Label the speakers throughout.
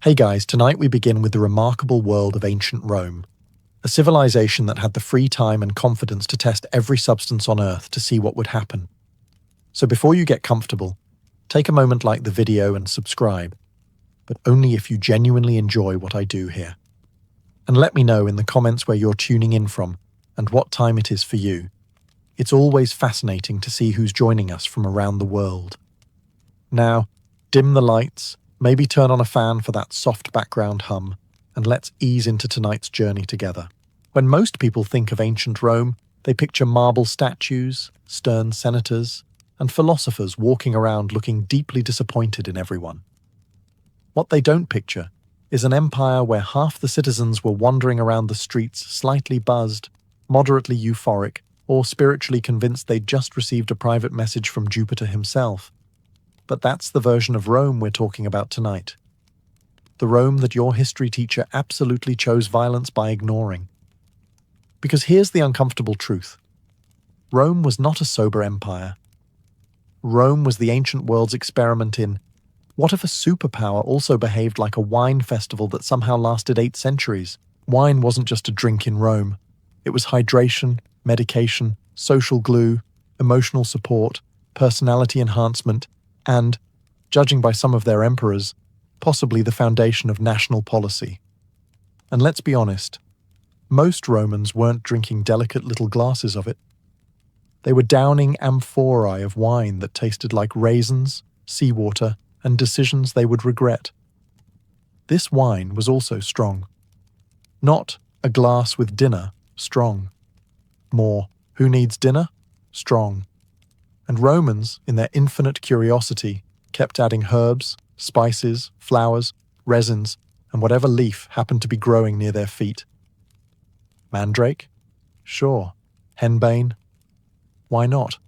Speaker 1: Hey guys, tonight we begin with the remarkable world of ancient Rome, a civilization that had the free time and confidence to test every substance on Earth to see what would happen. So before you get comfortable, take a moment, like the video and subscribe, but only if you genuinely enjoy what I do here. And let me know in the comments where you're tuning in from and what time it is for you. It's always fascinating to see who's joining us from around the world. Now, dim the lights, maybe turn on a fan for that soft background hum, and let's ease into tonight's journey together. When most people think of ancient Rome, they picture marble statues, stern senators, and philosophers walking around looking deeply disappointed in everyone. What they don't picture is an empire where half the citizens were wandering around the streets slightly buzzed, moderately euphoric, or spiritually convinced they'd just received a private message from Jupiter himself. But that's the version of Rome we're talking about tonight. The Rome that your history teacher absolutely chose violence by ignoring. Because here's the uncomfortable truth. Rome was not a sober empire. Rome was the ancient world's experiment in, what if a superpower also behaved like a wine festival that somehow lasted 8 centuries? Wine wasn't just a drink in Rome. It was hydration, medication, social glue, emotional support, personality enhancement, and, judging by some of their emperors, possibly the foundation of national policy. And let's be honest, most Romans weren't drinking delicate little glasses of it. They were downing amphorae of wine that tasted like raisins, seawater, and decisions they would regret. This wine was also strong. Not a glass with dinner, strong. More, who needs dinner? Strong. And Romans, in their infinite curiosity, kept adding herbs, spices, flowers, resins, and whatever leaf happened to be growing near their feet. Mandrake? Sure. Henbane? Why not?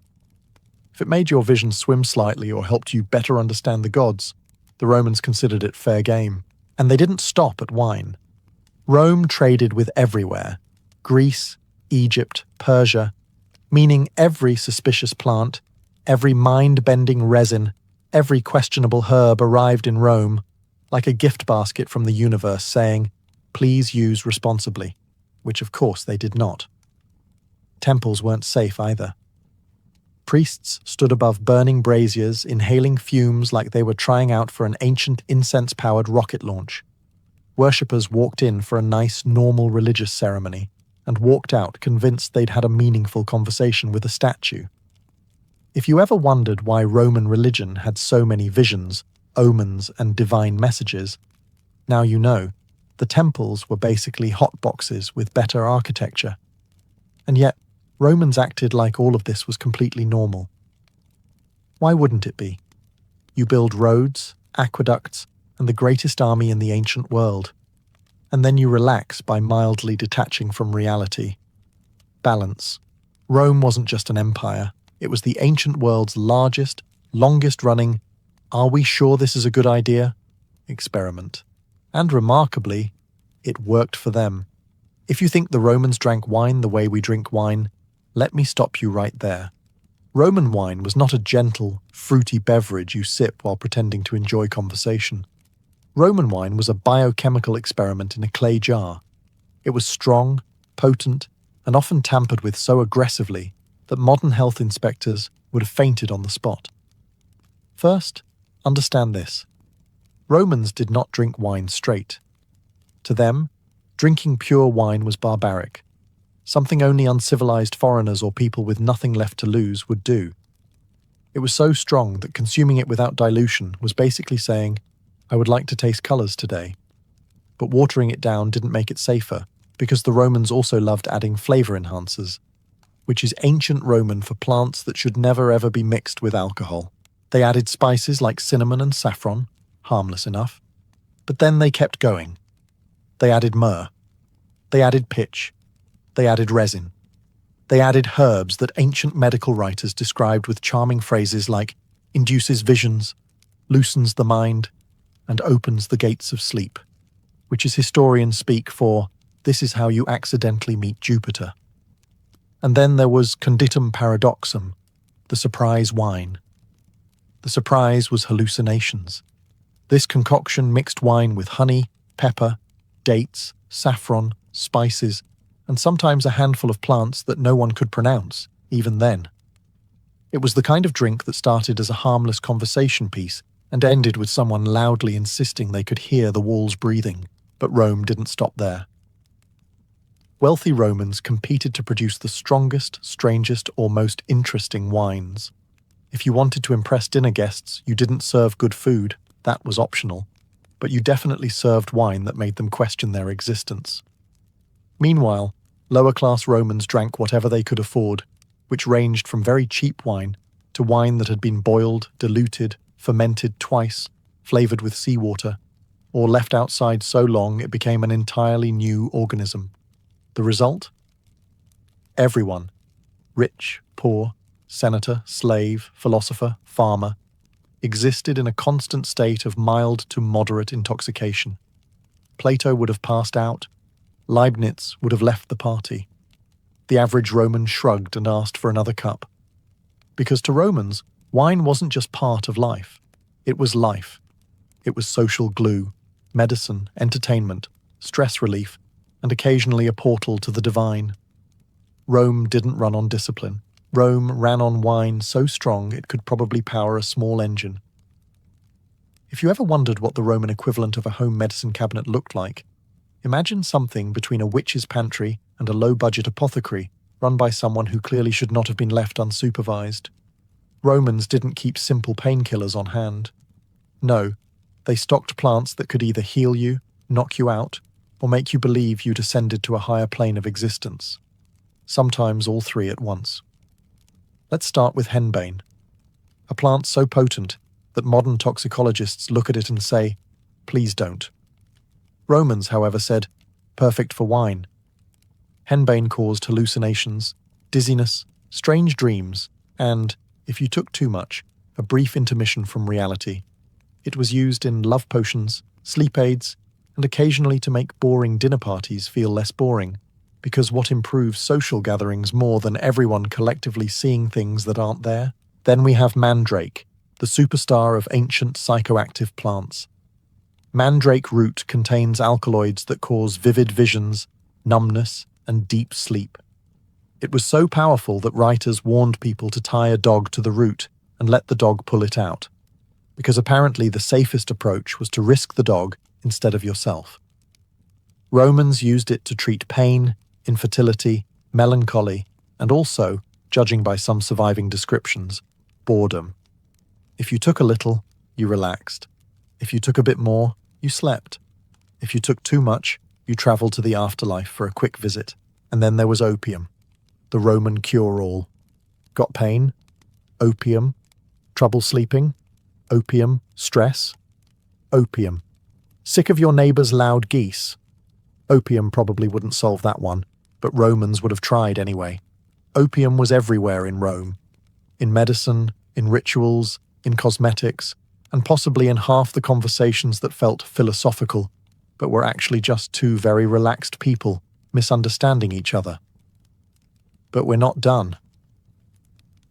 Speaker 1: If it made your vision swim slightly or helped you better understand the gods, the Romans considered it fair game. And they didn't stop at wine. Rome traded with everywhere. Greece, Egypt, Persia, meaning every suspicious plant, every mind-bending resin, every questionable herb arrived in Rome, like a gift basket from the universe saying, please use responsibly, which of course they did not. Temples weren't safe either. Priests stood above burning braziers, inhaling fumes like they were trying out for an ancient incense-powered rocket launch. Worshippers walked in for a nice, normal religious ceremony and walked out convinced they'd had a meaningful conversation with a statue. If you ever wondered why Roman religion had so many visions, omens, and divine messages, now you know. The temples were basically hot boxes with better architecture. And yet, Romans acted like all of this was completely normal. Why wouldn't it be? You build roads, aqueducts, and the greatest army in the ancient world. And then you relax by mildly detaching from reality. Balance. Rome wasn't just an empire. It was the ancient world's largest, longest-running, are we sure this is a good idea? Experiment. And remarkably, it worked for them. If you think the Romans drank wine the way we drink wine, let me stop you right there. Roman wine was not a gentle, fruity beverage you sip while pretending to enjoy conversation. Roman wine was a biochemical experiment in a clay jar. It was strong, potent, and often tampered with so aggressively that modern health inspectors would have fainted on the spot. First, understand this. Romans did not drink wine straight. To them, drinking pure wine was barbaric, something only uncivilized foreigners or people with nothing left to lose would do. It was so strong that consuming it without dilution was basically saying, I would like to taste colors today. But watering it down didn't make it safer, because the Romans also loved adding flavor enhancers, which is ancient Roman for plants that should never ever be mixed with alcohol. They added spices like cinnamon and saffron, harmless enough. But then they kept going. They added myrrh. They added pitch. They added resin. They added herbs that ancient medical writers described with charming phrases like induces visions, loosens the mind, and opens the gates of sleep, which is historians speak for this is how you accidentally meet Jupiter. And then there was conditum paradoxum, the surprise wine. The surprise was hallucinations. This concoction mixed wine with honey, pepper, dates, saffron, spices, and sometimes a handful of plants that no one could pronounce, even then. It was the kind of drink that started as a harmless conversation piece and ended with someone loudly insisting they could hear the walls breathing, but Rome didn't stop there. Wealthy Romans competed to produce the strongest, strangest, or most interesting wines. If you wanted to impress dinner guests, you didn't serve good food, that was optional, but you definitely served wine that made them question their existence. Meanwhile, lower-class Romans drank whatever they could afford, which ranged from very cheap wine to wine that had been boiled, diluted, fermented twice, flavored with seawater, or left outside so long it became an entirely new organism. The result? Everyone, rich, poor, senator, slave, philosopher, farmer, existed in a constant state of mild to moderate intoxication. Plato would have passed out. Leibniz would have left the party. The average Roman shrugged and asked for another cup. Because to Romans, wine wasn't just part of life. It was life. It was social glue, medicine, entertainment, stress relief, and occasionally a portal to the divine. Rome didn't run on discipline. Rome ran on wine so strong it could probably power a small engine. If you ever wondered what the Roman equivalent of a home medicine cabinet looked like, imagine something between a witch's pantry and a low-budget apothecary run by someone who clearly should not have been left unsupervised. Romans didn't keep simple painkillers on hand. No, they stocked plants that could either heal you, knock you out, or make you believe you'd ascended to a higher plane of existence. Sometimes all three at once. Let's start with henbane, a plant so potent that modern toxicologists look at it and say, please don't. Romans, however, said, perfect for wine. Henbane caused hallucinations, dizziness, strange dreams, and, if you took too much, a brief intermission from reality. It was used in love potions, sleep aids, and occasionally to make boring dinner parties feel less boring, because what improves social gatherings more than everyone collectively seeing things that aren't there? Then we have mandrake, the superstar of ancient psychoactive plants. Mandrake root contains alkaloids that cause vivid visions, numbness, and deep sleep. It was so powerful that writers warned people to tie a dog to the root and let the dog pull it out, because apparently the safest approach was to risk the dog instead of yourself. Romans used it to treat pain, infertility, melancholy, and also, judging by some surviving descriptions, boredom. If you took a little, you relaxed. If you took a bit more, you slept. If you took too much, you traveled to the afterlife for a quick visit. And then there was opium, the Roman cure-all. Got pain? Opium. Trouble sleeping? Opium. Stress? Opium. Sick of your neighbor's loud geese? Opium probably wouldn't solve that one, but Romans would have tried anyway. Opium was everywhere in Rome. In medicine, in rituals, in cosmetics, and possibly in half the conversations that felt philosophical, but were actually just two very relaxed people misunderstanding each other. But we're not done.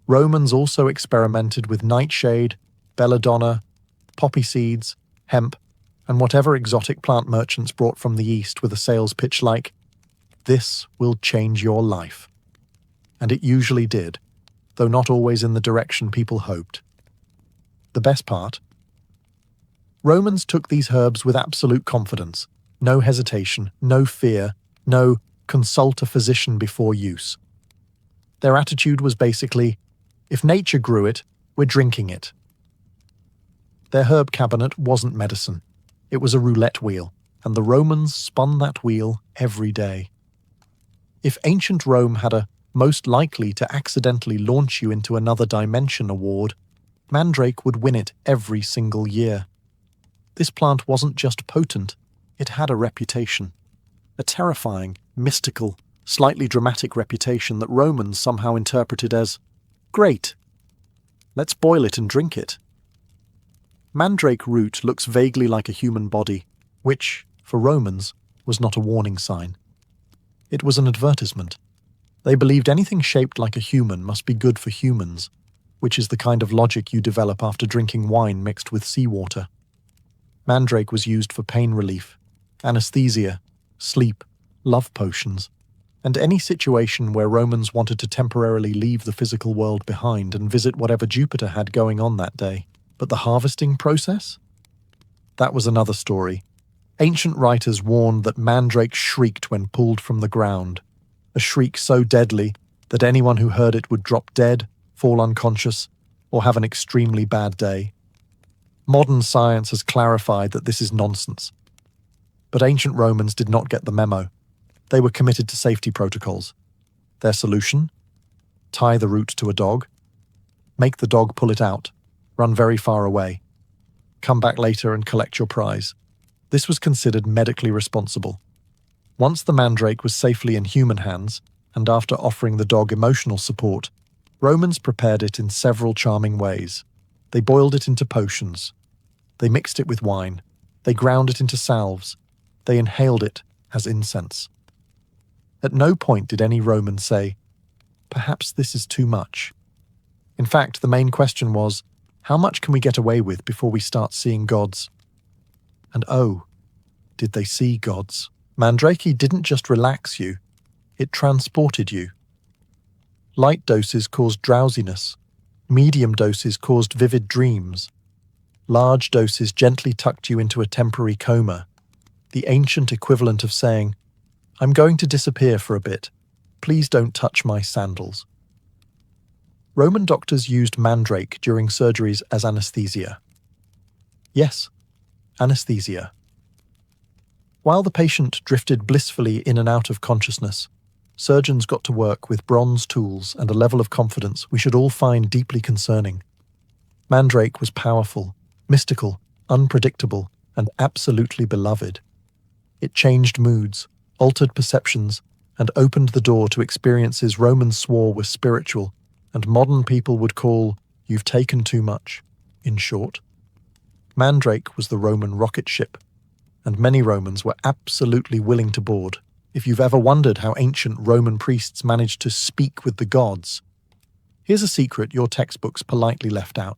Speaker 1: Romans also experimented with nightshade, belladonna, poppy seeds, hemp, and whatever exotic plant merchants brought from the East with a sales pitch like, "This will change your life." And it usually did, though not always in the direction people hoped. The best part? Romans took these herbs with absolute confidence, no hesitation, no fear, no consult a physician before use. Their attitude was basically, if nature grew it, we're drinking it. Their herb cabinet wasn't medicine. It was a roulette wheel, and the Romans spun that wheel every day. If ancient Rome had a most likely to accidentally launch you into another dimension award, mandrake would win it every single year. This plant wasn't just potent, it had a reputation. A terrifying, mystical, slightly dramatic reputation that Romans somehow interpreted as, great, let's boil it and drink it. Mandrake root looks vaguely like a human body, which, for Romans, was not a warning sign. It was an advertisement. They believed anything shaped like a human must be good for humans, which is the kind of logic you develop after drinking wine mixed with seawater. Mandrake was used for pain relief, anesthesia, sleep, love potions, and any situation where Romans wanted to temporarily leave the physical world behind and visit whatever Jupiter had going on that day. But the harvesting process? That was another story. Ancient writers warned that Mandrake shrieked when pulled from the ground, a shriek so deadly that anyone who heard it would drop dead, fall unconscious, or have an extremely bad day. Modern science has clarified that this is nonsense. But ancient Romans did not get the memo. They were committed to safety protocols. Their solution? Tie the root to a dog. Make the dog pull it out. Run very far away. Come back later and collect your prize. This was considered medically responsible. Once the mandrake was safely in human hands, and after offering the dog emotional support, Romans prepared it in several charming ways. They boiled it into potions. They mixed it with wine. They ground it into salves. They inhaled it as incense. At no point did any Roman say, "Perhaps this is too much." In fact, the main question was, how much can we get away with before we start seeing gods? And oh, did they see gods? Mandrake didn't just relax you, it transported you. Light doses caused drowsiness. Medium doses caused vivid dreams. Large doses gently tucked you into a temporary coma, the ancient equivalent of saying, "I'm going to disappear for a bit. Please don't touch my sandals." Roman doctors used mandrake during surgeries as anesthesia. Yes, anesthesia. While the patient drifted blissfully in and out of consciousness, surgeons got to work with bronze tools and a level of confidence we should all find deeply concerning. Mandrake was powerful, mystical, unpredictable, and absolutely beloved. It changed moods, altered perceptions, and opened the door to experiences Romans swore were spiritual, and modern people would call, "You've taken too much," in short. Mandrake was the Roman rocket ship, and many Romans were absolutely willing to board. If you've ever wondered how ancient Roman priests managed to speak with the gods, here's a secret your textbooks politely left out.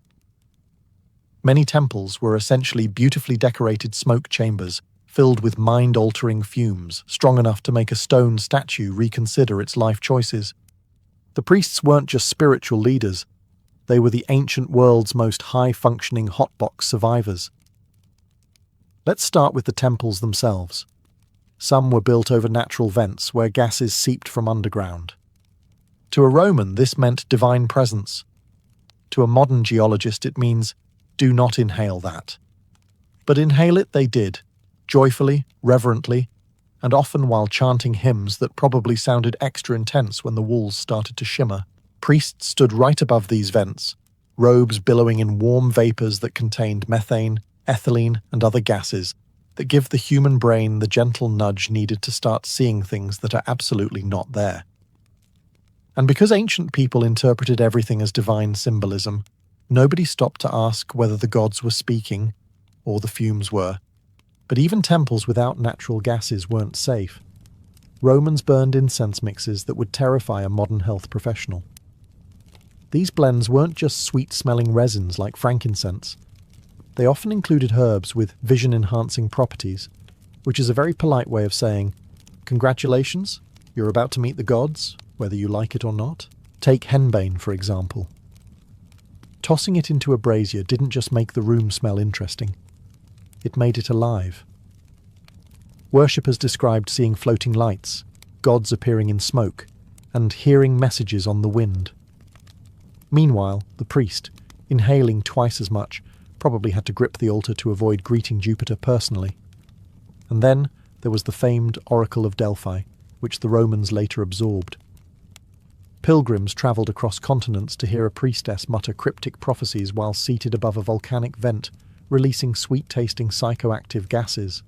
Speaker 1: Many temples were essentially beautifully decorated smoke chambers filled with mind-altering fumes, strong enough to make a stone statue reconsider its life choices. The priests weren't just spiritual leaders, they were the ancient world's most high-functioning hotbox survivors. Let's start with the temples themselves. Some were built over natural vents where gases seeped from underground. To a Roman, this meant divine presence. To a modern geologist, it means, do not inhale that. But inhale it they did, joyfully, reverently, and often while chanting hymns that probably sounded extra intense when the walls started to shimmer. Priests stood right above these vents, robes billowing in warm vapors that contained methane, ethylene, and other gases that give the human brain the gentle nudge needed to start seeing things that are absolutely not there. And because ancient people interpreted everything as divine symbolism, nobody stopped to ask whether the gods were speaking, or the fumes were. But even temples without natural gases weren't safe. Romans burned incense mixes that would terrify a modern health professional. These blends weren't just sweet-smelling resins like frankincense. They often included herbs with vision-enhancing properties, which is a very polite way of saying, "Congratulations, you're about to meet the gods, whether you like it or not." Take henbane, for example. Tossing it into a brazier didn't just make the room smell interesting. It made it alive. Worshippers described seeing floating lights, gods appearing in smoke, and hearing messages on the wind. Meanwhile, the priest, inhaling twice as much, probably had to grip the altar to avoid greeting Jupiter personally. And then there was the famed Oracle of Delphi, which the Romans later absorbed. Pilgrims travelled across continents to hear a priestess mutter cryptic prophecies while seated above a volcanic vent, releasing sweet-tasting psychoactive gases.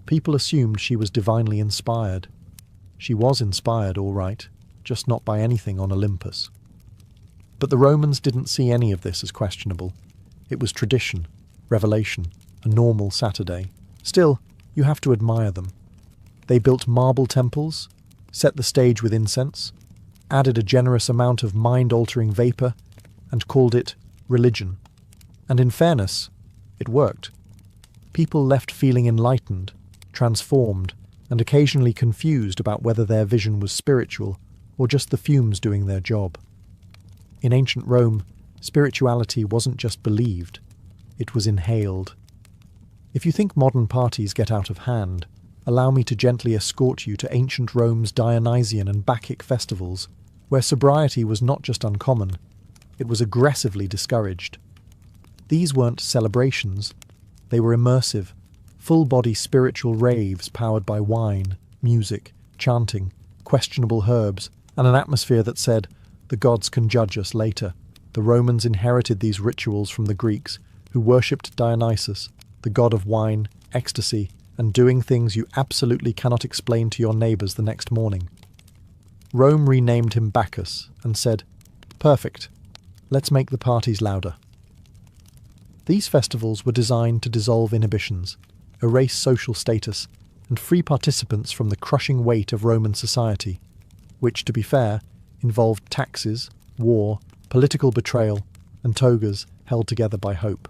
Speaker 1: People assumed she was divinely inspired. She was inspired, all right, just not by anything on Olympus. But the Romans didn't see any of this as questionable. It was tradition, revelation, a normal Saturday. Still, you have to admire them. They built marble temples, set the stage with incense, added a generous amount of mind-altering vapor, and called it religion. And in fairness, it worked. People left feeling enlightened, transformed, and occasionally confused about whether their vision was spiritual or just the fumes doing their job. In ancient Rome, spirituality wasn't just believed, it was inhaled. If you think modern parties get out of hand, allow me to gently escort you to ancient Rome's Dionysian and Bacchic festivals, where sobriety was not just uncommon, it was aggressively discouraged. These weren't celebrations, they were immersive, full-body spiritual raves powered by wine, music, chanting, questionable herbs, and an atmosphere that said, "The gods can judge us later." The Romans inherited these rituals from the Greeks, who worshipped Dionysus, the god of wine, ecstasy, and doing things you absolutely cannot explain to your neighbours the next morning. Rome renamed him Bacchus and said, "Perfect, let's make the parties louder." These festivals were designed to dissolve inhibitions, erase social status, and free participants from the crushing weight of Roman society, which, to be fair, involved taxes, war, political betrayal, and togas held together by hope.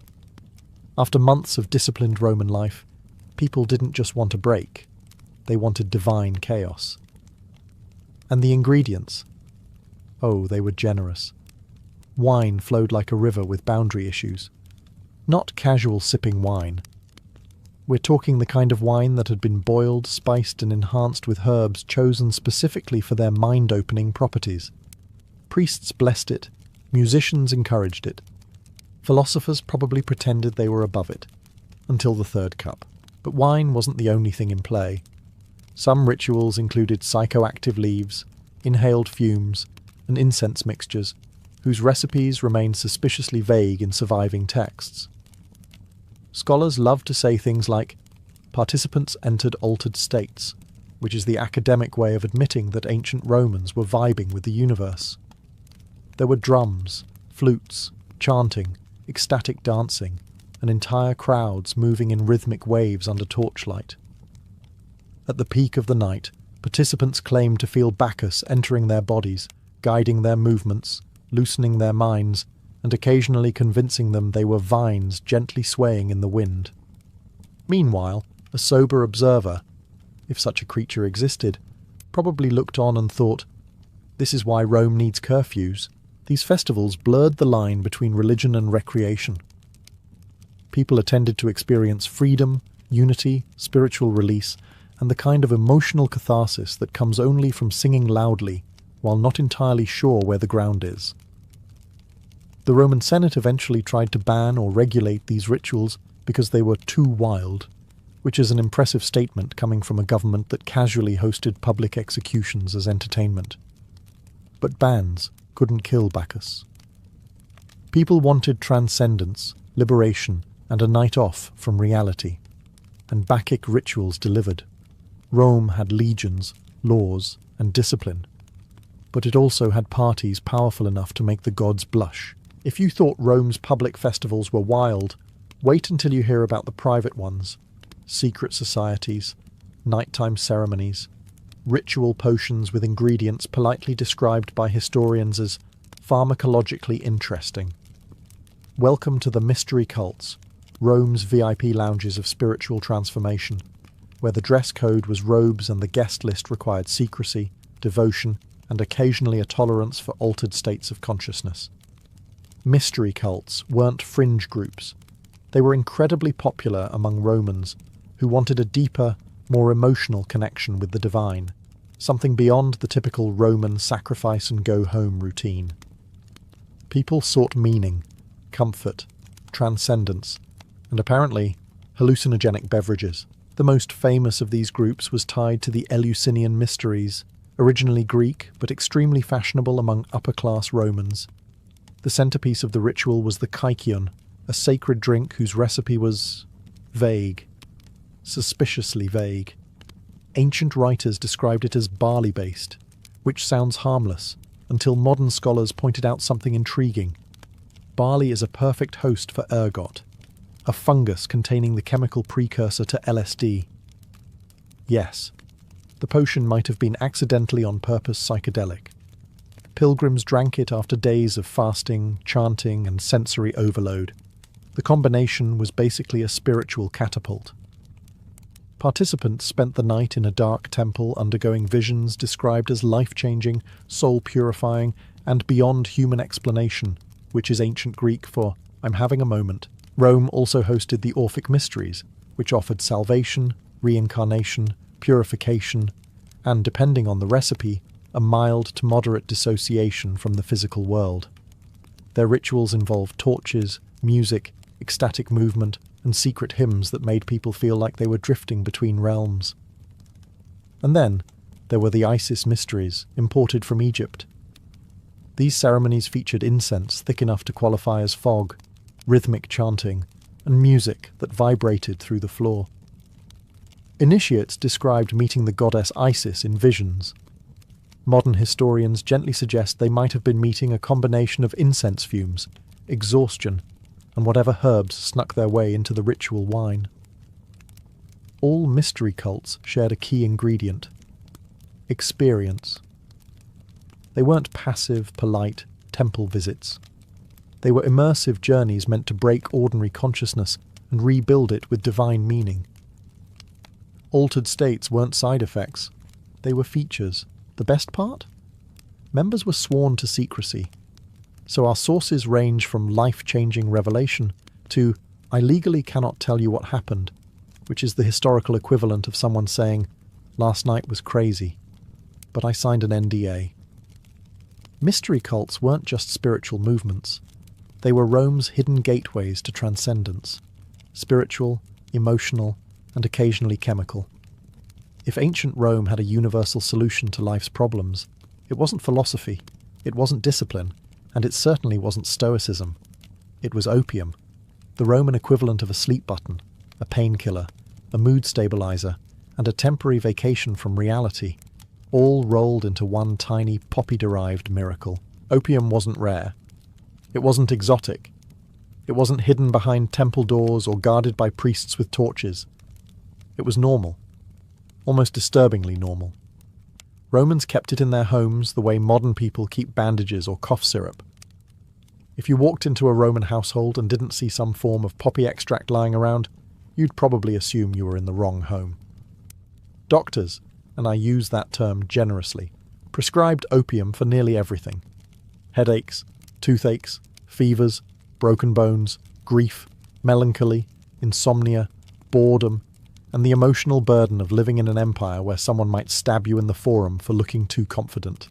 Speaker 1: After months of disciplined Roman life, people didn't just want a break, they wanted divine chaos. And the ingredients? Oh, they were generous. Wine flowed like a river with boundary issues. Not casual sipping wine. We're talking the kind of wine that had been boiled, spiced, and enhanced with herbs chosen specifically for their mind-opening properties. Priests blessed it, musicians encouraged it. Philosophers probably pretended they were above it, until the third cup. But wine wasn't the only thing in play. Some rituals included psychoactive leaves, inhaled fumes, and incense mixtures, whose recipes remained suspiciously vague in surviving texts. Scholars love to say things like, participants entered altered states, which is the academic way of admitting that ancient Romans were vibing with the universe. There were drums, flutes, chanting, ecstatic dancing, and entire crowds moving in rhythmic waves under torchlight. At the peak of the night, participants claimed to feel Bacchus entering their bodies, guiding their movements, loosening their minds, and occasionally convincing them they were vines gently swaying in the wind. Meanwhile, a sober observer, if such a creature existed, probably looked on and thought, "This is why Rome needs curfews." These festivals blurred the line between religion and recreation. People attended to experience freedom, unity, spiritual release, and the kind of emotional catharsis that comes only from singing loudly while not entirely sure where the ground is. The Roman Senate eventually tried to ban or regulate these rituals because they were too wild, which is an impressive statement coming from a government that casually hosted public executions as entertainment. But bans couldn't kill Bacchus. People wanted transcendence, liberation, and a night off from reality, and Bacchic rituals delivered. Rome had legions, laws, and discipline, but it also had parties powerful enough to make the gods blush. If you thought Rome's public festivals were wild, wait until you hear about the private ones. Secret societies, nighttime ceremonies, ritual potions with ingredients politely described by historians as pharmacologically interesting. Welcome to the mystery cults, Rome's VIP lounges of spiritual transformation, where the dress code was robes and the guest list required secrecy, devotion, and occasionally a tolerance for altered states of consciousness. Mystery cults weren't fringe groups. They were incredibly popular among Romans who wanted a deeper, more emotional connection with the divine, something beyond the typical Roman sacrifice and go home routine. People sought meaning, comfort, transcendence, and apparently hallucinogenic beverages. The most famous of these groups was tied to the Eleusinian Mysteries, originally Greek but extremely fashionable among upper-class Romans. The centerpiece of the ritual was the kykeon, a sacred drink whose recipe was vague, suspiciously vague. Ancient writers described it as barley-based, which sounds harmless, until modern scholars pointed out something intriguing. Barley is a perfect host for ergot, a fungus containing the chemical precursor to LSD. Yes, the potion might have been accidentally on purpose psychedelic. Pilgrims drank it after days of fasting, chanting, and sensory overload. The combination was basically a spiritual catapult. Participants spent the night in a dark temple undergoing visions described as life-changing, soul-purifying, and beyond human explanation, which is ancient Greek for "I'm having a moment." Rome also hosted the Orphic Mysteries, which offered salvation, reincarnation, purification, and, depending on the recipe, a mild to moderate dissociation from the physical world. Their rituals involved torches, music, ecstatic movement, and secret hymns that made people feel like they were drifting between realms. And then, there were the Isis Mysteries, imported from Egypt. These ceremonies featured incense thick enough to qualify as fog, rhythmic chanting, and music that vibrated through the floor. Initiates described meeting the goddess Isis in visions. Modern historians gently suggest they might have been meeting a combination of incense fumes, exhaustion, and whatever herbs snuck their way into the ritual wine. All mystery cults shared a key ingredient: experience. They weren't passive, polite temple visits. They were immersive journeys meant to break ordinary consciousness and rebuild it with divine meaning. Altered states weren't side effects. They were features. The best part? Members were sworn to secrecy. So our sources range from life-changing revelation to "I legally cannot tell you what happened," which is the historical equivalent of someone saying, "Last night was crazy, but I signed an NDA." Mystery cults weren't just spiritual movements. They were Rome's hidden gateways to transcendence, spiritual, emotional, and occasionally chemical. If ancient Rome had a universal solution to life's problems, it wasn't philosophy, it wasn't discipline, and it certainly wasn't stoicism. It was opium, the Roman equivalent of a sleep button, a painkiller, a mood stabilizer, and a temporary vacation from reality, all rolled into one tiny poppy-derived miracle. Opium wasn't rare. It wasn't exotic. It wasn't hidden behind temple doors or guarded by priests with torches. It was normal. Almost disturbingly normal. Romans kept it in their homes the way modern people keep bandages or cough syrup. If you walked into a Roman household and didn't see some form of poppy extract lying around, you'd probably assume you were in the wrong home. Doctors, and I use that term generously, prescribed opium for nearly everything. Headaches, toothaches, fevers, broken bones, grief, melancholy, insomnia, boredom, and the emotional burden of living in an empire where someone might stab you in the forum for looking too confident.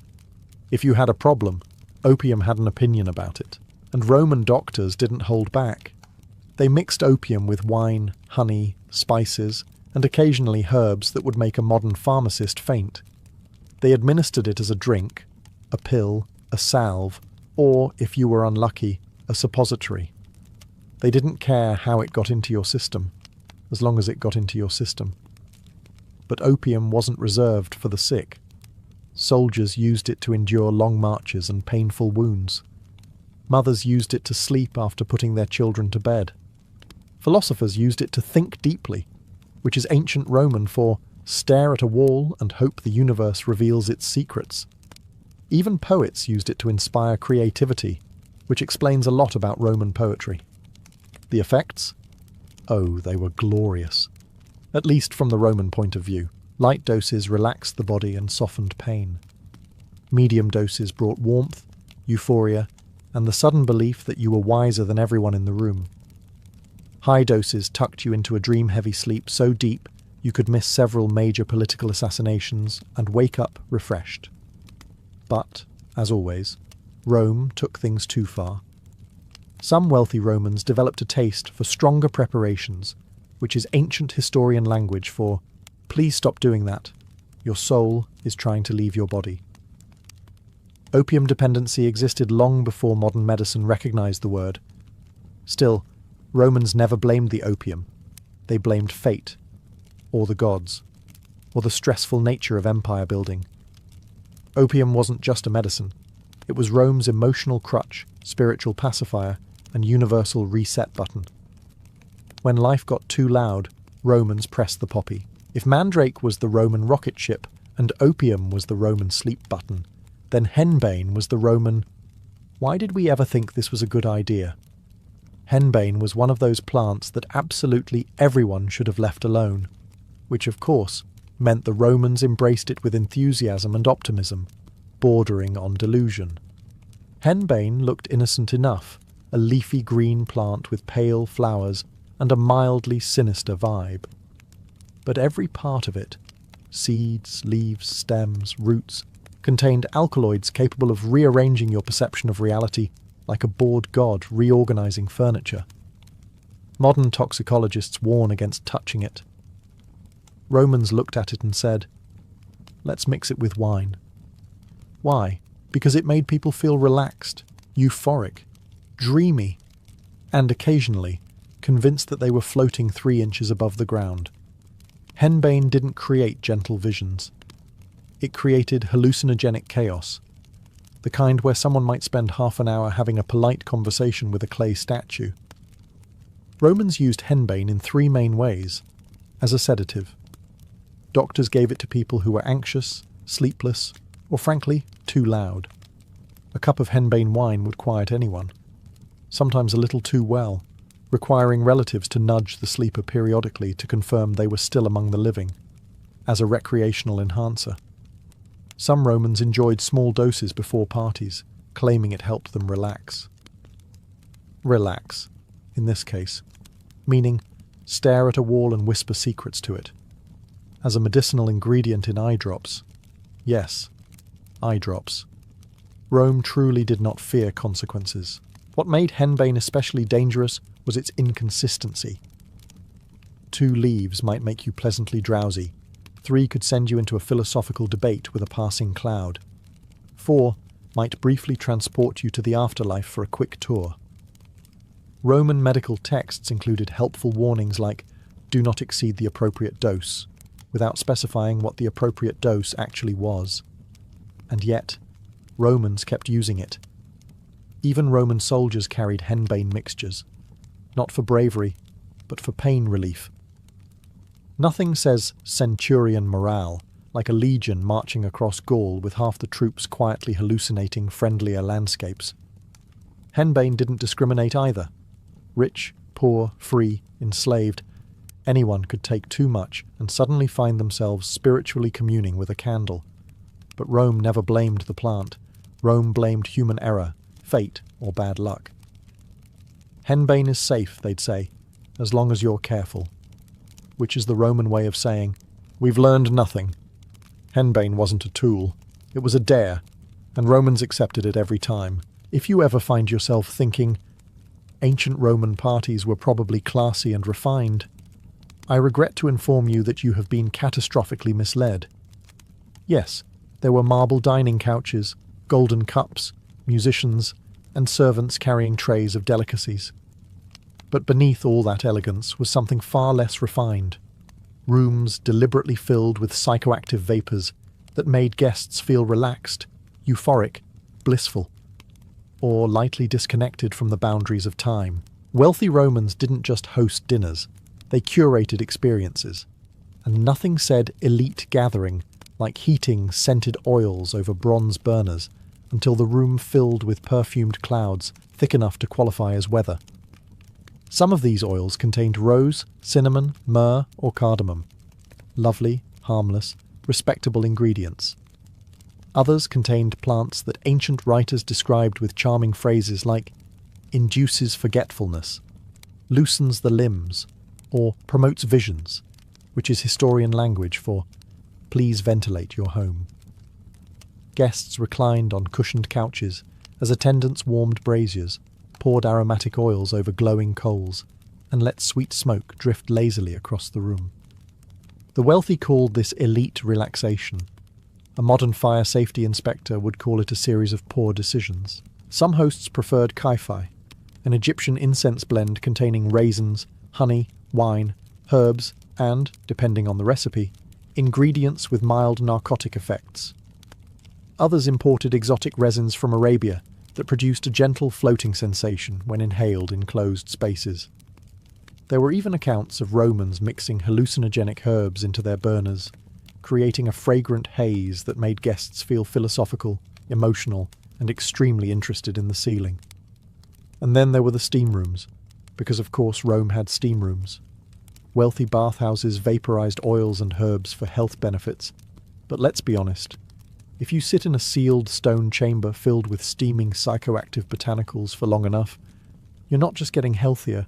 Speaker 1: If you had a problem, opium had an opinion about it, and Roman doctors didn't hold back. They mixed opium with wine, honey, spices, and occasionally herbs that would make a modern pharmacist faint. They administered it as a drink, a pill, a salve, or, if you were unlucky, a suppository. They didn't care how it got into your system, as long as it got into your system. But opium wasn't reserved for the sick. Soldiers used it to endure long marches and painful wounds. Mothers used it to sleep after putting their children to bed. Philosophers used it to think deeply, which is ancient Roman for stare at a wall and hope the universe reveals its secrets. Even poets used it to inspire creativity, which explains a lot about Roman poetry. The effects? Oh, they were glorious. At least from the Roman point of view. Light doses relaxed the body and softened pain. Medium doses brought warmth, euphoria, and the sudden belief that you were wiser than everyone in the room. High doses tucked you into a dream-heavy sleep so deep you could miss several major political assassinations and wake up refreshed. But, as always, Rome took things too far. Some wealthy Romans developed a taste for stronger preparations, which is ancient historian language for, please stop doing that. Your soul is trying to leave your body. Opium dependency existed long before modern medicine recognized the word. Still, Romans never blamed the opium. They blamed fate, or the gods, or the stressful nature of empire building. Opium wasn't just a medicine. It was Rome's emotional crutch, spiritual pacifier, and universal reset button. When life got too loud, Romans pressed the poppy. If Mandrake was the Roman rocket ship, and opium was the Roman sleep button, then henbane was the Roman, why did we ever think this was a good idea? Henbane was one of those plants that absolutely everyone should have left alone, which of course meant the Romans embraced it with enthusiasm and optimism, bordering on delusion. Henbane looked innocent enough, a leafy green plant with pale flowers and a mildly sinister vibe. But every part of it, seeds, leaves, stems, roots, contained alkaloids capable of rearranging your perception of reality like a bored god reorganizing furniture. Modern toxicologists warn against touching it. Romans looked at it and said, "Let's mix it with wine." Why? Because it made people feel relaxed, euphoric, dreamy, and occasionally convinced that they were floating 3 inches above the ground. Henbane didn't create gentle visions. It created hallucinogenic chaos, the kind where someone might spend half an hour having a polite conversation with a clay statue. Romans used henbane in 3 main ways. As a sedative. Doctors gave it to people who were anxious, sleepless, or frankly, too loud. A cup of henbane wine would quiet anyone, sometimes a little too well, requiring relatives to nudge the sleeper periodically to confirm they were still among the living, as a recreational enhancer. Some Romans enjoyed small doses before parties, claiming it helped them relax. Relax, in this case, meaning stare at a wall and whisper secrets to it. As a medicinal ingredient in eye drops, yes, eye drops. Rome truly did not fear consequences. What made henbane especially dangerous was its inconsistency. 2 leaves might make you pleasantly drowsy. 3 could send you into a philosophical debate with a passing cloud. 4 might briefly transport you to the afterlife for a quick tour. Roman medical texts included helpful warnings like, "Do not exceed the appropriate dose," without specifying what the appropriate dose actually was. And yet, Romans kept using it. Even Roman soldiers carried henbane mixtures, not for bravery, but for pain relief. Nothing says centurion morale like a legion marching across Gaul with half the troops quietly hallucinating friendlier landscapes. Henbane didn't discriminate either. Rich, poor, free, enslaved, anyone could take too much and suddenly find themselves spiritually communing with a candle. But Rome never blamed the plant. Rome blamed human error, fate, or bad luck. Henbane is safe, they'd say, as long as you're careful. Which is the Roman way of saying, we've learned nothing. Henbane wasn't a tool. It was a dare, and Romans accepted it every time. If you ever find yourself thinking, ancient Roman parties were probably classy and refined, I regret to inform you that you have been catastrophically misled. Yes, there were marble dining couches, golden cups, musicians, and servants carrying trays of delicacies. But beneath all that elegance was something far less refined. Rooms deliberately filled with psychoactive vapors that made guests feel relaxed, euphoric, blissful, or lightly disconnected from the boundaries of time. Wealthy Romans didn't just host dinners, they curated experiences. And nothing said elite gathering like heating scented oils over bronze burners until the room filled with perfumed clouds thick enough to qualify as weather. Some of these oils contained rose, cinnamon, myrrh, or cardamom. Lovely, harmless, respectable ingredients. Others contained plants that ancient writers described with charming phrases like induces forgetfulness, loosens the limbs, or promotes visions, which is historian language for please ventilate your home. Guests reclined on cushioned couches as attendants warmed braziers, poured aromatic oils over glowing coals, and let sweet smoke drift lazily across the room. The wealthy called this elite relaxation. A modern fire safety inspector would call it a series of poor decisions. Some hosts preferred kaifi, an Egyptian incense blend containing raisins, honey, wine, herbs, and, depending on the recipe, ingredients with mild narcotic effects. Others imported exotic resins from Arabia that produced a gentle floating sensation when inhaled in closed spaces. There were even accounts of Romans mixing hallucinogenic herbs into their burners, creating a fragrant haze that made guests feel philosophical, emotional, and extremely interested in the ceiling. And then there were the steam rooms, because of course Rome had steam rooms. Wealthy bathhouses vaporized oils and herbs for health benefits. But let's be honest, if you sit in a sealed stone chamber filled with steaming psychoactive botanicals for long enough, you're not just getting healthier,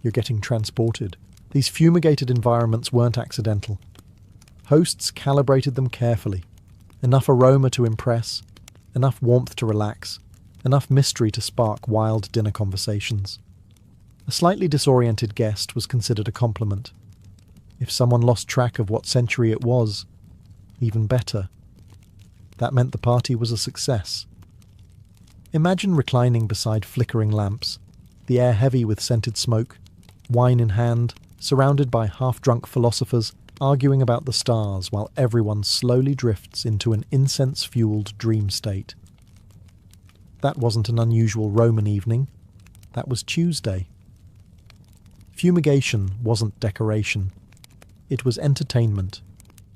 Speaker 1: you're getting transported. These fumigated environments weren't accidental. Hosts calibrated them carefully. Enough aroma to impress, enough warmth to relax, enough mystery to spark wild dinner conversations. A slightly disoriented guest was considered a compliment. If someone lost track of what century it was, even better. That meant the party was a success. Imagine reclining beside flickering lamps, the air heavy with scented smoke, wine in hand, surrounded by half-drunk philosophers arguing about the stars while everyone slowly drifts into an incense-fueled dream state. That wasn't an unusual Roman evening. That was Tuesday. Fumigation wasn't decoration. It was entertainment,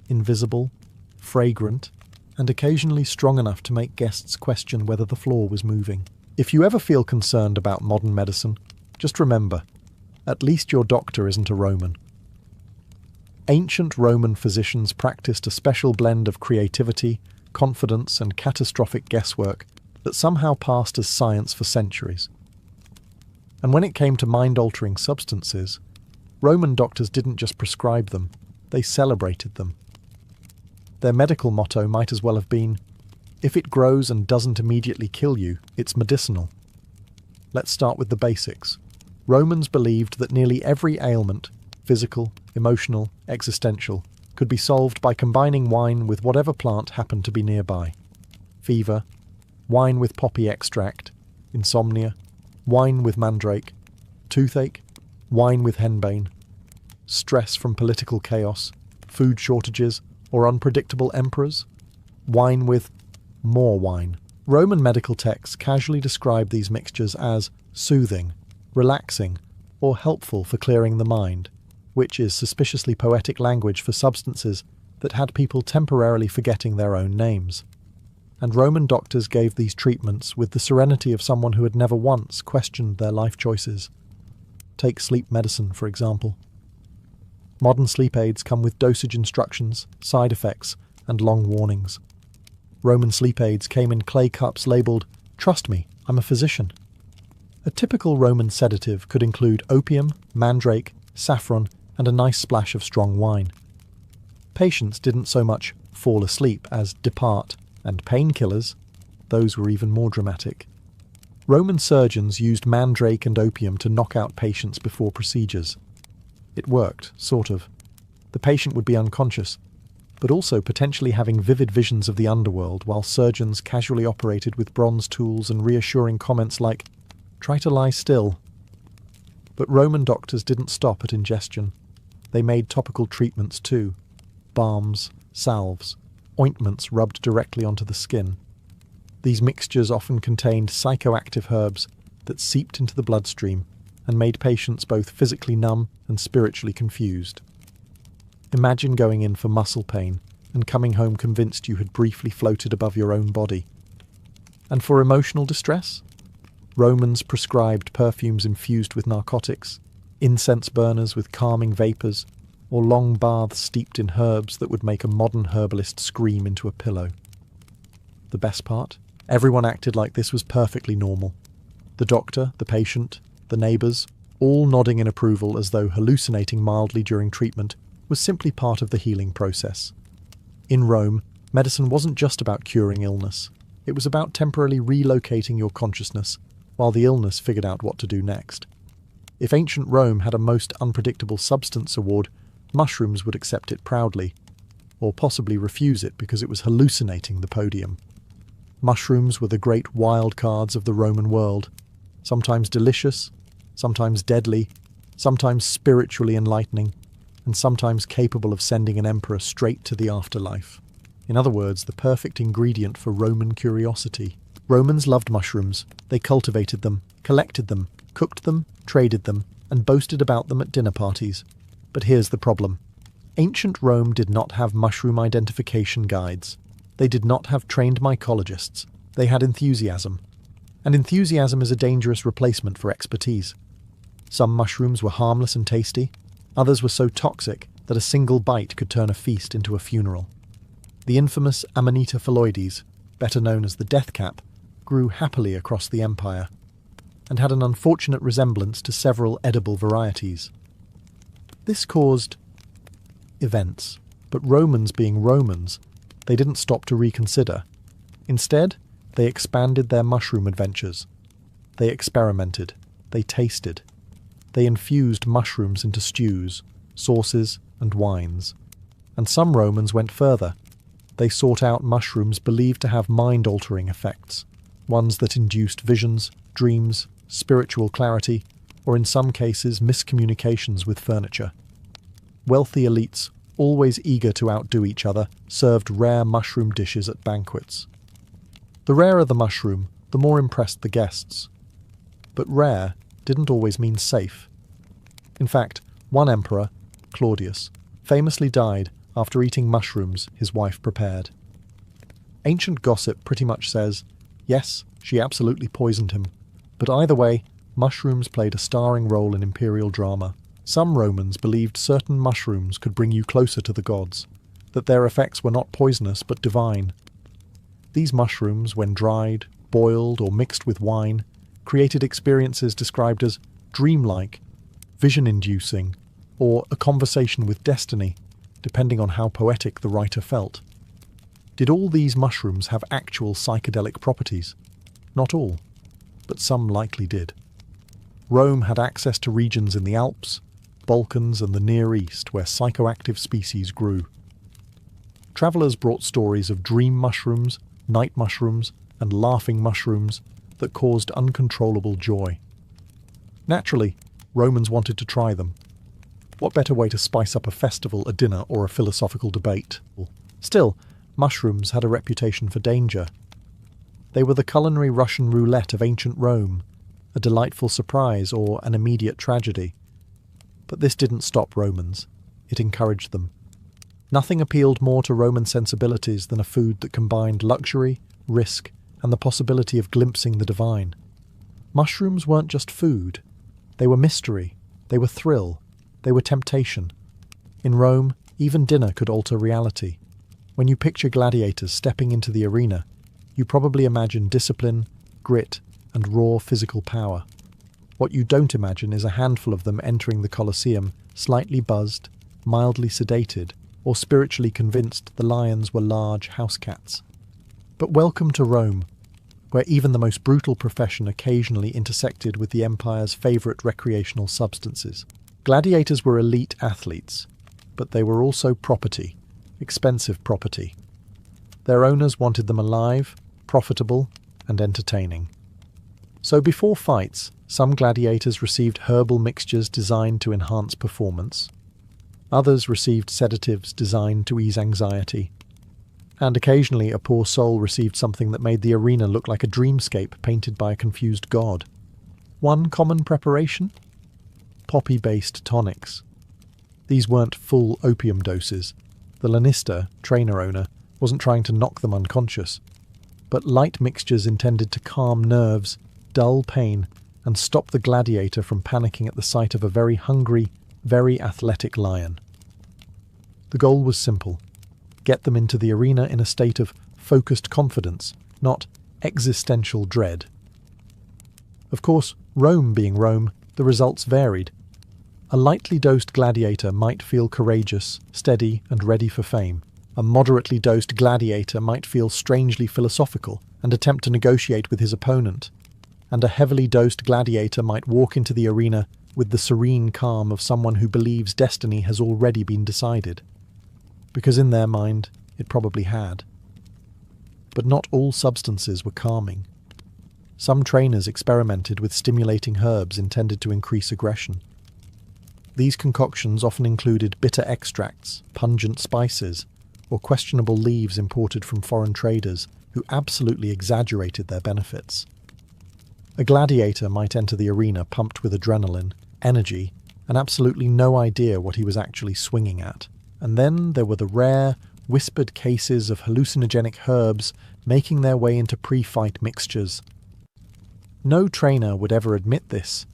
Speaker 1: invisible, fragrant, and occasionally strong enough to make guests question whether the floor was moving. If you ever feel concerned about modern medicine, just remember, at least your doctor isn't a Roman. Ancient Roman physicians practiced a special blend of creativity, confidence, and catastrophic guesswork that somehow passed as science for centuries. And when it came to mind-altering substances, Roman doctors didn't just prescribe them, they celebrated them. Their medical motto might as well have been, "If it grows and doesn't immediately kill you, it's medicinal." Let's start with the basics. Romans believed that nearly every ailment, physical, emotional, existential, could be solved by combining wine with whatever plant happened to be nearby. Fever, wine with poppy extract; insomnia, wine with mandrake; toothache, wine with henbane; stress from political chaos, food shortages, or unpredictable emperors, wine with more wine. Roman medical texts casually describe these mixtures as soothing, relaxing, or helpful for clearing the mind, which is suspiciously poetic language for substances that had people temporarily forgetting their own names. And Roman doctors gave these treatments with the serenity of someone who had never once questioned their life choices. Take sleep medicine, for example. Modern sleep aids come with dosage instructions, side effects, and long warnings. Roman sleep aids came in clay cups labelled, "Trust me, I'm a physician." A typical Roman sedative could include opium, mandrake, saffron, and a nice splash of strong wine. Patients didn't so much fall asleep as depart, and painkillers, those were even more dramatic. Roman surgeons used mandrake and opium to knock out patients before procedures. It worked, sort of. The patient would be unconscious, but also potentially having vivid visions of the underworld while surgeons casually operated with bronze tools and reassuring comments like, "Try to lie still." But Roman doctors didn't stop at ingestion. They made topical treatments too. Balms, salves, ointments rubbed directly onto the skin. These mixtures often contained psychoactive herbs that seeped into the bloodstream and made patients both physically numb and spiritually confused. Imagine going in for muscle pain and coming home convinced you had briefly floated above your own body. And for emotional distress? Romans prescribed perfumes infused with narcotics, incense burners with calming vapours, or long baths steeped in herbs that would make a modern herbalist scream into a pillow. The best part? Everyone acted like this was perfectly normal. The doctor, the patient, the neighbours, all nodding in approval as though hallucinating mildly during treatment was simply part of the healing process. In Rome, medicine wasn't just about curing illness. It was about temporarily relocating your consciousness while the illness figured out what to do next. If ancient Rome had a most unpredictable substance award, mushrooms would accept it proudly, or possibly refuse it because it was hallucinating the podium. Mushrooms were the great wild cards of the Roman world, sometimes delicious, sometimes deadly, sometimes spiritually enlightening, and sometimes capable of sending an emperor straight to the afterlife. In other words, the perfect ingredient for Roman curiosity. Romans loved mushrooms. They cultivated them, collected them, cooked them, traded them, and boasted about them at dinner parties. But here's the problem. Ancient Rome did not have mushroom identification guides. They did not have trained mycologists. They had enthusiasm. And enthusiasm is a dangerous replacement for expertise. Some mushrooms were harmless and tasty, others were so toxic that a single bite could turn a feast into a funeral. The infamous Amanita phalloides, better known as the death cap, grew happily across the empire, and had an unfortunate resemblance to several edible varieties. This caused events, but Romans being Romans, they didn't stop to reconsider. Instead, they expanded their mushroom adventures. They experimented, they tasted, they infused mushrooms into stews, sauces, and wines. And some Romans went further. They sought out mushrooms believed to have mind-altering effects, ones that induced visions, dreams, spiritual clarity, or in some cases miscommunications with furniture. Wealthy elites, always eager to outdo each other, served rare mushroom dishes at banquets. The rarer the mushroom, the more impressed the guests. But rare didn't always mean safe. In fact, one emperor, Claudius, famously died after eating mushrooms his wife prepared. Ancient gossip pretty much says, yes, she absolutely poisoned him, but either way, mushrooms played a starring role in imperial drama. Some Romans believed certain mushrooms could bring you closer to the gods, that their effects were not poisonous but divine. These mushrooms, when dried, boiled, or mixed with wine, created experiences described as dreamlike, vision-inducing, or a conversation with destiny, depending on how poetic the writer felt. Did all these mushrooms have actual psychedelic properties? Not all, but some likely did. Rome had access to regions in the Alps, Balkans, and the Near East where psychoactive species grew. Travellers brought stories of dream mushrooms, night mushrooms, and laughing mushrooms that caused uncontrollable joy. Naturally, Romans wanted to try them. What better way to spice up a festival, a dinner, or a philosophical debate? Still, mushrooms had a reputation for danger. They were the culinary Russian roulette of ancient Rome, a delightful surprise or an immediate tragedy. But this didn't stop Romans. It encouraged them. Nothing appealed more to Roman sensibilities than a food that combined luxury, risk, and the possibility of glimpsing the divine. Mushrooms weren't just food. They were mystery. They were thrill. They were temptation. In Rome, even dinner could alter reality. When you picture gladiators stepping into the arena, you probably imagine discipline, grit, and raw physical power. What you don't imagine is a handful of them entering the Colosseum, slightly buzzed, mildly sedated, or spiritually convinced the lions were large house cats. But welcome to Rome, where even the most brutal profession occasionally intersected with the empire's favourite recreational substances. Gladiators were elite athletes, but they were also property, expensive property. Their owners wanted them alive, profitable, and entertaining. So before fights, some gladiators received herbal mixtures designed to enhance performance. Others received sedatives designed to ease anxiety. And occasionally a poor soul received something that made the arena look like a dreamscape painted by a confused god. One common preparation? Poppy-based tonics. These weren't full opium doses. The Lanista, trainer owner, wasn't trying to knock them unconscious, but light mixtures intended to calm nerves, dull pain, and stop the gladiator from panicking at the sight of a very hungry, very athletic lion. The goal was simple: get them into the arena in a state of focused confidence, not existential dread. Of course, Rome being Rome, the results varied. A lightly dosed gladiator might feel courageous, steady, and ready for fame. A moderately dosed gladiator might feel strangely philosophical and attempt to negotiate with his opponent. And a heavily dosed gladiator might walk into the arena with the serene calm of someone who believes destiny has already been decided. Because in their mind, it probably had. But not all substances were calming. Some trainers experimented with stimulating herbs intended to increase aggression. These concoctions often included bitter extracts, pungent spices, or questionable leaves imported from foreign traders who absolutely exaggerated their benefits. A gladiator might enter the arena pumped with adrenaline, energy, and absolutely no idea what he was actually swinging at. And then there were the rare, whispered cases of hallucinogenic herbs making their way into pre-fight mixtures. No trainer would ever admit this,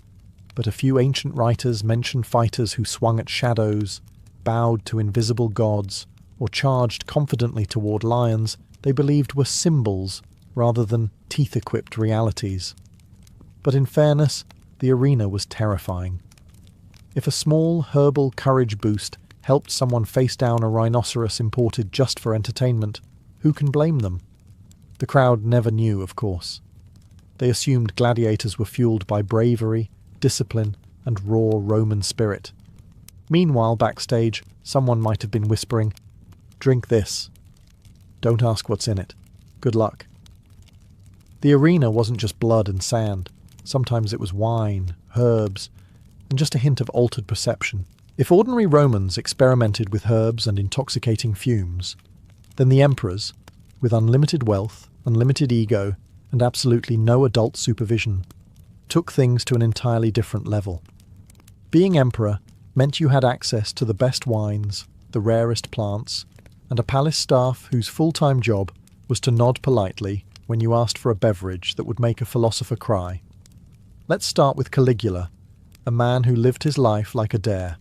Speaker 1: but a few ancient writers mention fighters who swung at shadows, bowed to invisible gods, or charged confidently toward lions they believed were symbols rather than teeth-equipped realities. But in fairness, the arena was terrifying. If a small herbal courage boost helped someone face down a rhinoceros imported just for entertainment, who can blame them? The crowd never knew, of course. They assumed gladiators were fueled by bravery, discipline, and raw Roman spirit. Meanwhile, backstage, someone might have been whispering, "Drink this. Don't ask what's in it. Good luck." The arena wasn't just blood and sand. Sometimes it was wine, herbs, and just a hint of altered perception. If ordinary Romans experimented with herbs and intoxicating fumes, then the emperors, with unlimited wealth, unlimited ego, and absolutely no adult supervision, took things to an entirely different level. Being emperor meant you had access to the best wines, the rarest plants, and a palace staff whose full-time job was to nod politely when you asked for a beverage that would make a philosopher cry. Let's start with Caligula, a man who lived his life like a dare.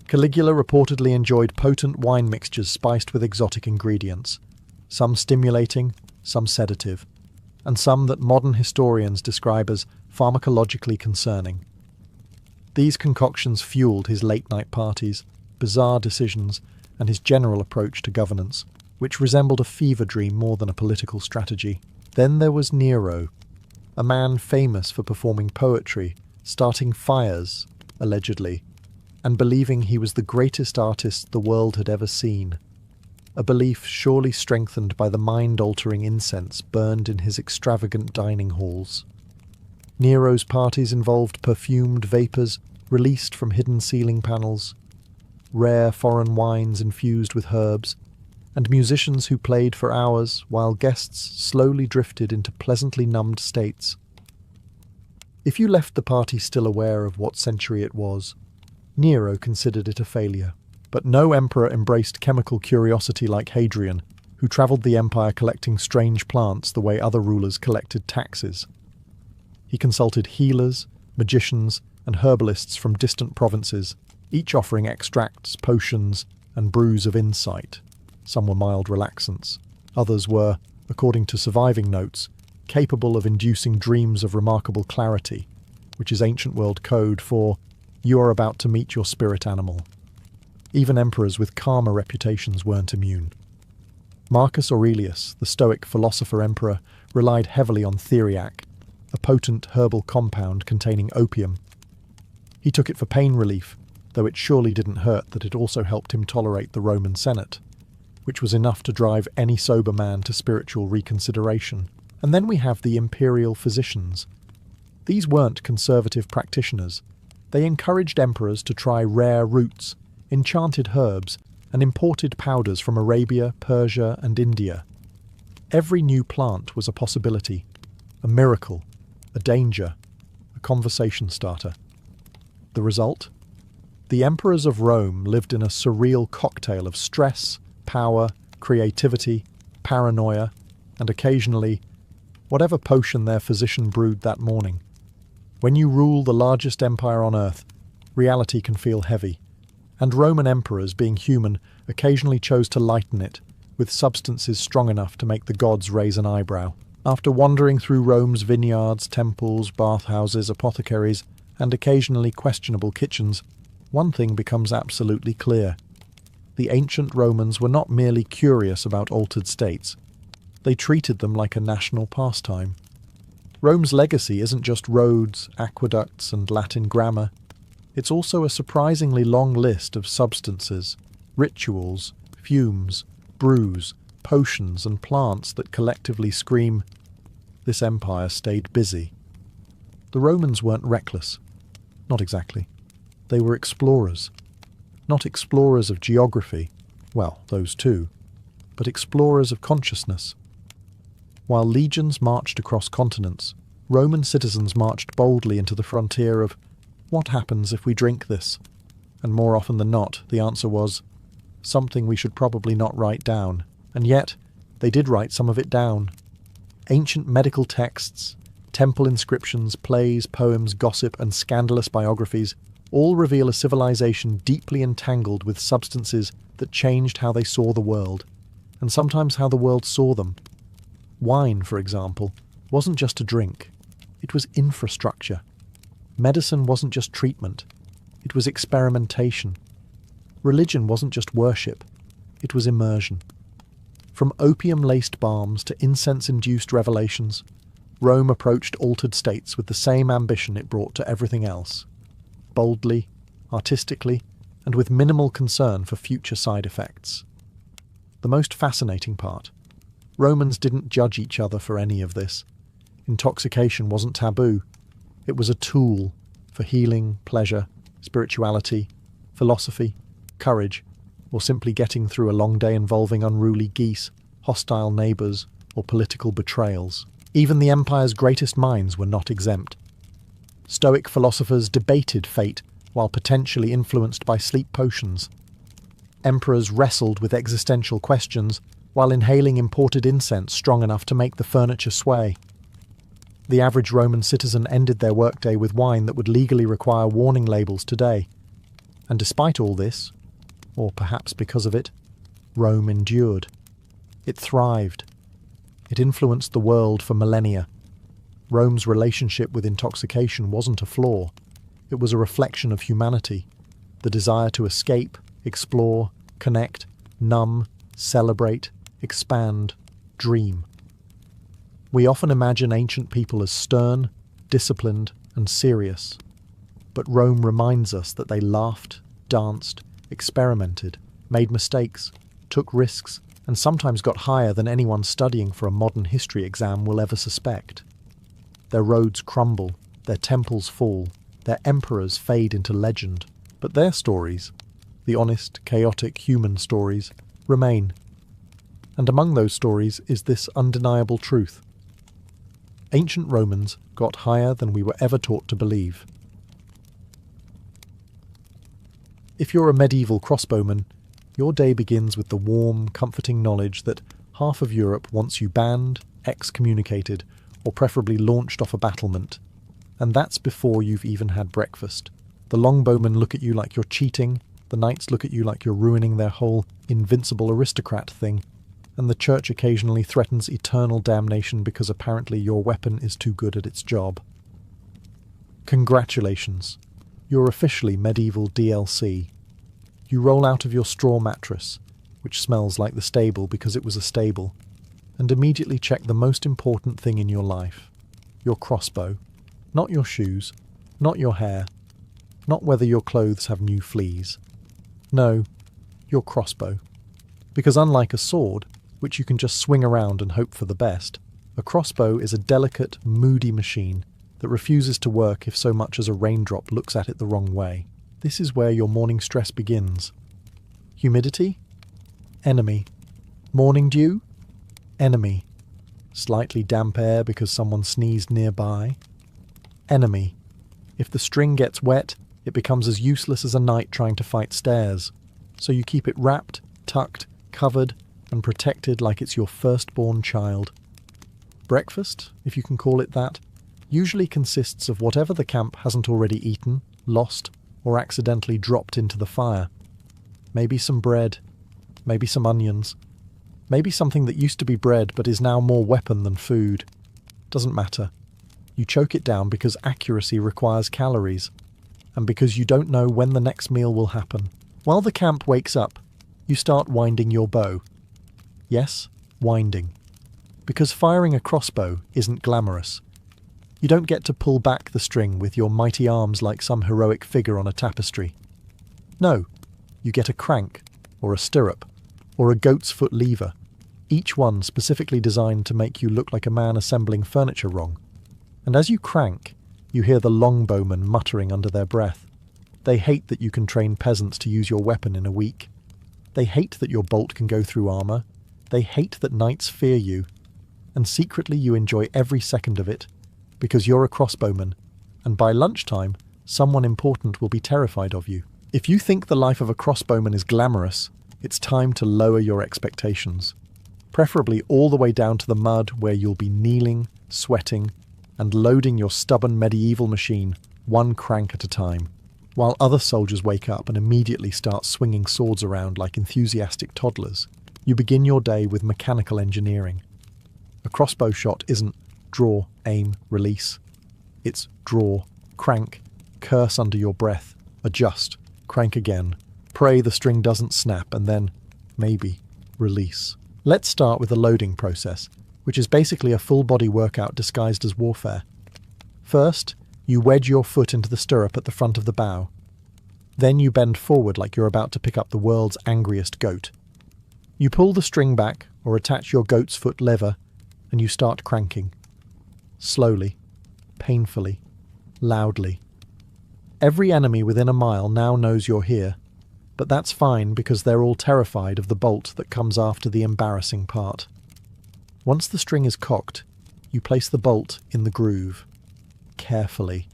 Speaker 1: Caligula reportedly enjoyed potent wine mixtures spiced with exotic ingredients, some stimulating, some sedative, and some that modern historians describe as pharmacologically concerning. These concoctions fueled his late-night parties, bizarre decisions, and his general approach to governance, which resembled a fever dream more than a political strategy. Then there was Nero, a man famous for performing poetry, starting fires, allegedly, and believing he was the greatest artist the world had ever seen, a belief surely strengthened by the mind-altering incense burned in his extravagant dining halls. Nero's parties involved perfumed vapours released from hidden ceiling panels, rare foreign wines infused with herbs, and musicians who played for hours while guests slowly drifted into pleasantly numbed states. If you left the party still aware of what century it was, Nero considered it a failure. But no emperor embraced chemical curiosity like Hadrian, who travelled the empire collecting strange plants the way other rulers collected taxes. He consulted healers, magicians, and herbalists from distant provinces, each offering extracts, potions, and brews of insight. Some were mild relaxants. Others were, according to surviving notes, capable of inducing dreams of remarkable clarity, which is ancient world code for "you are about to meet your spirit animal." Even emperors with calmer reputations weren't immune. Marcus Aurelius, the Stoic philosopher-emperor, relied heavily on theriac, a potent herbal compound containing opium. He took it for pain relief, though it surely didn't hurt that it also helped him tolerate the Roman Senate, which was enough to drive any sober man to spiritual reconsideration. And then we have the imperial physicians. These weren't conservative practitioners. They encouraged emperors to try rare roots, enchanted herbs, and imported powders from Arabia, Persia, and India. Every new plant was a possibility, a miracle, a danger, a conversation starter. The result? The emperors of Rome lived in a surreal cocktail of stress, power, creativity, paranoia, and occasionally, whatever potion their physician brewed that morning. When you rule the largest empire on earth, reality can feel heavy, and Roman emperors, being human, occasionally chose to lighten it with substances strong enough to make the gods raise an eyebrow. After wandering through Rome's vineyards, temples, bathhouses, apothecaries, and occasionally questionable kitchens, one thing becomes absolutely clear. The ancient Romans were not merely curious about altered states. They treated them like a national pastime. Rome's legacy isn't just roads, aqueducts, and Latin grammar. It's also a surprisingly long list of substances, rituals, fumes, brews, potions, and plants that collectively scream, "This empire stayed busy." The Romans weren't reckless. Not exactly. They were explorers. Not explorers of geography, well, those too, but explorers of consciousness. While legions marched across continents, Roman citizens marched boldly into the frontier of, what happens if we drink this? And more often than not, the answer was, something we should probably not write down. And yet, they did write some of it down. Ancient medical texts, Temple inscriptions, plays, poems, gossip, and scandalous biographies all reveal a civilization deeply entangled with substances that changed how they saw the world, and sometimes how the world saw them. Wine, for example, wasn't just a drink. It was infrastructure. Medicine wasn't just treatment. It was experimentation. Religion wasn't just worship. It was immersion. From opium-laced balms to incense-induced revelations, Rome approached altered states with the same ambition it brought to everything else. Boldly, artistically, and with minimal concern for future side effects. The most fascinating part: Romans didn't judge each other for any of this. Intoxication wasn't taboo. It was a tool for healing, pleasure, spirituality, philosophy, courage, or simply getting through a long day involving unruly geese, hostile neighbours, or political betrayals. Even the empire's greatest minds were not exempt. Stoic philosophers debated fate while potentially influenced by sleep potions. Emperors wrestled with existential questions while inhaling imported incense strong enough to make the furniture sway. The average Roman citizen ended their workday with wine that would legally require warning labels today. And despite all this, or perhaps because of it, Rome endured. It thrived. It influenced the world for millennia. Rome's relationship with intoxication wasn't a flaw. It was a reflection of humanity, the desire to escape, explore, connect, numb, celebrate, expand, dream. We often imagine ancient people as stern, disciplined, and serious. But Rome reminds us that they laughed, danced, experimented, made mistakes, took risks, and sometimes got higher than anyone studying for a modern history exam will ever suspect. Their roads crumble, their temples fall, their emperors fade into legend, but their stories, the honest, chaotic human stories, remain. And among those stories is this undeniable truth. Ancient Romans got higher than we were ever taught to believe. If you're a medieval crossbowman, your day begins with the warm, comforting knowledge that half of Europe wants you banned, excommunicated, or preferably launched off a battlement. And that's before you've even had breakfast. The longbowmen look at you like you're cheating, the knights look at you like you're ruining their whole invincible aristocrat thing, and the church occasionally threatens eternal damnation because apparently your weapon is too good at its job. Congratulations. You're officially medieval DLC. You roll out of your straw mattress, which smells like the stable because it was a stable, and immediately check the most important thing in your life, your crossbow. Not your shoes, not your hair, not whether your clothes have new fleas. No, your crossbow. Because unlike a sword, which you can just swing around and hope for the best, a crossbow is a delicate, moody machine that refuses to work if so much as a raindrop looks at it the wrong way. This is where your morning stress begins. Humidity? Enemy. Morning dew? Enemy. Slightly damp air because someone sneezed nearby? Enemy. If the string gets wet, it becomes as useless as a knight trying to fight stairs. So you keep it wrapped, tucked, covered, and protected like it's your firstborn child. Breakfast, if you can call it that, usually consists of whatever the camp hasn't already eaten, lost, or accidentally dropped into the fire. Maybe some bread, maybe some onions, maybe something that used to be bread but is now more weapon than food. Doesn't matter. You choke it down because accuracy requires calories, and because you don't know when the next meal will happen. While the camp wakes up, you start winding your bow. Yes, winding. Because firing a crossbow isn't glamorous. You don't get to pull back the string with your mighty arms like some heroic figure on a tapestry. No, you get a crank, or a stirrup, or a goat's foot lever, each one specifically designed to make you look like a man assembling furniture wrong. And as you crank, you hear the longbowmen muttering under their breath. They hate that you can train peasants to use your weapon in a week. They hate that your bolt can go through armour. They hate that knights fear you. And secretly you enjoy every second of it, because you're a crossbowman, and by lunchtime, someone important will be terrified of you. If you think the life of a crossbowman is glamorous, it's time to lower your expectations. Preferably all the way down to the mud where you'll be kneeling, sweating, and loading your stubborn medieval machine one crank at a time, while other soldiers wake up and immediately start swinging swords around like enthusiastic toddlers. You begin your day with mechanical engineering. A crossbow shot isn't draw, aim, release. It's draw, crank, curse under your breath, adjust, crank again, pray the string doesn't snap, and then, maybe, release. Let's start with the loading process, which is basically a full-body workout disguised as warfare. First, you wedge your foot into the stirrup at the front of the bow. Then you bend forward like you're about to pick up the world's angriest goat. You pull the string back or attach your goat's foot lever, and you start cranking. Slowly, painfully, loudly. Every enemy within a mile now knows you're here, but that's fine because they're all terrified of the bolt that comes after the embarrassing part. Once the string is cocked, you place the bolt in the groove. Carefully.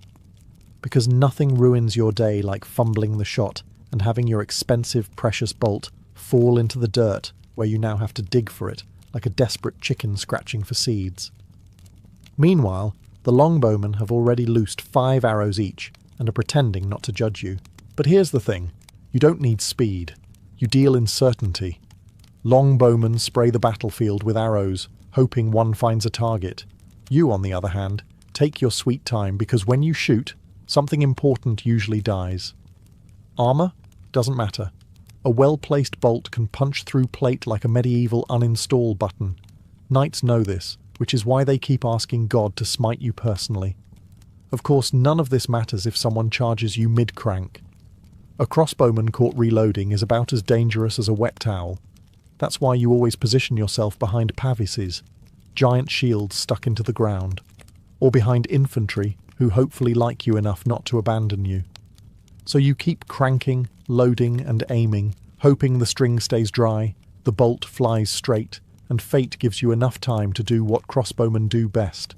Speaker 1: Because nothing ruins your day like fumbling the shot and having your expensive, precious bolt fall into the dirt where you now have to dig for it like a desperate chicken scratching for seeds. Meanwhile, the longbowmen have already loosed 5 arrows each and are pretending not to judge you. But here's the thing. You don't need speed. You deal in certainty. Longbowmen spray the battlefield with arrows, hoping one finds a target. You, on the other hand, take your sweet time because when you shoot, something important usually dies. Armor? Doesn't matter. A well-placed bolt can punch through plate like a medieval uninstall button. Knights know this, which is why they keep asking God to smite you personally. Of course, none of this matters if someone charges you mid-crank. A crossbowman caught reloading is about as dangerous as a wet towel. That's why you always position yourself behind pavises, giant shields stuck into the ground, or behind infantry who hopefully like you enough not to abandon you. So you keep cranking, loading and aiming, hoping the string stays dry, the bolt flies straight, and fate gives you enough time to do what crossbowmen do best.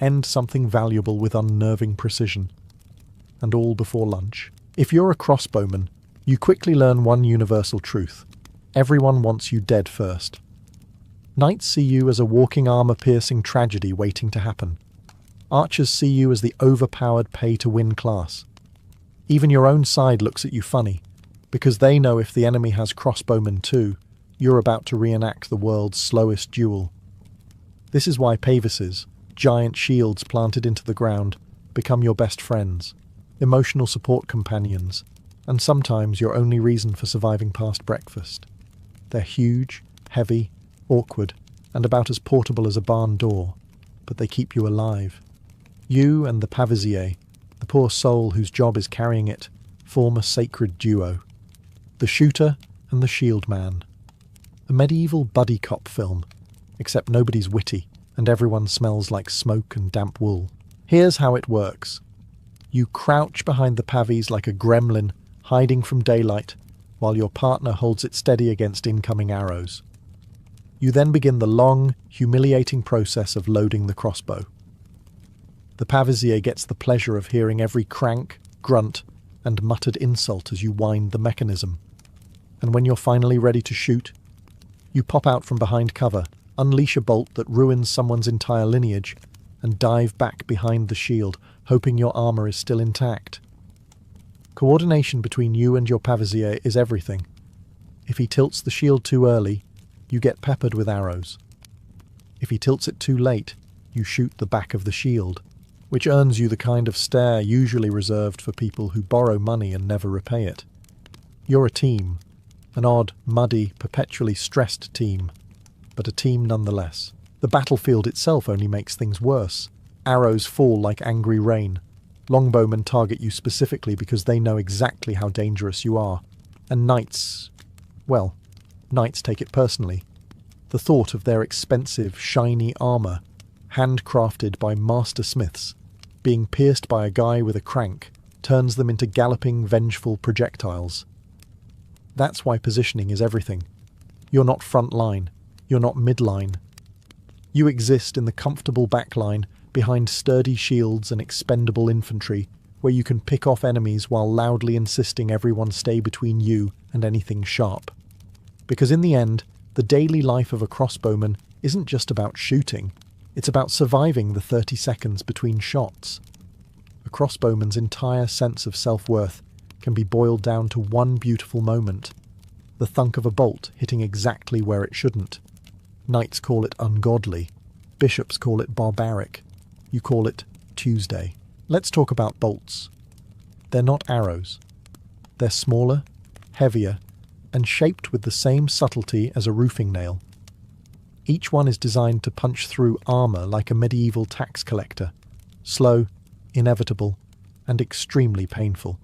Speaker 1: End something valuable with unnerving precision. And all before lunch. If you're a crossbowman, you quickly learn one universal truth. Everyone wants you dead first. Knights see you as a walking armor-piercing tragedy waiting to happen. Archers see you as the overpowered pay-to-win class. Even your own side looks at you funny, because they know if the enemy has crossbowmen too, you're about to reenact the world's slowest duel. This is why pavises, giant shields planted into the ground, become your best friends, emotional support companions, and sometimes your only reason for surviving past breakfast. They're huge, heavy, awkward, and about as portable as a barn door, but they keep you alive. You and the pavisier, the poor soul whose job is carrying it, form a sacred duo. The shooter and the shield man. A medieval buddy cop film, except nobody's witty and everyone smells like smoke and damp wool. Here's how it works. You crouch behind the pavies like a gremlin, hiding from daylight, while your partner holds it steady against incoming arrows. You then begin the long, humiliating process of loading the crossbow. The pavisier gets the pleasure of hearing every crank, grunt, and muttered insult as you wind the mechanism. And when you're finally ready to shoot, you pop out from behind cover, unleash a bolt that ruins someone's entire lineage, and dive back behind the shield, hoping your armor is still intact. Coordination between you and your pavisier is everything. If he tilts the shield too early, you get peppered with arrows. If he tilts it too late, you shoot the back of the shield, which earns you the kind of stare usually reserved for people who borrow money and never repay it. You're a team, an odd, muddy, perpetually stressed team, but a team nonetheless. The battlefield itself only makes things worse. Arrows fall like angry rain. Longbowmen target you specifically because they know exactly how dangerous you are. And knights take it personally. The thought of their expensive, shiny armour, handcrafted by master smiths, being pierced by a guy with a crank, turns them into galloping, vengeful projectiles. That's why positioning is everything. You're not front line. You're not midline. You exist in the comfortable backline behind sturdy shields and expendable infantry, where you can pick off enemies while loudly insisting everyone stay between you and anything sharp. Because in the end, the daily life of a crossbowman isn't just about shooting, It's about surviving the 30 seconds between shots. A crossbowman's entire sense of self-worth can be boiled down to one beautiful moment: the thunk of a bolt hitting exactly where it shouldn't. Knights call it ungodly. Bishops call it barbaric. You call it Tuesday. Let's talk about bolts. They're not arrows. They're smaller, heavier, and shaped with the same subtlety as a roofing nail. Each one is designed to punch through armour like a medieval tax collector. Slow, inevitable, and extremely painful.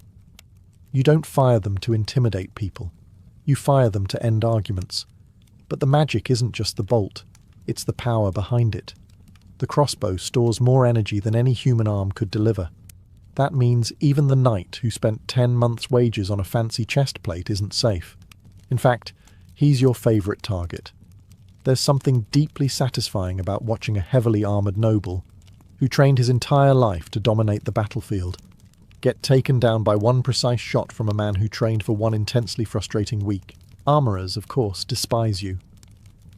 Speaker 1: You don't fire them to intimidate people. You fire them to end arguments. But the magic isn't just the bolt, it's the power behind it. The crossbow stores more energy than any human arm could deliver. That means even the knight who spent 10 months' wages on a fancy chest plate isn't safe. In fact, he's your favourite target. There's something deeply satisfying about watching a heavily armoured noble, who trained his entire life to dominate the battlefield, get taken down by one precise shot from a man who trained for one intensely frustrating week. Armourers, of course, despise you.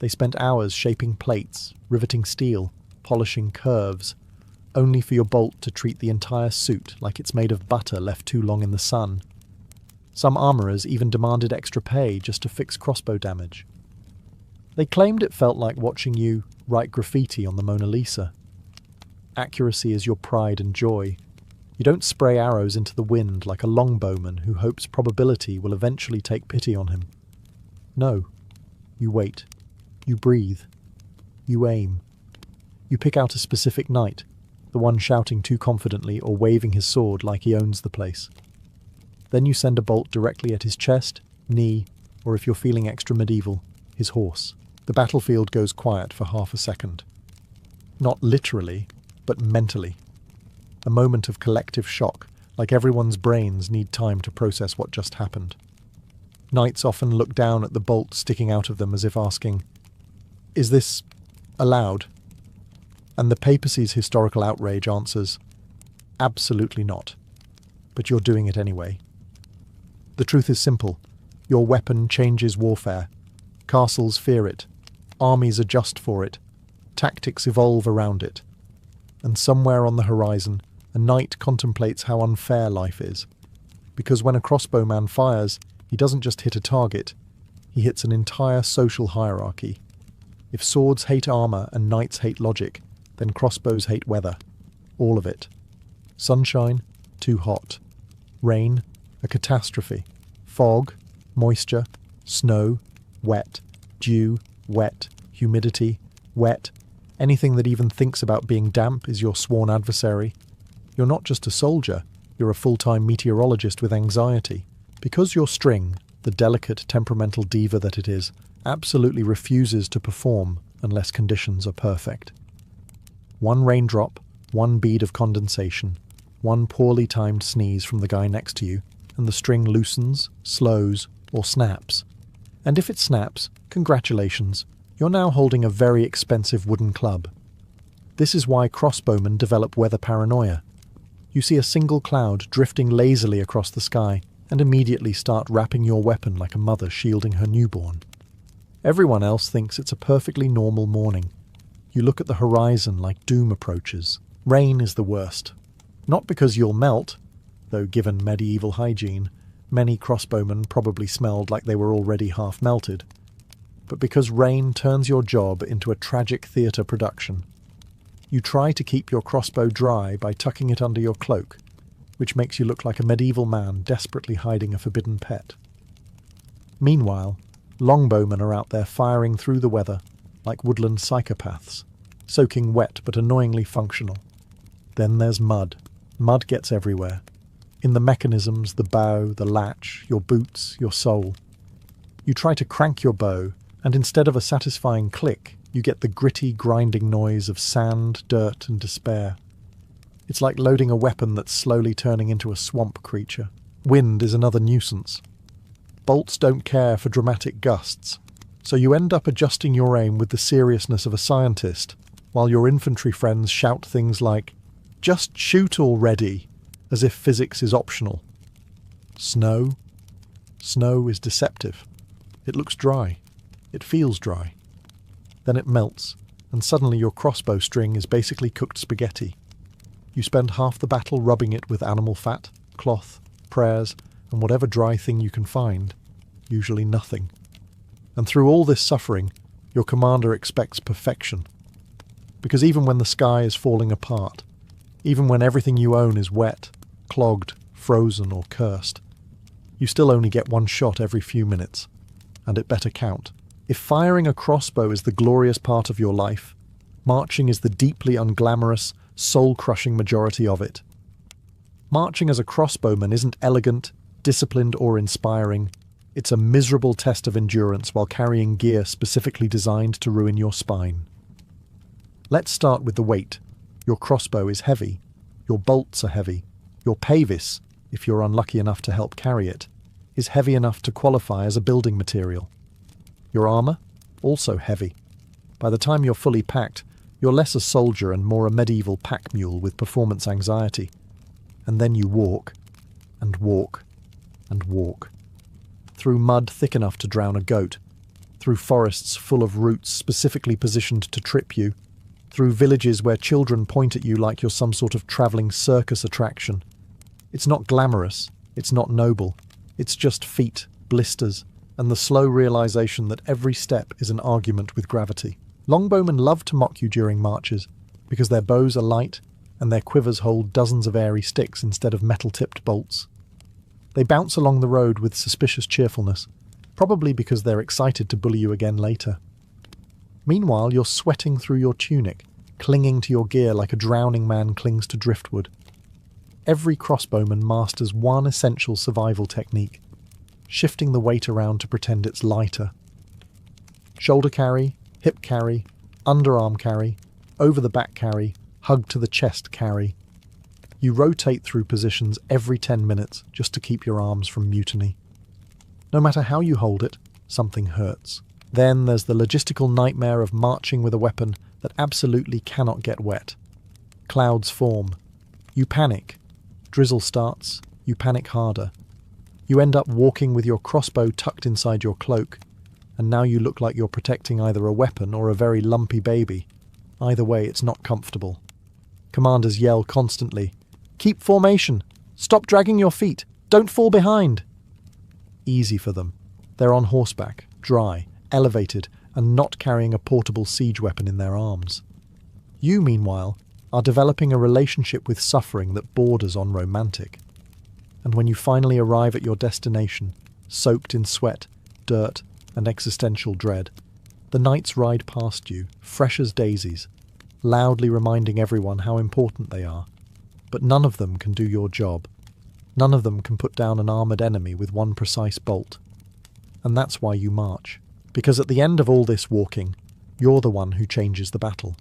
Speaker 1: They spent hours shaping plates, riveting steel, polishing curves, only for your bolt to treat the entire suit like it's made of butter left too long in the sun. Some armourers even demanded extra pay just to fix crossbow damage. They claimed it felt like watching you write graffiti on the Mona Lisa. Accuracy is your pride and joy. You don't spray arrows into the wind like a longbowman who hopes probability will eventually take pity on him. No. You wait. You breathe. You aim. You pick out a specific knight, the one shouting too confidently or waving his sword like he owns the place. Then you send a bolt directly at his chest, knee, or if you're feeling extra medieval, his horse. The battlefield goes quiet for half a second. Not literally, but mentally. A moment of collective shock, like everyone's brains need time to process what just happened. Knights often look down at the bolt sticking out of them as if asking, "Is this allowed?" And the papacy's historical outrage answers, "Absolutely not. But you're doing it anyway." The truth is simple. Your weapon changes warfare. Castles fear it. Armies adjust for it. Tactics evolve around it. And somewhere on the horizon, a knight contemplates how unfair life is. Because when a crossbowman fires, he doesn't just hit a target, he hits an entire social hierarchy. If swords hate armour and knights hate logic, then crossbows hate weather. All of it. Sunshine, too hot. Rain, a catastrophe. Fog, moisture, snow, wet, dew, wet, humidity, wet. Anything that even thinks about being damp is your sworn adversary. You're not just a soldier, you're a full-time meteorologist with anxiety. Because your string, the delicate, temperamental diva that it is, absolutely refuses to perform unless conditions are perfect. One raindrop, one bead of condensation, one poorly timed sneeze from the guy next to you, and the string loosens, slows, or snaps. And if it snaps, congratulations, you're now holding a very expensive wooden club. This is why crossbowmen develop weather paranoia. You see a single cloud drifting lazily across the sky, and immediately start wrapping your weapon like a mother shielding her newborn. Everyone else thinks it's a perfectly normal morning. You look at the horizon like doom approaches. Rain is the worst. Not because you'll melt, though given medieval hygiene, many crossbowmen probably smelled like they were already half melted, but because rain turns your job into a tragic theatre production. You try to keep your crossbow dry by tucking it under your cloak, which makes you look like a medieval man desperately hiding a forbidden pet. Meanwhile, longbowmen are out there firing through the weather like woodland psychopaths, soaking wet but annoyingly functional. Then there's mud. Mud gets everywhere. In the mechanisms, the bow, the latch, your boots, your sole. You try to crank your bow, and instead of a satisfying click, you get the gritty, grinding noise of sand, dirt, and despair. It's like loading a weapon that's slowly turning into a swamp creature. Wind is another nuisance. Bolts don't care for dramatic gusts, so you end up adjusting your aim with the seriousness of a scientist, while your infantry friends shout things like, "Just shoot already," as if physics is optional. Snow? Snow is deceptive. It looks dry. It feels dry. Then it melts, and suddenly your crossbow string is basically cooked spaghetti. You spend half the battle rubbing it with animal fat, cloth, prayers, and whatever dry thing you can find, usually nothing. And through all this suffering, your commander expects perfection. Because even when the sky is falling apart, even when everything you own is wet, clogged, frozen, or cursed, you still only get one shot every few minutes, and it better count. If firing a crossbow is the glorious part of your life, marching is the deeply unglamorous, soul-crushing majority of it. Marching as a crossbowman isn't elegant, disciplined, or inspiring. It's a miserable test of endurance while carrying gear specifically designed to ruin your spine. Let's start with the weight. Your crossbow is heavy. Your bolts are heavy. Your pavis, if you're unlucky enough to help carry it, is heavy enough to qualify as a building material. Your armor? Also heavy. By the time you're fully packed, you're less a soldier and more a medieval pack mule with performance anxiety. And then you walk, and walk, and walk. Through mud thick enough to drown a goat, through forests full of roots specifically positioned to trip you, through villages where children point at you like you're some sort of travelling circus attraction. It's not glamorous, it's not noble, it's just feet, blisters, and the slow realization that every step is an argument with gravity. Longbowmen love to mock you during marches, because their bows are light and their quivers hold dozens of airy sticks instead of metal-tipped bolts. They bounce along the road with suspicious cheerfulness, probably because they're excited to bully you again later. Meanwhile, you're sweating through your tunic, clinging to your gear like a drowning man clings to driftwood. Every crossbowman masters one essential survival technique: shifting the weight around to pretend it's lighter. Shoulder carry, hip carry, underarm carry, over the back carry, hug to the chest carry. You rotate through positions every 10 minutes just to keep your arms from mutiny. No matter how you hold it, something hurts. Then there's the logistical nightmare of marching with a weapon that absolutely cannot get wet. Clouds form. You panic. Drizzle starts. You panic harder. You end up walking with your crossbow tucked inside your cloak, and now you look like you're protecting either a weapon or a very lumpy baby. Either way, it's not comfortable. Commanders yell constantly, "Keep formation! Stop dragging your feet! Don't fall behind!" Easy for them. They're on horseback, dry, elevated, and not carrying a portable siege weapon in their arms. You, meanwhile, are developing a relationship with suffering that borders on romantic. And when you finally arrive at your destination, soaked in sweat, dirt, and existential dread, the knights ride past you, fresh as daisies, loudly reminding everyone how important they are. But none of them can do your job. None of them can put down an armoured enemy with one precise bolt. And that's why you march. Because at the end of all this walking, you're the one who changes the battle.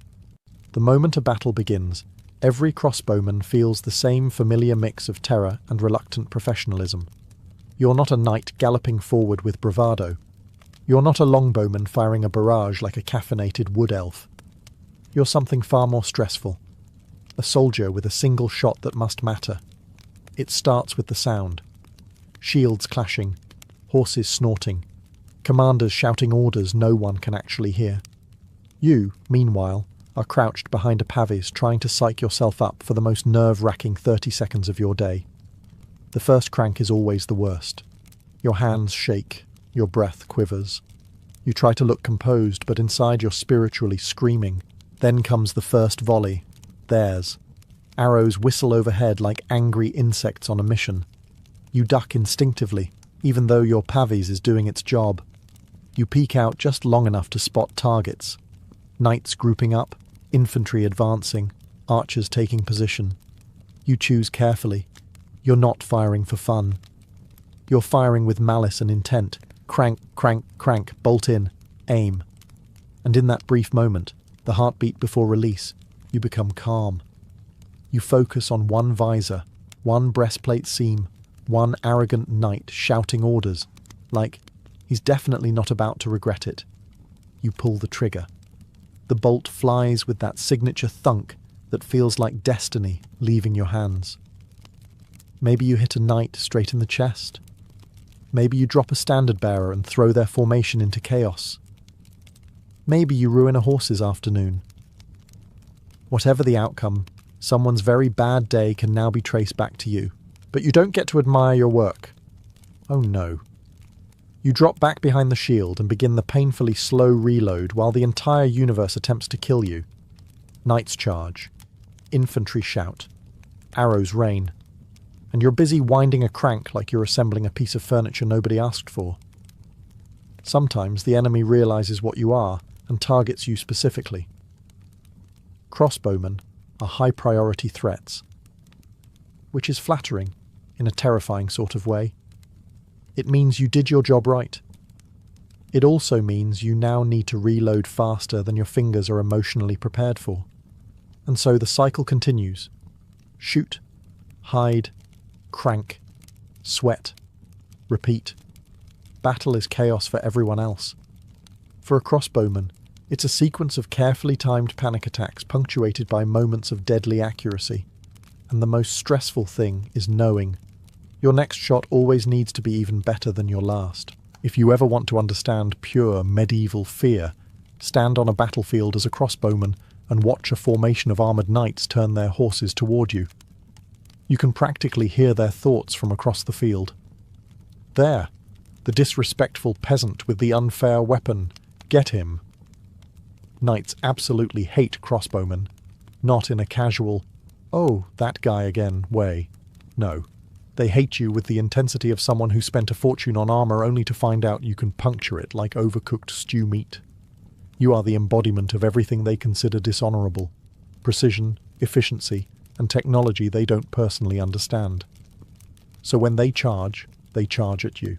Speaker 1: The moment a battle begins, every crossbowman feels the same familiar mix of terror and reluctant professionalism. You're not a knight galloping forward with bravado. You're not a longbowman firing a barrage like a caffeinated wood elf. You're something far more stressful. A soldier with a single shot that must matter. It starts with the sound. Shields clashing, horses snorting, commanders shouting orders no one can actually hear. You, meanwhile, are crouched behind a pavis trying to psych yourself up for the most nerve-wracking 30 seconds of your day. The first crank is always the worst. Your hands shake, your breath quivers. You try to look composed, but inside you're spiritually screaming. Then comes the first volley. Theirs. Arrows whistle overhead like angry insects on a mission. You duck instinctively, even though your pavis is doing its job. You peek out just long enough to spot targets. Knights grouping up, infantry advancing, archers taking position. You choose carefully. You're not firing for fun. You're firing with malice and intent. Crank, crank, crank, bolt in, aim. And in that brief moment, the heartbeat before release, you become calm. You focus on one visor, one breastplate seam, one arrogant knight shouting orders, like he's definitely not about to regret it. You pull the trigger. The bolt flies with that signature thunk that feels like destiny leaving your hands. Maybe you hit a knight straight in the chest. Maybe you drop a standard bearer and throw their formation into chaos. Maybe you ruin a horse's afternoon. Whatever the outcome, someone's very bad day can now be traced back to you. But you don't get to admire your work. Oh no. You drop back behind the shield and begin the painfully slow reload while the entire universe attempts to kill you. Knights charge. Infantry shout. Arrows rain. And you're busy winding a crank like you're assembling a piece of furniture nobody asked for. Sometimes the enemy realizes what you are and targets you specifically. Crossbowmen are high-priority threats, which is flattering in a terrifying sort of way. It means you did your job right. It also means you now need to reload faster than your fingers are emotionally prepared for. And so the cycle continues. Shoot, hide, crank, sweat, repeat. Battle is chaos for everyone else. For a crossbowman, it's a sequence of carefully timed panic attacks punctuated by moments of deadly accuracy. And the most stressful thing is knowing your next shot always needs to be even better than your last. If you ever want to understand pure medieval fear, stand on a battlefield as a crossbowman and watch a formation of armoured knights turn their horses toward you. You can practically hear their thoughts from across the field. There, the disrespectful peasant with the unfair weapon. Get him. Knights absolutely hate crossbowmen, not in a casual, "oh, that guy again" way. No. They hate you with the intensity of someone who spent a fortune on armour only to find out you can puncture it like overcooked stew meat. You are the embodiment of everything they consider dishonourable: precision, efficiency, and technology they don't personally understand. So when they charge at you.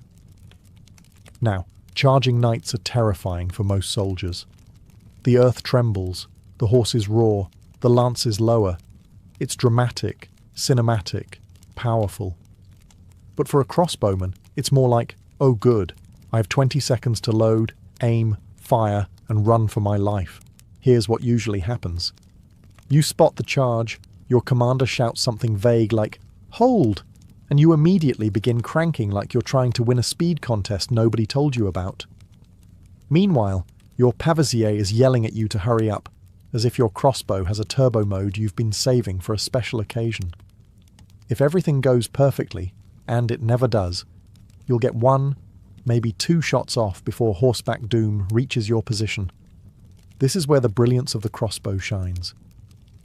Speaker 1: Now, charging knights are terrifying for most soldiers. The earth trembles, the horses roar, the lances lower. It's dramatic, cinematic, powerful. But for a crossbowman, it's more like, oh good, I have 20 seconds to load, aim, fire, and run for my life. Here's what usually happens. You spot the charge, your commander shouts something vague like, "Hold!" and you immediately begin cranking like you're trying to win a speed contest nobody told you about. Meanwhile, your pavesier is yelling at you to hurry up, as if your crossbow has a turbo mode you've been saving for a special occasion. If everything goes perfectly, and it never does, you'll get one, maybe two shots off before horseback doom reaches your position. This is where the brilliance of the crossbow shines.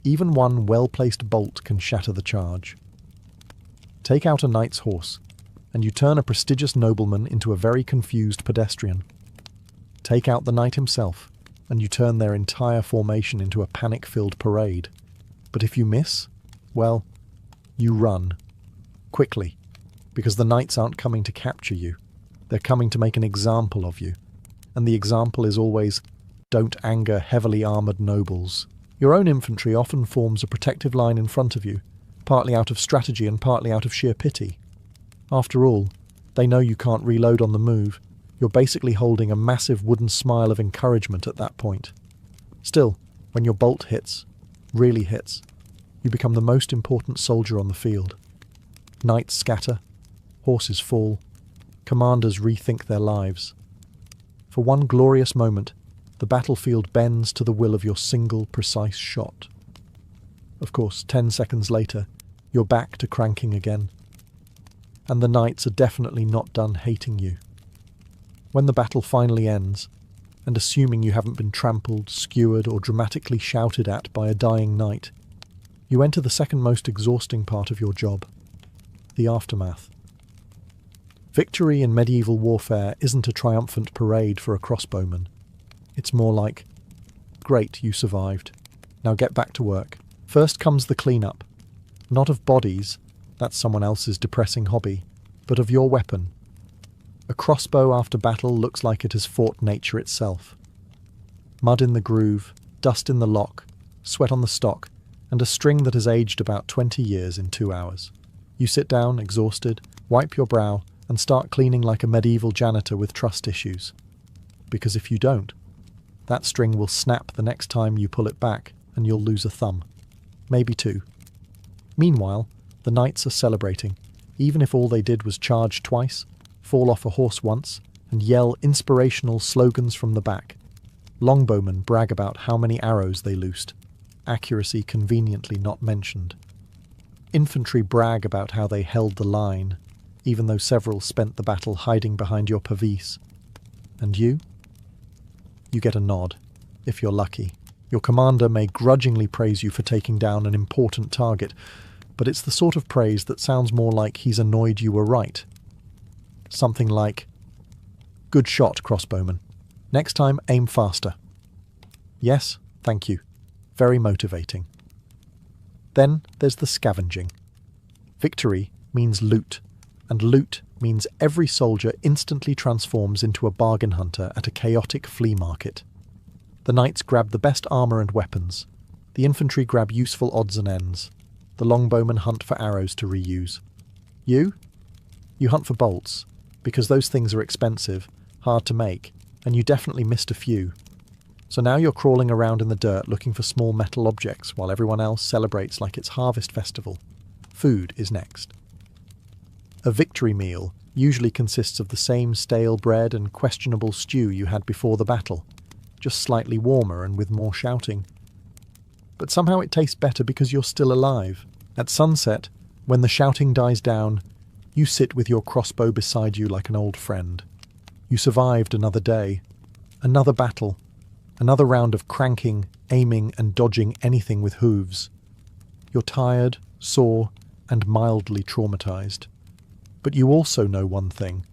Speaker 1: Even one well-placed bolt can shatter the charge. Take out a knight's horse, and you turn a prestigious nobleman into a very confused pedestrian. Take out the knight himself, and you turn their entire formation into a panic-filled parade. But if you miss, well, you run. Quickly. Because the knights aren't coming to capture you. They're coming to make an example of you. And the example is always, don't anger heavily armoured nobles. Your own infantry often forms a protective line in front of you, partly out of strategy and partly out of sheer pity. After all, they know you can't reload on the move. You're basically holding a massive wooden smile of encouragement at that point. Still, when your bolt hits, really hits, you become the most important soldier on the field. Knights scatter, horses fall, commanders rethink their lives. For one glorious moment, the battlefield bends to the will of your single, precise shot. Of course, 10 seconds later, you're back to cranking again. And the knights are definitely not done hating you. When the battle finally ends, and assuming you haven't been trampled, skewered, or dramatically shouted at by a dying knight, you enter the second most exhausting part of your job, the aftermath. Victory in medieval warfare isn't a triumphant parade for a crossbowman. It's more like, great, you survived. Now get back to work. First comes the cleanup. Not of bodies, that's someone else's depressing hobby, but of your weapon. A crossbow after battle looks like it has fought nature itself. Mud in the groove, dust in the lock, sweat on the stock, and a string that has aged about 20 years in 2 hours. You sit down, exhausted, wipe your brow, and start cleaning like a medieval janitor with trust issues. Because if you don't, that string will snap the next time you pull it back, and you'll lose a thumb. Maybe two. Meanwhile, the knights are celebrating, even if all they did was charge twice, fall off a horse once, and yell inspirational slogans from the back. Longbowmen brag about how many arrows they loosed, accuracy conveniently not mentioned. Infantry brag about how they held the line, even though several spent the battle hiding behind your pavise. And you? You get a nod, if you're lucky. Your commander may grudgingly praise you for taking down an important target, but it's the sort of praise that sounds more like he's annoyed you were right. Something like, "Good shot, crossbowman. Next time, aim faster." Yes, thank you. Very motivating. Then there's the scavenging. Victory means loot, and loot means every soldier instantly transforms into a bargain hunter at a chaotic flea market. The knights grab the best armour and weapons. The infantry grab useful odds and ends. The longbowmen hunt for arrows to reuse. You? You hunt for bolts, because those things are expensive, hard to make, and you definitely missed a few. So now you're crawling around in the dirt looking for small metal objects while everyone else celebrates like it's harvest festival. Food is next. A victory meal usually consists of the same stale bread and questionable stew you had before the battle, just slightly warmer and with more shouting. But somehow it tastes better because you're still alive. At sunset, when the shouting dies down, you sit with your crossbow beside you like an old friend. You survived another day, another battle, another round of cranking, aiming and dodging anything with hooves. You're tired, sore, and mildly traumatized. But you also know one thing.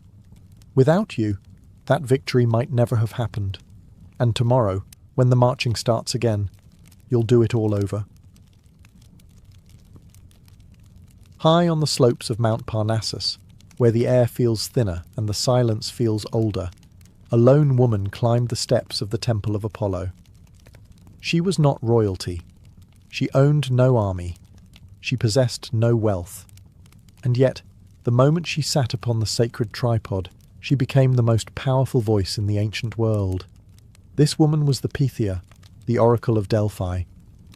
Speaker 1: Without you, that victory might never have happened. And tomorrow, when the marching starts again, you'll do it all over. High on the slopes of Mount Parnassus, where the air feels thinner and the silence feels older, a lone woman climbed the steps of the Temple of Apollo. She was not royalty. She owned no army. She possessed no wealth. And yet, the moment she sat upon the sacred tripod, she became the most powerful voice in the ancient world. This woman was the Pythia, the oracle of Delphi,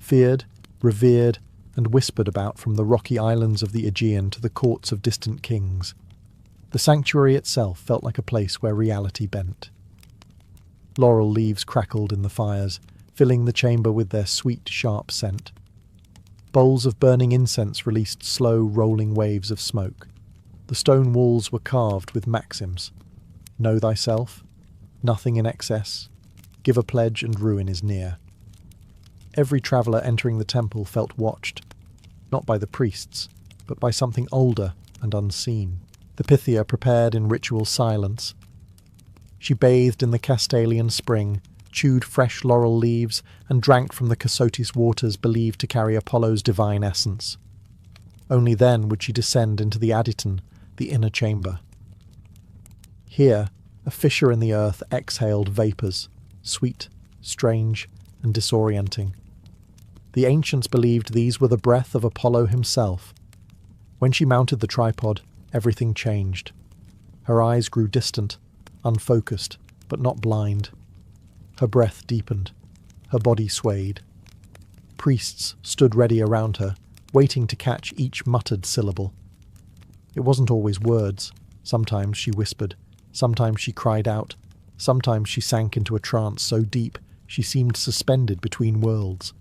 Speaker 1: feared, revered, and whispered about from the rocky islands of the Aegean to the courts of distant kings. The sanctuary itself felt like a place where reality bent. Laurel leaves crackled in the fires, filling the chamber with their sweet, sharp scent. Bowls of burning incense released slow, rolling waves of smoke. The stone walls were carved with maxims. Know thyself, nothing in excess, give a pledge and ruin is near. Every traveller entering the temple felt watched, not by the priests, but by something older and unseen. The Pythia prepared in ritual silence. She bathed in the Castalian spring, chewed fresh laurel leaves, and drank from the Cassotis waters believed to carry Apollo's divine essence. Only then would she descend into the Adyton, the inner chamber. Here, a fissure in the earth exhaled vapours, sweet, strange, and disorienting. The ancients believed these were the breath of Apollo himself. When she mounted the tripod, everything changed. Her eyes grew distant, unfocused, but not blind. Her breath deepened. Her body swayed. Priests stood ready around her, waiting to catch each muttered syllable. It wasn't always words. Sometimes she whispered. Sometimes she cried out. Sometimes she sank into a trance so deep she seemed suspended between worlds.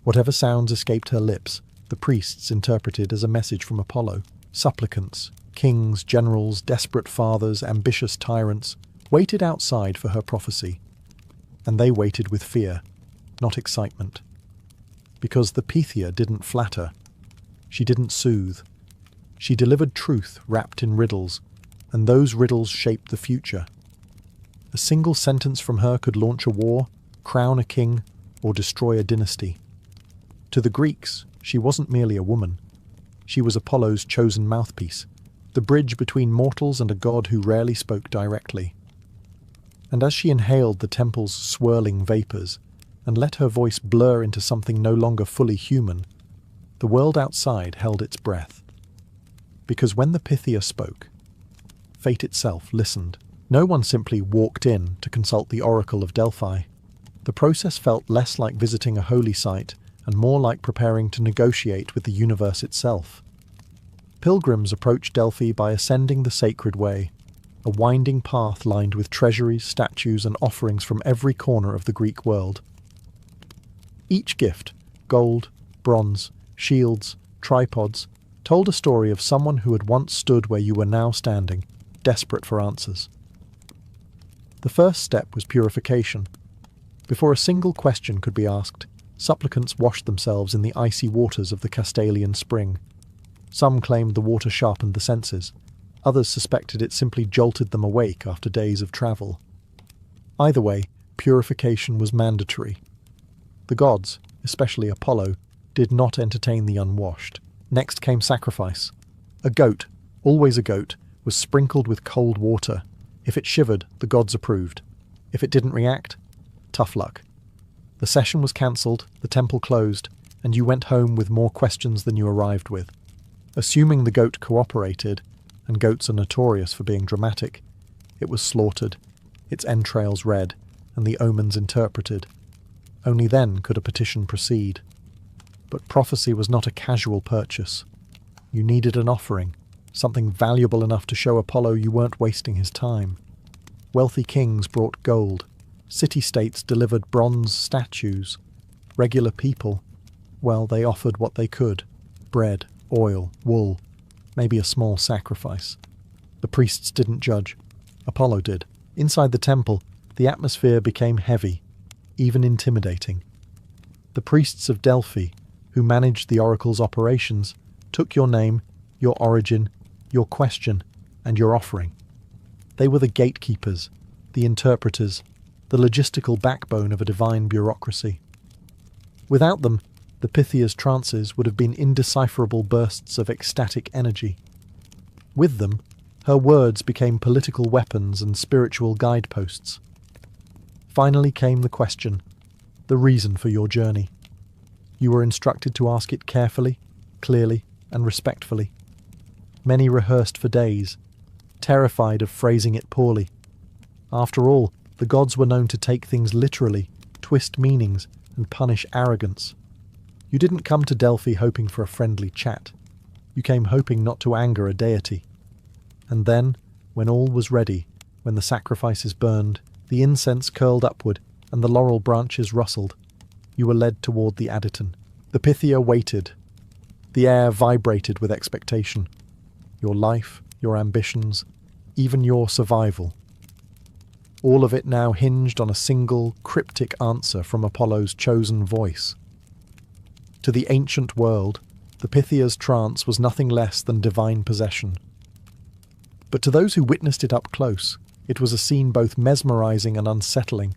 Speaker 1: Whatever sounds escaped her lips, the priests interpreted as a message from Apollo. Supplicants, kings, generals, desperate fathers, ambitious tyrants, waited outside for her prophecy. And they waited with fear, not excitement. Because the Pythia didn't flatter. She didn't soothe. She delivered truth wrapped in riddles, and those riddles shaped the future. A single sentence from her could launch a war, crown a king, or destroy a dynasty. To the Greeks, she wasn't merely a woman. She was Apollo's chosen mouthpiece, the bridge between mortals and a god who rarely spoke directly. And as she inhaled the temple's swirling vapours, and let her voice blur into something no longer fully human, the world outside held its breath. Because when the Pythia spoke, fate itself listened. No one simply walked in to consult the oracle of Delphi. The process felt less like visiting a holy site and more like preparing to negotiate with the universe itself. Pilgrims approached Delphi by ascending the sacred way. a winding path lined with treasuries, statues, and offerings from every corner of the Greek world. Each gift, gold, bronze, shields, tripods, told a story of someone who had once stood where you were now standing, desperate for answers. The first step was purification. Before a single question could be asked, supplicants washed themselves in the icy waters of the Castalian spring. Some claimed the water sharpened the senses. Others suspected it simply jolted them awake after days of travel. Either way, purification was mandatory. The gods, especially Apollo, did not entertain the unwashed. Next came sacrifice. A goat, always a goat, was sprinkled with cold water. If it shivered, the gods approved. If it didn't react, tough luck. The session was cancelled, the temple closed, and you went home with more questions than you arrived with. Assuming the goat cooperated, and goats are notorious for being dramatic, it was slaughtered, its entrails read, and the omens interpreted. Only then could a petition proceed. But prophecy was not a casual purchase. You needed an offering, something valuable enough to show Apollo you weren't wasting his time. Wealthy kings brought gold. City-states delivered bronze statues. Regular people, well, they offered what they could. Bread, oil, wool, maybe a small sacrifice. The priests didn't judge. Apollo did. Inside the temple, the atmosphere became heavy, even intimidating. The priests of Delphi, who managed the oracle's operations, took your name, your origin, your question, and your offering. They were the gatekeepers, the interpreters, the logistical backbone of a divine bureaucracy. Without them, the Pythia's trances would have been indecipherable bursts of ecstatic energy. With them, her words became political weapons and spiritual guideposts. Finally came the question, the reason for your journey. You were instructed to ask it carefully, clearly, and respectfully. Many rehearsed for days, terrified of phrasing it poorly. After all, the gods were known to take things literally, twist meanings, and punish arrogance. You didn't come to Delphi hoping for a friendly chat. You came hoping not to anger a deity. And then, when all was ready, when the sacrifices burned, the incense curled upward, and the laurel branches rustled, you were led toward the Adyton. The Pythia waited. The air vibrated with expectation. Your life, your ambitions, even your survival. All of it now hinged on a single, cryptic answer from Apollo's chosen voice. To the ancient world, the Pythia's trance was nothing less than divine possession. But to those who witnessed it up close, it was a scene both mesmerizing and unsettling,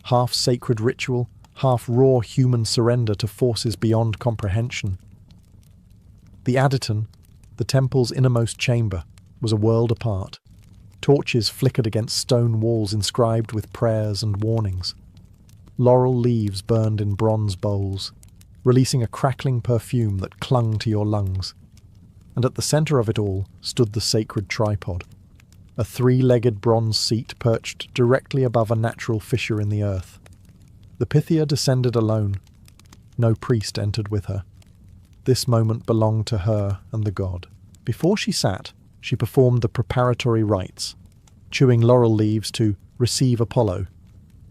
Speaker 1: half sacred ritual, half raw human surrender to forces beyond comprehension. The Adyton, the temple's innermost chamber, was a world apart. Torches flickered against stone walls inscribed with prayers and warnings. Laurel leaves burned in bronze bowls, releasing a crackling perfume that clung to your lungs. And at the center of it all stood the sacred tripod, a three-legged bronze seat perched directly above a natural fissure in the earth. The Pythia descended alone. No priest entered with her. This moment belonged to her and the god. Before she sat, she performed the preparatory rites, chewing laurel leaves to receive Apollo,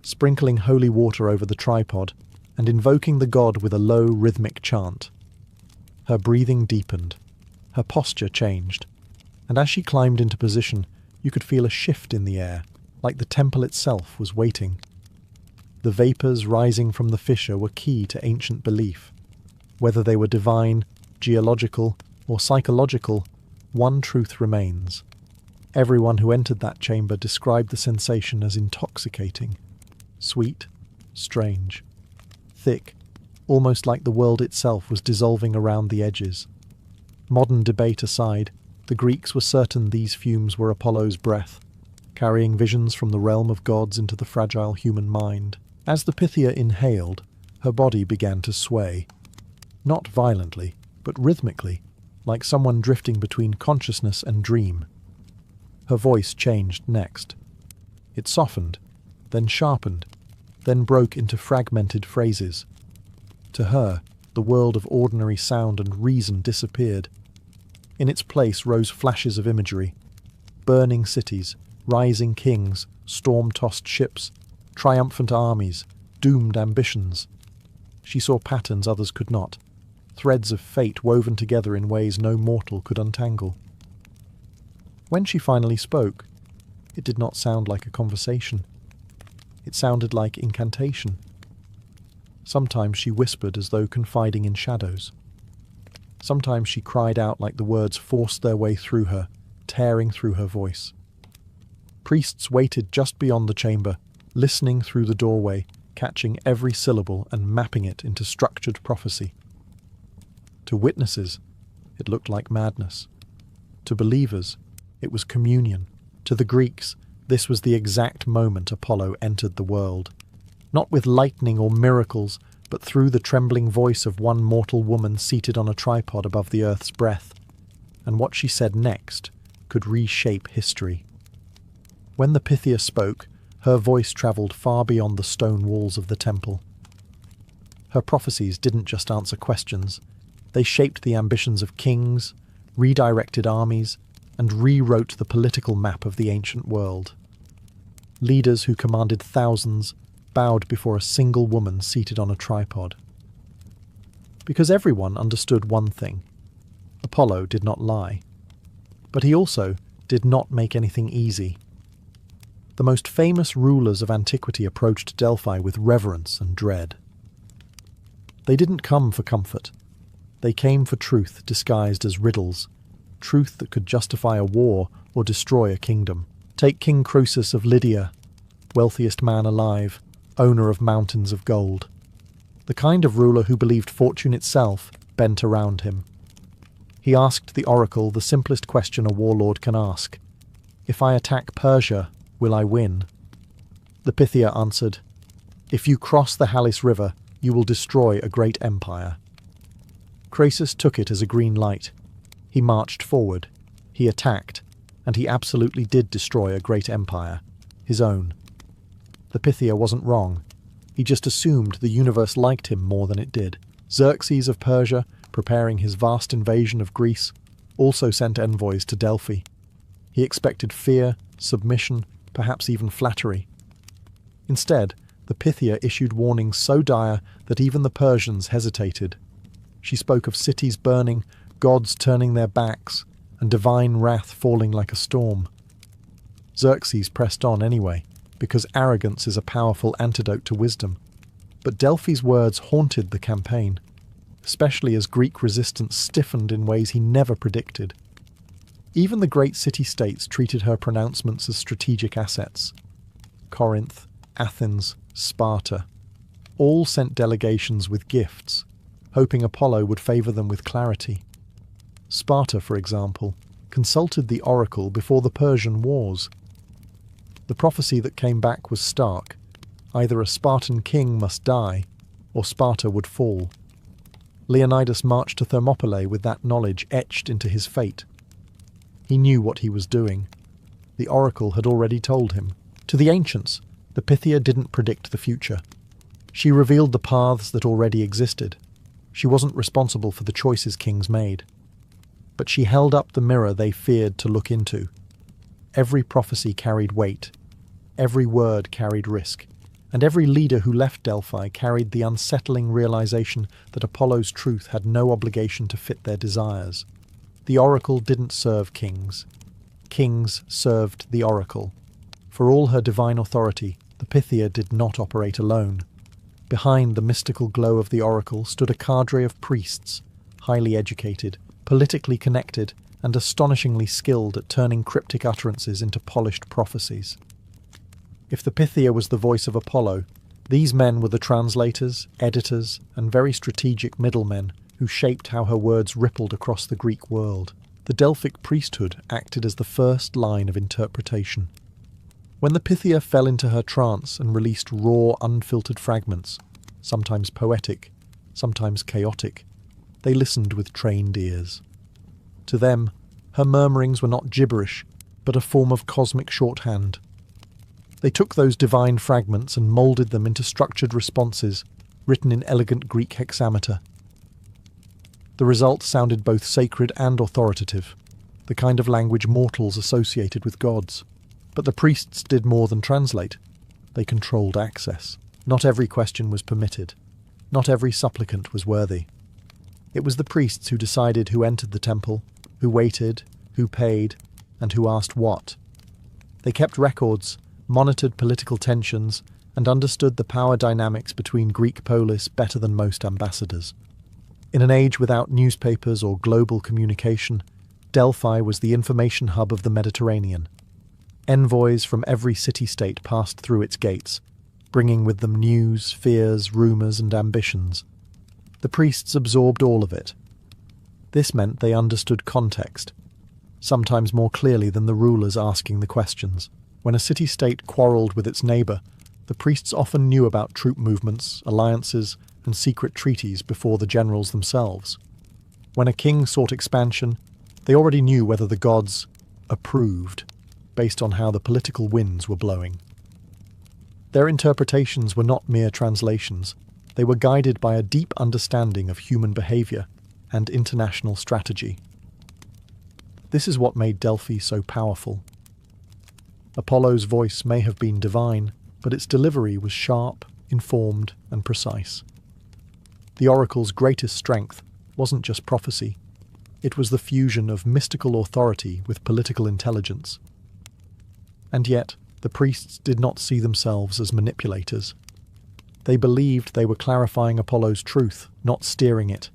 Speaker 1: sprinkling holy water over the tripod, and invoking the god with a low, rhythmic chant. Her breathing deepened. Her posture changed, and as she climbed into position, you could feel a shift in the air, like the temple itself was waiting. The vapours rising from the fissure were key to ancient belief. Whether they were divine, geological, or psychological, one truth remains. Everyone who entered that chamber described the sensation as intoxicating. Sweet, strange, thick, almost like the world itself was dissolving around the edges. Modern debate aside, the Greeks were certain these fumes were Apollo's breath, carrying visions from the realm of gods into the fragile human mind. As the Pythia inhaled, her body began to sway. Not violently, but rhythmically, like someone drifting between consciousness and dream. Her voice changed next. It softened, then sharpened, then broke into fragmented phrases. To her, the world of ordinary sound and reason disappeared. In its place rose flashes of imagery. Burning cities, rising kings, storm-tossed ships, triumphant armies, doomed ambitions. She saw patterns others could not, threads of fate woven together in ways no mortal could untangle. When she finally spoke, it did not sound like a conversation. It sounded like incantation. Sometimes she whispered as though confiding in shadows. Sometimes she cried out like the words forced their way through her, tearing through her voice. Priests waited just beyond the chamber, listening through the doorway, catching every syllable and mapping it into structured prophecy. To witnesses, it looked like madness. To believers, it was communion. To the Greeks, this was the exact moment Apollo entered the world. Not with lightning or miracles, but through the trembling voice of one mortal woman seated on a tripod above the earth's breath. And what she said next could reshape history. When the Pythia spoke, her voice travelled far beyond the stone walls of the temple. Her prophecies didn't just answer questions. They shaped the ambitions of kings, redirected armies, and rewrote the political map of the ancient world. Leaders who commanded thousands bowed before a single woman seated on a tripod. Because everyone understood one thing: Apollo did not lie. But he also did not make anything easy. The most famous rulers of antiquity approached Delphi with reverence and dread. They didn't come for comfort. They came for truth disguised as riddles, truth that could justify a war or destroy a kingdom. Take King Croesus of Lydia, wealthiest man alive, owner of mountains of gold. The kind of ruler who believed fortune itself bent around him. He asked the oracle the simplest question a warlord can ask: "If I attack Persia, will I win?" The Pythia answered, "If you cross the Halys River, you will destroy a great empire." Croesus took it as a green light. He marched forward. He attacked, and he absolutely did destroy a great empire, his own. The Pythia wasn't wrong. He just assumed the universe liked him more than it did. Xerxes of Persia, preparing his vast invasion of Greece, also sent envoys to Delphi. He expected fear, submission, perhaps even flattery. Instead, the Pythia issued warnings so dire that even the Persians hesitated. She spoke of cities burning, gods turning their backs, and divine wrath falling like a storm. Xerxes pressed on anyway, because arrogance is a powerful antidote to wisdom. But Delphi's words haunted the campaign, especially as Greek resistance stiffened in ways he never predicted. Even the great city-states treated her pronouncements as strategic assets. Corinth, Athens, Sparta, all sent delegations with gifts, hoping Apollo would favour them with clarity. Sparta, for example, consulted the oracle before the Persian wars. The prophecy that came back was stark. Either a Spartan king must die, or Sparta would fall. Leonidas marched to Thermopylae with that knowledge etched into his fate. He knew what he was doing. The oracle had already told him. To the ancients, the Pythia didn't predict the future. She revealed the paths that already existed. She wasn't responsible for the choices kings made. But she held up the mirror they feared to look into. Every prophecy carried weight. Every word carried risk. And every leader who left Delphi carried the unsettling realization that Apollo's truth had no obligation to fit their desires. The oracle didn't serve kings. Kings served the oracle. For all her divine authority, the Pythia did not operate alone. Behind the mystical glow of the oracle stood a cadre of priests, highly educated, politically connected, and astonishingly skilled at turning cryptic utterances into polished prophecies. If the Pythia was the voice of Apollo, these men were the translators, editors, and very strategic middlemen who shaped how her words rippled across the Greek world. The Delphic priesthood acted as the first line of interpretation. When the Pythia fell into her trance and released raw, unfiltered fragments, sometimes poetic, sometimes chaotic, they listened with trained ears. To them, her murmurings were not gibberish, but a form of cosmic shorthand. They took those divine fragments and moulded them into structured responses, written in elegant Greek hexameter. The result sounded both sacred and authoritative, the kind of language mortals associated with gods. But the priests did more than translate. They controlled access. Not every question was permitted. Not every supplicant was worthy. It was the priests who decided who entered the temple, who waited, who paid, and who asked what. They kept records, monitored political tensions, and understood the power dynamics between Greek polis better than most ambassadors. In an age without newspapers or global communication, Delphi was the information hub of the Mediterranean. Envoys from every city-state passed through its gates, bringing with them news, fears, rumours, and ambitions. The priests absorbed all of it. This meant they understood context, sometimes more clearly than the rulers asking the questions. When a city-state quarrelled with its neighbour, the priests often knew about troop movements, alliances, and secret treaties before the generals themselves. When a king sought expansion, they already knew whether the gods approved, based on how the political winds were blowing. Their interpretations were not mere translations. They were guided by a deep understanding of human behaviour and international strategy. This is what made Delphi so powerful. Apollo's voice may have been divine, but its delivery was sharp, informed, and precise. The oracle's greatest strength wasn't just prophecy. It was the fusion of mystical authority with political intelligence. And yet, the priests did not see themselves as manipulators. They believed they were clarifying Apollo's truth, not steering it.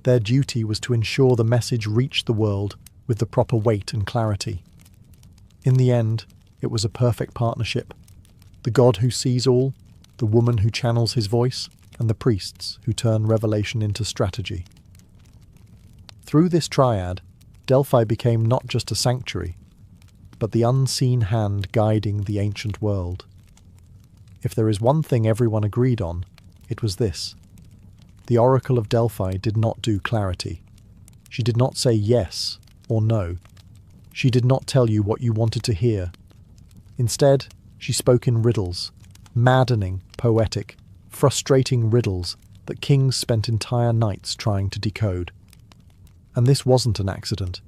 Speaker 1: Their duty was to ensure the message reached the world with the proper weight and clarity. In the end, it was a perfect partnership. The God who sees all, the woman who channels his voice, and the priests who turn revelation into strategy. Through this triad, Delphi became not just a sanctuary, but the unseen hand guiding the ancient world. If there is one thing everyone agreed on, it was this. The Oracle of Delphi did not do clarity. She did not say yes or no. She did not tell you what you wanted to hear. Instead, she spoke in riddles, maddening, poetic, frustrating riddles that kings spent entire nights trying to decode. And this wasn't an accident.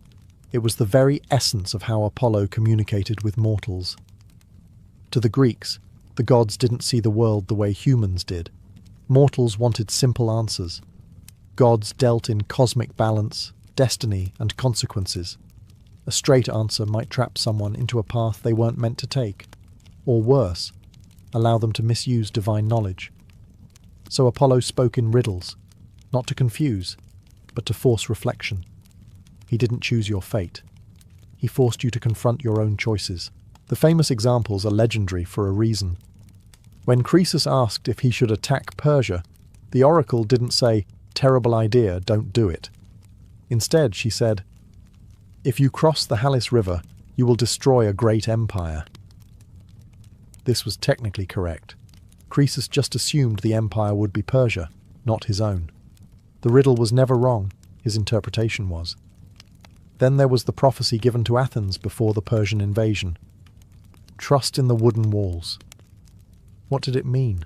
Speaker 1: It was the very essence of how Apollo communicated with mortals. To the Greeks, the gods didn't see the world the way humans did. Mortals wanted simple answers. Gods dealt in cosmic balance, destiny, and consequences. A straight answer might trap someone into a path they weren't meant to take, or worse, allow them to misuse divine knowledge. So Apollo spoke in riddles, not to confuse, but to force reflection. He didn't choose your fate. He forced you to confront your own choices. The famous examples are legendary for a reason. When Croesus asked if he should attack Persia, the oracle didn't say, "Terrible idea, don't do it." Instead, she said, "If you cross the Halys River, you will destroy a great empire." This was technically correct. Croesus just assumed the empire would be Persia, not his own. The riddle was never wrong, his interpretation was. Then there was the prophecy given to Athens before the Persian invasion. Trust in the wooden walls. What did it mean?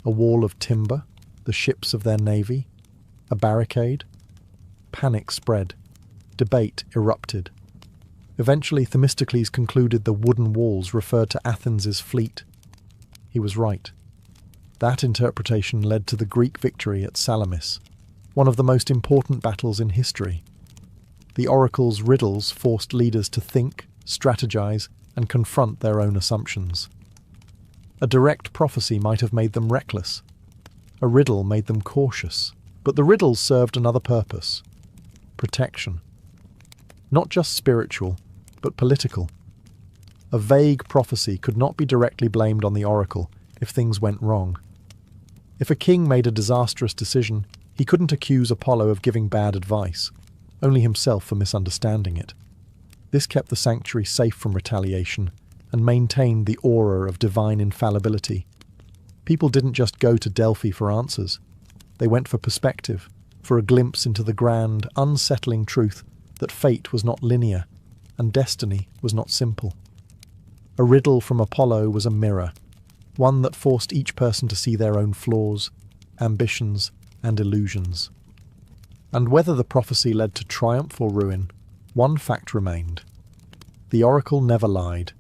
Speaker 1: A wall of timber? The ships of their navy? A barricade? Panic spread. Debate erupted. Eventually Themistocles concluded the wooden walls referred to Athens' fleet. He was right. That interpretation led to the Greek victory at Salamis, one of the most important battles in history. The oracle's riddles forced leaders to think, strategize, and confront their own assumptions. A direct prophecy might have made them reckless. A riddle made them cautious. But the riddles served another purpose: protection. Not just spiritual, but political. A vague prophecy could not be directly blamed on the oracle if things went wrong. If a king made a disastrous decision, he couldn't accuse Apollo of giving bad advice, only himself for misunderstanding it. This kept the sanctuary safe from retaliation and maintained the aura of divine infallibility. People didn't just go to Delphi for answers. They went for perspective, for a glimpse into the grand, unsettling truth that fate was not linear and destiny was not simple. A riddle from Apollo was a mirror, one that forced each person to see their own flaws, ambitions, and illusions. And whether the prophecy led to triumph or ruin, one fact remained. The oracle never lied.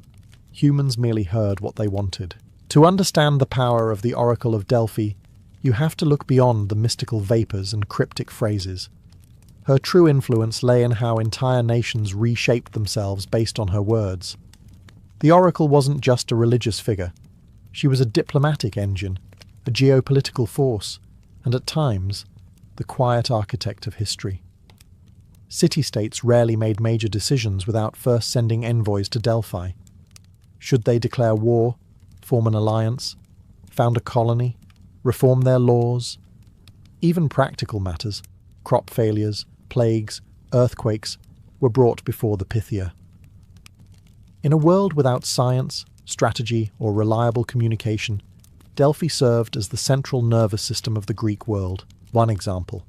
Speaker 1: Humans merely heard what they wanted. To understand the power of the Oracle of Delphi, you have to look beyond the mystical vapors and cryptic phrases. Her true influence lay in how entire nations reshaped themselves based on her words. The Oracle wasn't just a religious figure. She was a diplomatic engine, a geopolitical force, and at times, the quiet architect of history. City-states rarely made major decisions without first sending envoys to Delphi. Should they declare war, form an alliance, found a colony, reform their laws? Even practical matters, crop failures, plagues, earthquakes, were brought before the Pythia. In a world without science, strategy, or reliable communication, Delphi served as the central nervous system of the Greek world. One example: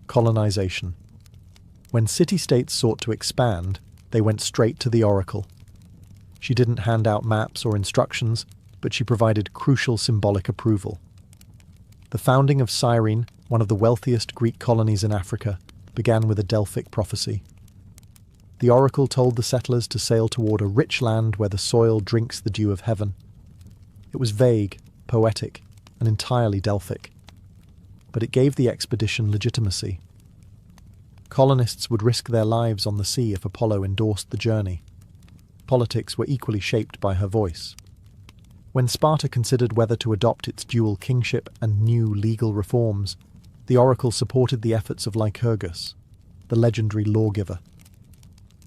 Speaker 1: colonization. When city-states sought to expand, they went straight to the Oracle. She didn't hand out maps or instructions, but she provided crucial symbolic approval. The founding of Cyrene, one of the wealthiest Greek colonies in Africa, began with a Delphic prophecy. The oracle told the settlers to sail toward a rich land where the soil drinks the dew of heaven. It was vague, poetic, and entirely Delphic. But it gave the expedition legitimacy. Colonists would risk their lives on the sea if Apollo endorsed the journey. Politics were equally shaped by her voice. When Sparta considered whether to adopt its dual kingship and new legal reforms, the oracle supported the efforts of Lycurgus, the legendary lawgiver.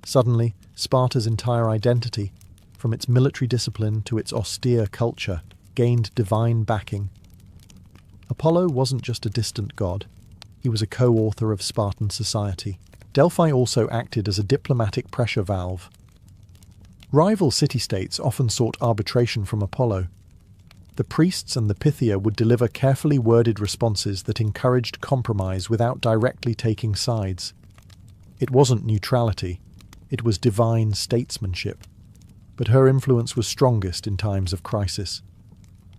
Speaker 1: Suddenly, Sparta's entire identity, from its military discipline to its austere culture, gained divine backing. Apollo wasn't just a distant god. He was a co-author of Spartan society. Delphi also acted as a diplomatic pressure valve. Rival city-states often sought arbitration from Apollo. The priests and the Pythia would deliver carefully worded responses that encouraged compromise without directly taking sides. It wasn't neutrality, it was divine statesmanship. But her influence was strongest in times of crisis.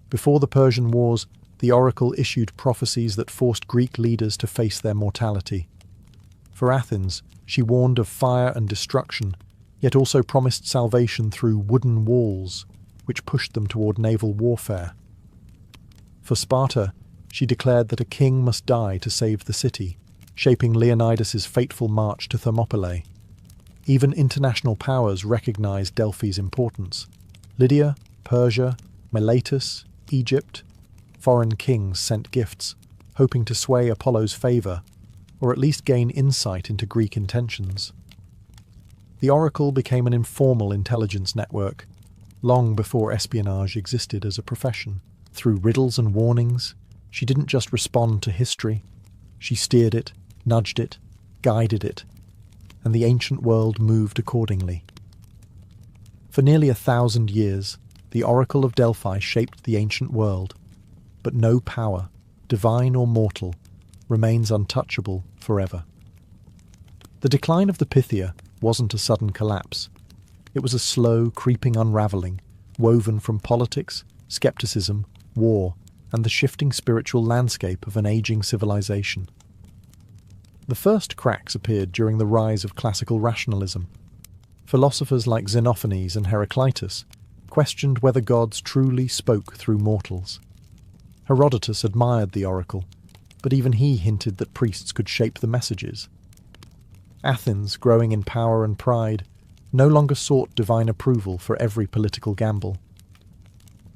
Speaker 1: Before the Persian Wars, the oracle issued prophecies that forced Greek leaders to face their mortality. For Athens, she warned of fire and destruction, yet also promised salvation through wooden walls, which pushed them toward naval warfare. For Sparta, she declared that a king must die to save the city, shaping Leonidas's fateful march to Thermopylae. Even international powers recognized Delphi's importance. Lydia, Persia, Miletus, Egypt. Foreign kings sent gifts, hoping to sway Apollo's favor, or at least gain insight into Greek intentions. The oracle became an informal intelligence network, long before espionage existed as a profession. Through riddles and warnings, she didn't just respond to history, she steered it, nudged it, guided it, and the ancient world moved accordingly. For nearly 1,000 years, the Oracle of Delphi shaped the ancient world, but no power, divine or mortal, remains untouchable forever. The decline of the Pythia wasn't a sudden collapse. It was a slow, creeping unravelling, woven from politics, skepticism, war, and the shifting spiritual landscape of an aging civilization. The first cracks appeared during the rise of classical rationalism. Philosophers like Xenophanes and Heraclitus questioned whether gods truly spoke through mortals. Herodotus admired the oracle, but even he hinted that priests could shape the messages. Athens, growing in power and pride, no longer sought divine approval for every political gamble.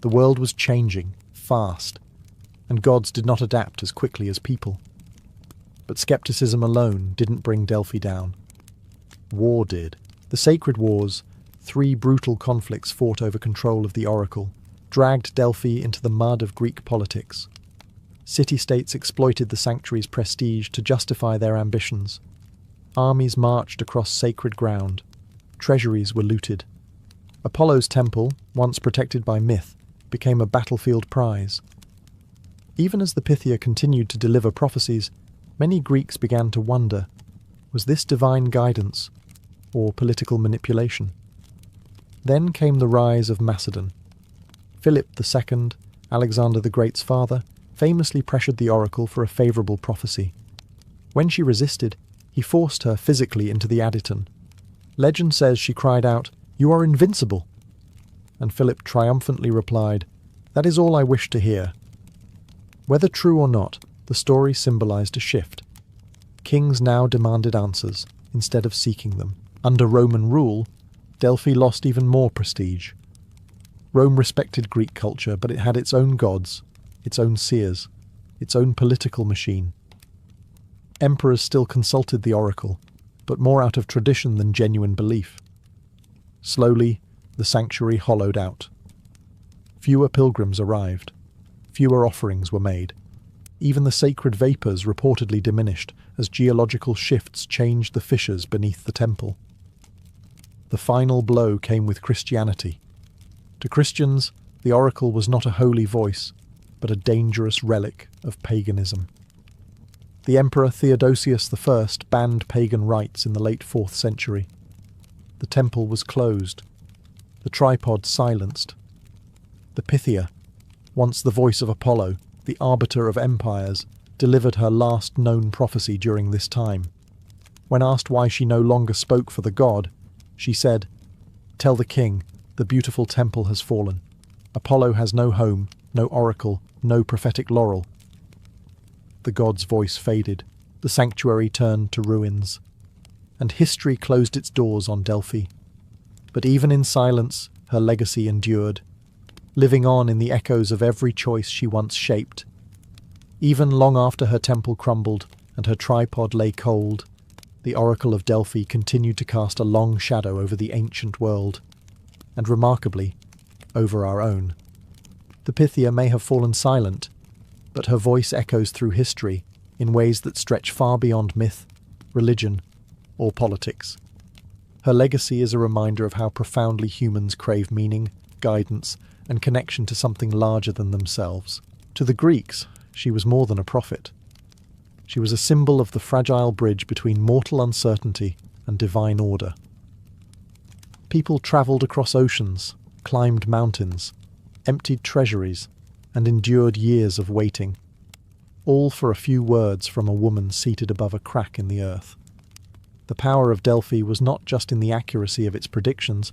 Speaker 1: The world was changing, fast, and gods did not adapt as quickly as people. But skepticism alone didn't bring Delphi down. War did. The sacred wars, 3 brutal conflicts fought over control of the oracle, dragged Delphi into the mud of Greek politics. City-states exploited the sanctuary's prestige to justify their ambitions. Armies marched across sacred ground. Treasuries were looted. Apollo's temple, once protected by myth, became a battlefield prize. Even as the Pythia continued to deliver prophecies, many Greeks began to wonder, was this divine guidance or political manipulation? Then came the rise of Macedon. Philip II, Alexander the Great's father, famously pressured the oracle for a favourable prophecy. When she resisted, he forced her physically into the Adyton. Legend says she cried out, "You are invincible!" and Philip triumphantly replied, "That is all I wish to hear." Whether true or not, the story symbolized a shift. Kings now demanded answers, instead of seeking them. Under Roman rule, Delphi lost even more prestige. Rome respected Greek culture, but it had its own gods, its own seers, its own political machine. Emperors still consulted the oracle, but more out of tradition than genuine belief. Slowly, the sanctuary hollowed out. Fewer pilgrims arrived. Fewer offerings were made. Even the sacred vapours reportedly diminished as geological shifts changed the fissures beneath the temple. The final blow came with Christianity. To Christians, the oracle was not a holy voice, but a dangerous relic of paganism. The Emperor Theodosius I banned pagan rites in the late 4th century. The temple was closed, the tripod silenced. The Pythia, once the voice of Apollo, the arbiter of empires, delivered her last known prophecy during this time. When asked why she no longer spoke for the god, she said, "Tell the king, the beautiful temple has fallen. Apollo has no home, no oracle, no prophetic laurel." The god's voice faded, the sanctuary turned to ruins, and history closed its doors on Delphi. But even in silence, her legacy endured, living on in the echoes of every choice she once shaped. Even long after her temple crumbled and her tripod lay cold, the oracle of Delphi continued to cast a long shadow over the ancient world, and remarkably, over our own. The Pythia may have fallen silent, but her voice echoes through history in ways that stretch far beyond myth, religion, or politics. Her legacy is a reminder of how profoundly humans crave meaning, guidance, and connection to something larger than themselves. To the Greeks, she was more than a prophet. She was a symbol of the fragile bridge between mortal uncertainty and divine order. People travelled across oceans, climbed mountains, emptied treasuries, and endured years of waiting, all for a few words from a woman seated above a crack in the earth. The power of Delphi was not just in the accuracy of its predictions,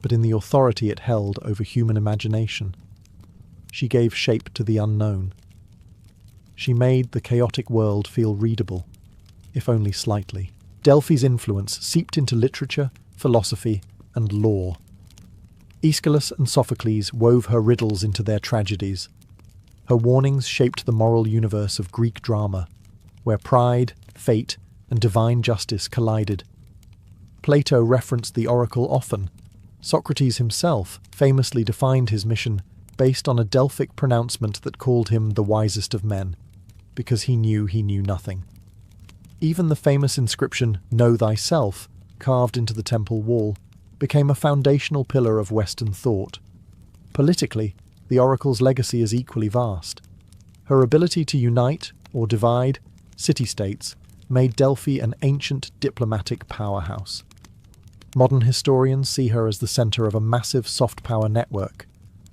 Speaker 1: but in the authority it held over human imagination. She gave shape to the unknown. She made the chaotic world feel readable, if only slightly. Delphi's influence seeped into literature, philosophy, and law. Aeschylus and Sophocles wove her riddles into their tragedies. Her warnings shaped the moral universe of Greek drama, where pride, fate, and divine justice collided. Plato referenced the oracle often. Socrates himself famously defined his mission based on a Delphic pronouncement that called him the wisest of men, because he knew nothing. Even the famous inscription, "Know thyself," carved into the temple wall, became a foundational pillar of Western thought. Politically, the oracle's legacy is equally vast. Her ability to unite, or divide, city-states made Delphi an ancient diplomatic powerhouse. Modern historians see her as the centre of a massive soft power network,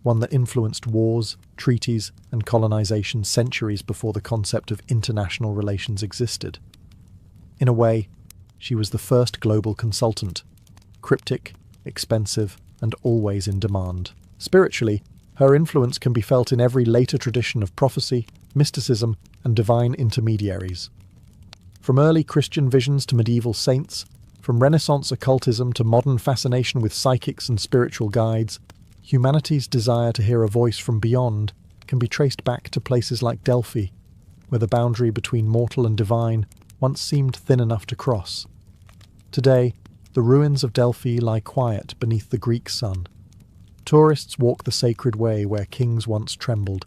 Speaker 1: one that influenced wars, treaties, and colonization centuries before the concept of international relations existed. In a way, she was the first global consultant, cryptic, expensive, and always in demand. Spiritually, her influence can be felt in every later tradition of prophecy, mysticism, and divine intermediaries. From early Christian visions to medieval saints, from Renaissance occultism to modern fascination with psychics and spiritual guides, humanity's desire to hear a voice from beyond can be traced back to places like Delphi, where the boundary between mortal and divine once seemed thin enough to cross. Today, the ruins of Delphi lie quiet beneath the Greek sun. Tourists walk the sacred way where kings once trembled.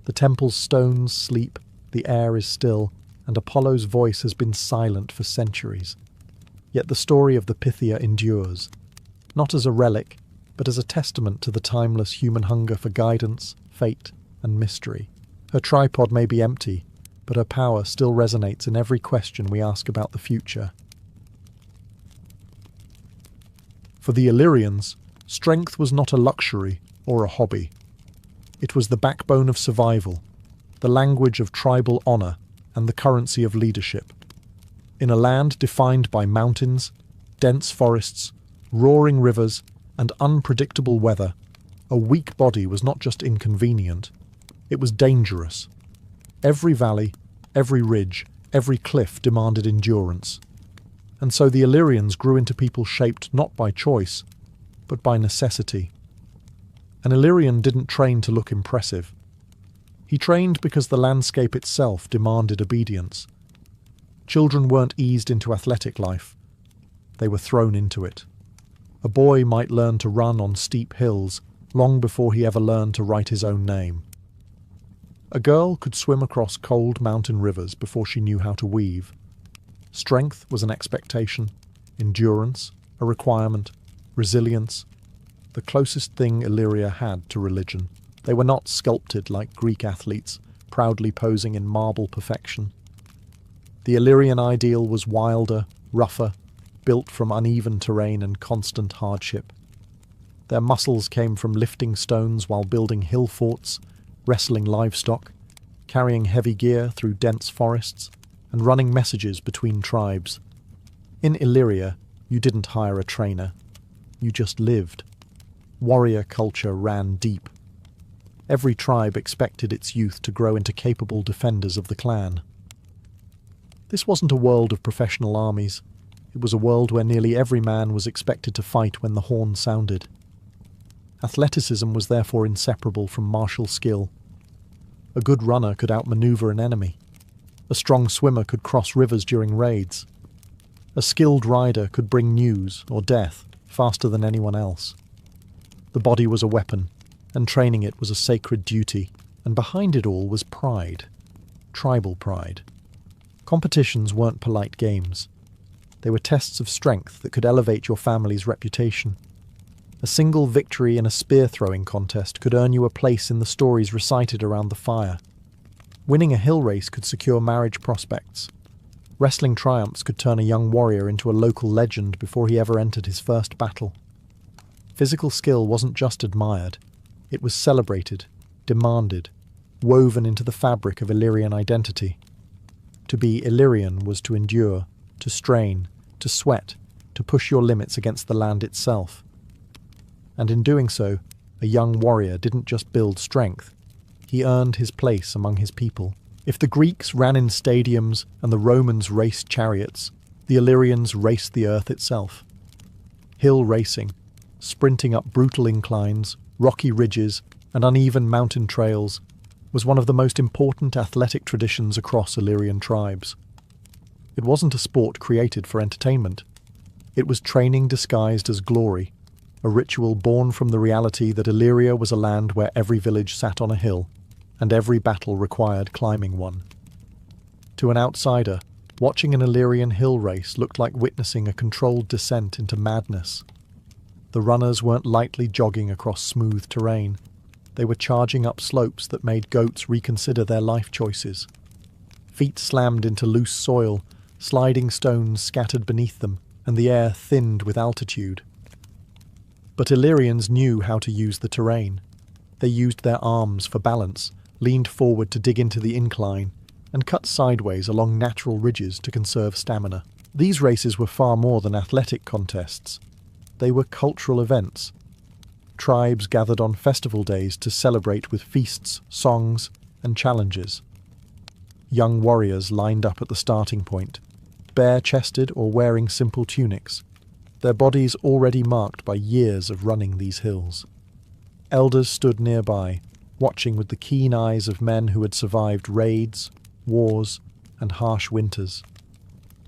Speaker 1: The temple's stones sleep, the air is still, and Apollo's voice has been silent for centuries. Yet the story of the Pythia endures, not as a relic, but as a testament to the timeless human hunger for guidance, fate, and mystery. Her tripod may be empty, but her power still resonates in every question we ask about the future. For the Illyrians, strength was not a luxury or a hobby. It was the backbone of survival, the language of tribal honour, and the currency of leadership. In a land defined by mountains, dense forests, roaring rivers, and unpredictable weather, A weak body was not just inconvenient, it was dangerous. Every valley, every ridge, every cliff demanded endurance. And so the Illyrians grew into people shaped not by choice, but by necessity. An Illyrian didn't train to look impressive. He trained because the landscape itself demanded obedience. Children weren't eased into athletic life. They were thrown into it. A boy might learn to run on steep hills long before he ever learned to write his own name. A girl could swim across cold mountain rivers before she knew how to weave. Strength was an expectation, endurance, a requirement, resilience, the closest thing Illyria had to religion. They were not sculpted like Greek athletes, proudly posing in marble perfection. The Illyrian ideal was wilder, rougher, built from uneven terrain and constant hardship. Their muscles came from lifting stones while building hill forts, wrestling livestock, carrying heavy gear through dense forests, and running messages between tribes. In Illyria, you didn't hire a trainer. You just lived. Warrior culture ran deep. Every tribe expected its youth to grow into capable defenders of the clan. This wasn't a world of professional armies. It was a world where nearly every man was expected to fight when the horn sounded. Athleticism was therefore inseparable from martial skill. A good runner could outmaneuver an enemy. A strong swimmer could cross rivers during raids. A skilled rider could bring news or death faster than anyone else. The body was a weapon, and training it was a sacred duty, and behind it all was pride. Tribal pride. Competitions weren't polite games. They were tests of strength that could elevate your family's reputation. A single victory in a spear-throwing contest could earn you a place in the stories recited around the fire. Winning a hill race could secure marriage prospects. Wrestling triumphs could turn a young warrior into a local legend before he ever entered his first battle. Physical skill wasn't just admired. It was celebrated, demanded, woven into the fabric of Illyrian identity. To be Illyrian was to endure, to strain, to sweat, to push your limits against the land itself. And in doing so, a young warrior didn't just build strength. He earned his place among his people. If the Greeks ran in stadiums and the Romans raced chariots, the Illyrians raced the earth itself. Hill racing, sprinting up brutal inclines, rocky ridges, and uneven mountain trails, was one of the most important athletic traditions across Illyrian tribes. It wasn't a sport created for entertainment. It was training disguised as glory, a ritual born from the reality that Illyria was a land where every village sat on a hill, and every battle required climbing one. To an outsider, watching an Illyrian hill race looked like witnessing a controlled descent into madness. The runners weren't lightly jogging across smooth terrain. They were charging up slopes that made goats reconsider their life choices. Feet slammed into loose soil, sliding stones scattered beneath them, and the air thinned with altitude. But Illyrians knew how to use the terrain. They used their arms for balance, leaned forward to dig into the incline, and cut sideways along natural ridges to conserve stamina. These races were far more than athletic contests. They were cultural events. Tribes gathered on festival days to celebrate with feasts, songs, and challenges. Young warriors lined up at the starting point, bare-chested or wearing simple tunics, their bodies already marked by years of running these hills. Elders stood nearby, watching with the keen eyes of men who had survived raids, wars, and harsh winters.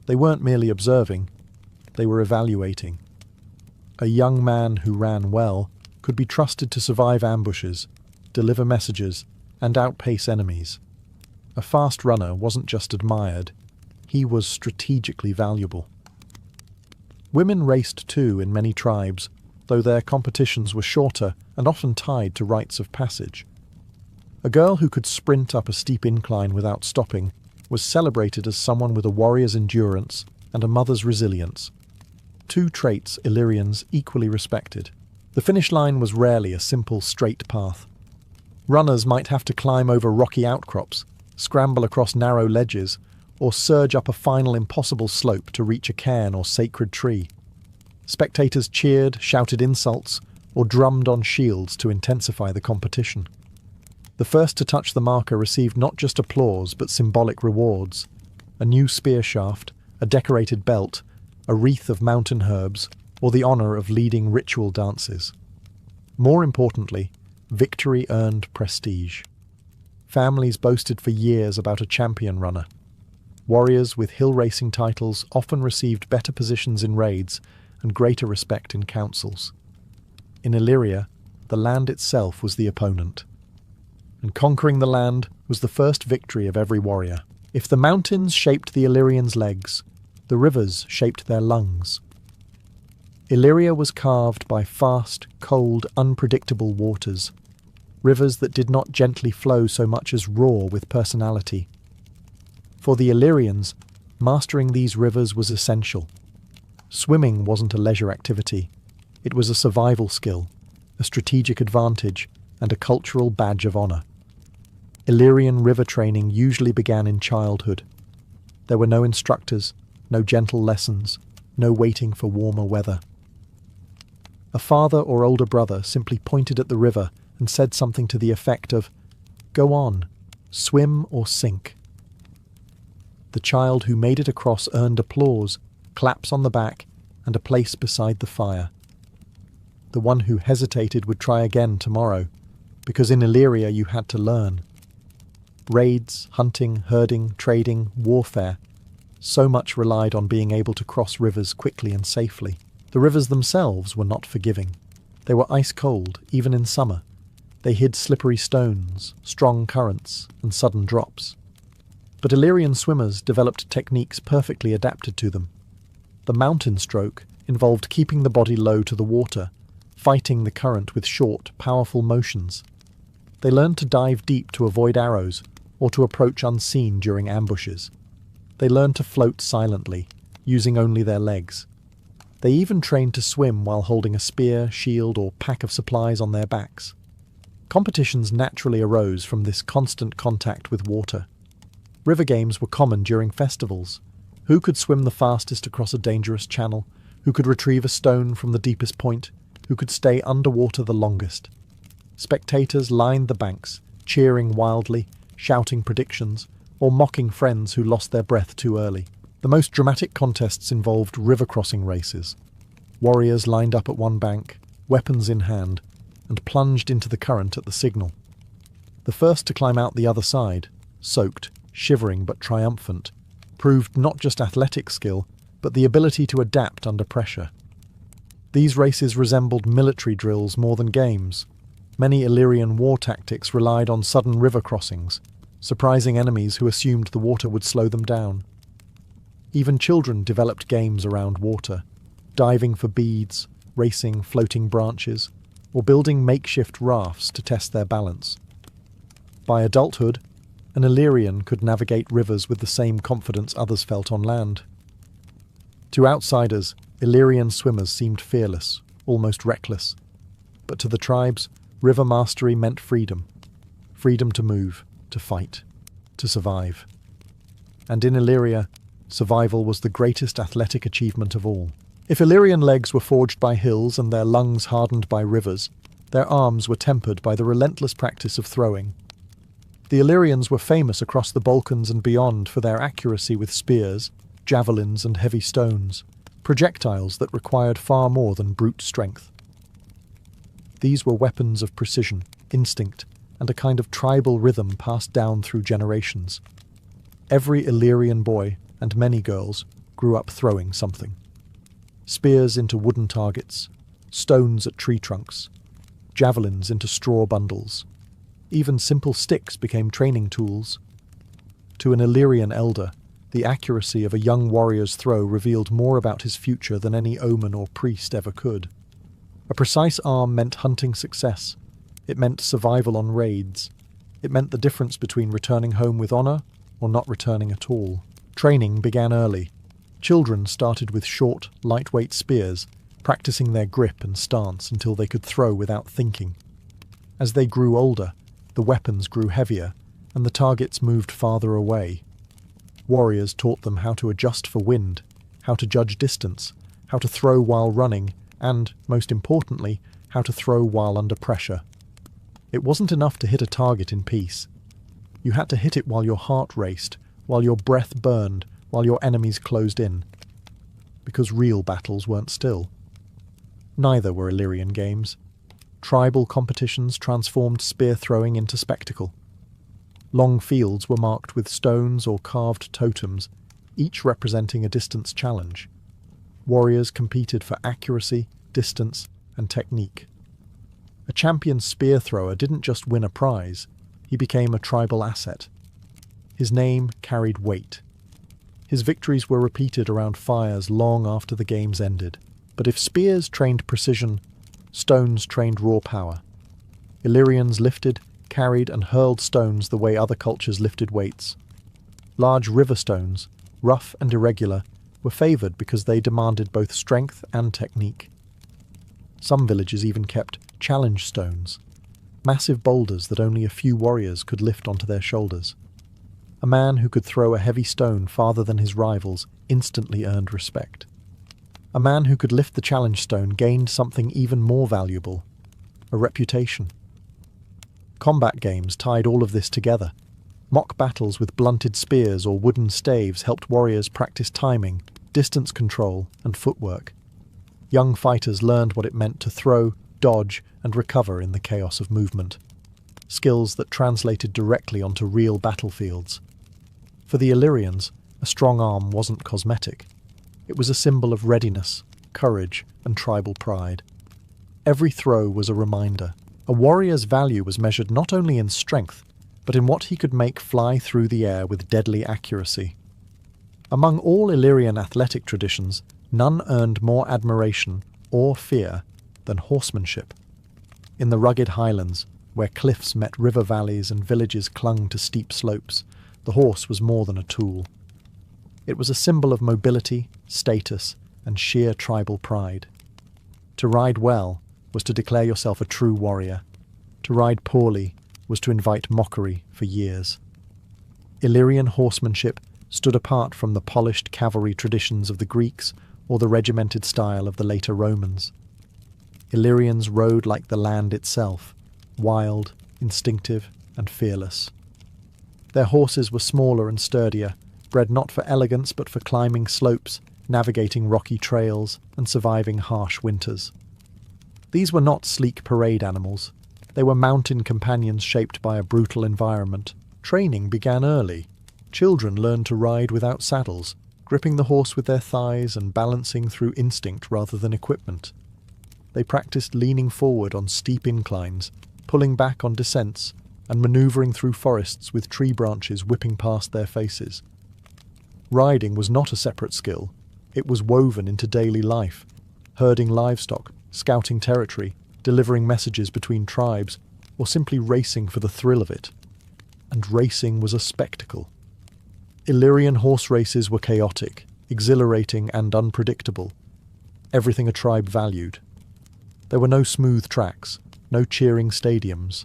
Speaker 1: They weren't merely observing, they were evaluating. A young man who ran well could be trusted to survive ambushes, deliver messages, and outpace enemies. A fast runner wasn't just admired, he was strategically valuable. Women raced too in many tribes, though their competitions were shorter and often tied to rites of passage. A girl who could sprint up a steep incline without stopping was celebrated as someone with a warrior's endurance and a mother's resilience. Two traits Illyrians equally respected. The finish line was rarely a simple straight path. Runners might have to climb over rocky outcrops, scramble across narrow ledges, or surge up a final impossible slope to reach a cairn or sacred tree. Spectators cheered, shouted insults, or drummed on shields to intensify the competition. The first to touch the marker received not just applause but symbolic rewards: a new spear shaft, a decorated belt, a wreath of mountain herbs, or the honor of leading ritual dances. More importantly, victory earned prestige. Families boasted for years about a champion runner. Warriors with hill racing titles often received better positions in raids and greater respect in councils. In Illyria, the land itself was the opponent, and conquering the land was the first victory of every warrior. If the mountains shaped the Illyrians' legs, the rivers shaped their lungs. Illyria was carved by fast, cold, unpredictable waters, rivers that did not gently flow so much as roar with personality. For the Illyrians, mastering these rivers was essential. Swimming wasn't a leisure activity. It was a survival skill, a strategic advantage, and a cultural badge of honor. Illyrian river training usually began in childhood. There were no instructors, no gentle lessons, no waiting for warmer weather. A father or older brother simply pointed at the river and said something to the effect of, "Go on, swim or sink." The child who made it across earned applause, claps on the back, and a place beside the fire. The one who hesitated would try again tomorrow, because in Illyria you had to learn. Raids, hunting, herding, trading, warfare, so much relied on being able to cross rivers quickly and safely. The rivers themselves were not forgiving. They were ice cold, even in summer. They hid slippery stones, strong currents, and sudden drops. But Illyrian swimmers developed techniques perfectly adapted to them. The mountain stroke involved keeping the body low to the water, fighting the current with short, powerful motions. They learned to dive deep to avoid arrows, or to approach unseen during ambushes. They learned to float silently, using only their legs. They even trained to swim while holding a spear, shield, or pack of supplies on their backs. Competitions naturally arose from this constant contact with water. River games were common during festivals. Who could swim the fastest across a dangerous channel? Who could retrieve a stone from the deepest point? Who could stay underwater the longest? Spectators lined the banks, cheering wildly, shouting predictions, or mocking friends who lost their breath too early. The most dramatic contests involved river crossing races. Warriors lined up at one bank, weapons in hand, and plunged into the current at the signal. The first to climb out the other side, soaked, shivering but triumphant, proved not just athletic skill, but the ability to adapt under pressure. These races resembled military drills more than games. Many Illyrian war tactics relied on sudden river crossings, surprising enemies who assumed the water would slow them down. Even children developed games around water, diving for beads, racing floating branches, or building makeshift rafts to test their balance. By adulthood, an Illyrian could navigate rivers with the same confidence others felt on land. To outsiders, Illyrian swimmers seemed fearless, almost reckless. But to the tribes, river mastery meant freedom. Freedom to move, to fight, to survive. And in Illyria, survival was the greatest athletic achievement of all. If Illyrian legs were forged by hills and their lungs hardened by rivers, their arms were tempered by the relentless practice of throwing. The Illyrians were famous across the Balkans and beyond for their accuracy with spears, javelins, and heavy stones, projectiles that required far more than brute strength. These were weapons of precision, instinct, and a kind of tribal rhythm passed down through generations. Every Illyrian boy, and many girls, grew up throwing something. Spears into wooden targets, stones at tree trunks, javelins into straw bundles. Even simple sticks became training tools. To an Illyrian elder, the accuracy of a young warrior's throw revealed more about his future than any omen or priest ever could. A precise arm meant hunting success. It meant survival on raids. It meant the difference between returning home with honor or not returning at all. Training began early. Children started with short, lightweight spears, practicing their grip and stance until they could throw without thinking. As they grew older, the weapons grew heavier, and the targets moved farther away. Warriors taught them how to adjust for wind, how to judge distance, how to throw while running, and, most importantly, how to throw while under pressure. It wasn't enough to hit a target in peace. You had to hit it while your heart raced, while your breath burned, while your enemies closed in. Because real battles weren't still. Neither were Illyrian games. Tribal competitions transformed spear throwing into spectacle. Long fields were marked with stones or carved totems, each representing a distance challenge. Warriors competed for accuracy, distance, and technique. A champion spear thrower didn't just win a prize, he became a tribal asset. His name carried weight. His victories were repeated around fires long after the games ended. But if spears trained precision, stones trained raw power. Illyrians lifted, carried, and hurled stones the way other cultures lifted weights. Large river stones, rough and irregular, were favoured because they demanded both strength and technique. Some villages even kept challenge stones, massive boulders that only a few warriors could lift onto their shoulders. A man who could throw a heavy stone farther than his rivals instantly earned respect. A man who could lift the challenge stone gained something even more valuable, a reputation. Combat games tied all of this together. Mock battles with blunted spears or wooden staves helped warriors practice timing, distance control, and footwork. Young fighters learned what it meant to throw, dodge, and recover in the chaos of movement. Skills that translated directly onto real battlefields. For the Illyrians, a strong arm wasn't cosmetic. It was a symbol of readiness, courage, and tribal pride. Every throw was a reminder. A warrior's value was measured not only in strength, but in what he could make fly through the air with deadly accuracy. Among all Illyrian athletic traditions, none earned more admiration or fear than horsemanship. In the rugged highlands, where cliffs met river valleys and villages clung to steep slopes, the horse was more than a tool. It was a symbol of mobility, status, and sheer tribal pride. To ride well was to declare yourself a true warrior. To ride poorly was to invite mockery for years. Illyrian horsemanship stood apart from the polished cavalry traditions of the Greeks or the regimented style of the later Romans. Illyrians rode like the land itself, wild, instinctive, and fearless. Their horses were smaller and sturdier, bred not for elegance but for climbing slopes, navigating rocky trails, and surviving harsh winters. These were not sleek parade animals. They were mountain companions shaped by a brutal environment. Training began early. Children learned to ride without saddles, gripping the horse with their thighs and balancing through instinct rather than equipment. They practiced leaning forward on steep inclines, pulling back on descents, and maneuvering through forests with tree branches whipping past their faces. Riding was not a separate skill. It was woven into daily life, herding livestock, scouting territory, delivering messages between tribes, or simply racing for the thrill of it. And racing was a spectacle. Illyrian horse races were chaotic, exhilarating, and unpredictable. Everything a tribe valued. There were no smooth tracks, no cheering stadiums.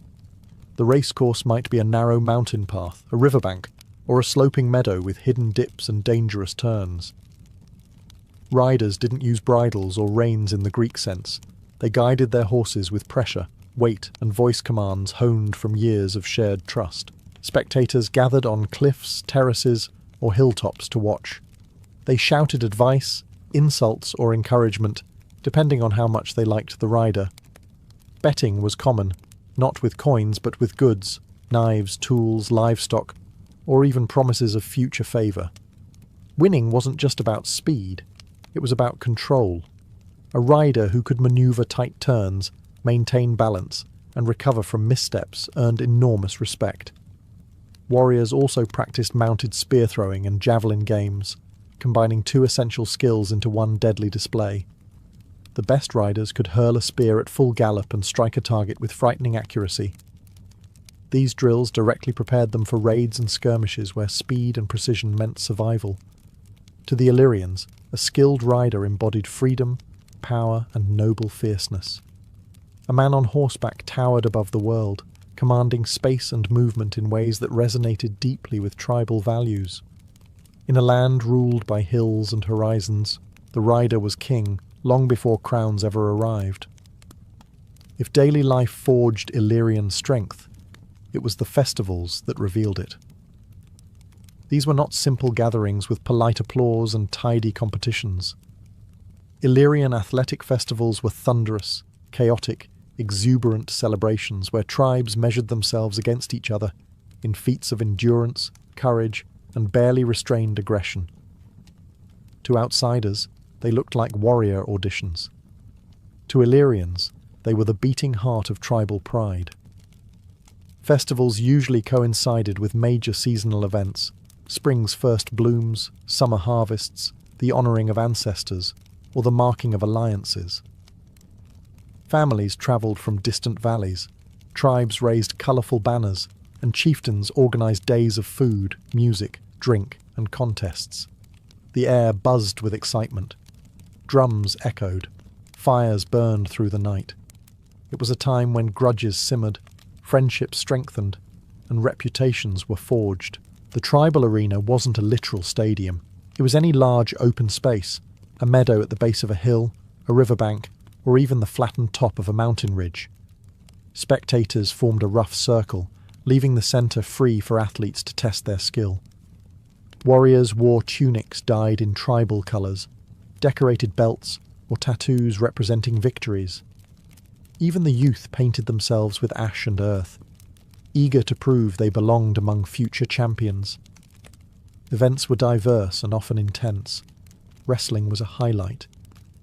Speaker 1: The racecourse might be a narrow mountain path, a riverbank, or a sloping meadow with hidden dips and dangerous turns. Riders didn't use bridles or reins in the Greek sense. They guided their horses with pressure, weight, and voice commands honed from years of shared trust. Spectators gathered on cliffs, terraces, or hilltops to watch. They shouted advice, insults, or encouragement, depending on how much they liked the rider. Betting was common, not with coins but with goods, knives, tools, livestock, or even promises of future favour. Winning wasn't just about speed, it was about control. A rider who could manoeuvre tight turns, maintain balance, and recover from missteps earned enormous respect. Warriors also practiced mounted spear throwing and javelin games, combining two essential skills into one deadly display. The best riders could hurl a spear at full gallop and strike a target with frightening accuracy. These drills directly prepared them for raids and skirmishes where speed and precision meant survival. To the Illyrians, a skilled rider embodied freedom, power, and noble fierceness. A man on horseback towered above the world, commanding space and movement in ways that resonated deeply with tribal values. In a land ruled by hills and horizons, the rider was king long before crowns ever arrived. If daily life forged Illyrian strength, it was the festivals that revealed it. These were not simple gatherings with polite applause and tidy competitions. Illyrian athletic festivals were thunderous, chaotic, exuberant celebrations where tribes measured themselves against each other in feats of endurance, courage, and barely restrained aggression. To outsiders, they looked like warrior auditions. To Illyrians, they were the beating heart of tribal pride. Festivals usually coincided with major seasonal events: spring's first blooms, summer harvests, the honouring of ancestors, or the marking of alliances. Families travelled from distant valleys, tribes raised colourful banners, and chieftains organised days of food, music, drink, and contests. The air buzzed with excitement. Drums echoed. Fires burned through the night. It was a time when grudges simmered, friendships strengthened, and reputations were forged. The tribal arena wasn't a literal stadium. It was any large open space, a meadow at the base of a hill, a riverbank, or even the flattened top of a mountain ridge. Spectators formed a rough circle, leaving the centre free for athletes to test their skill. Warriors wore tunics dyed in tribal colours, decorated belts, or tattoos representing victories. Even the youth painted themselves with ash and earth, eager to prove they belonged among future champions. Events were diverse and often intense. Wrestling was a highlight,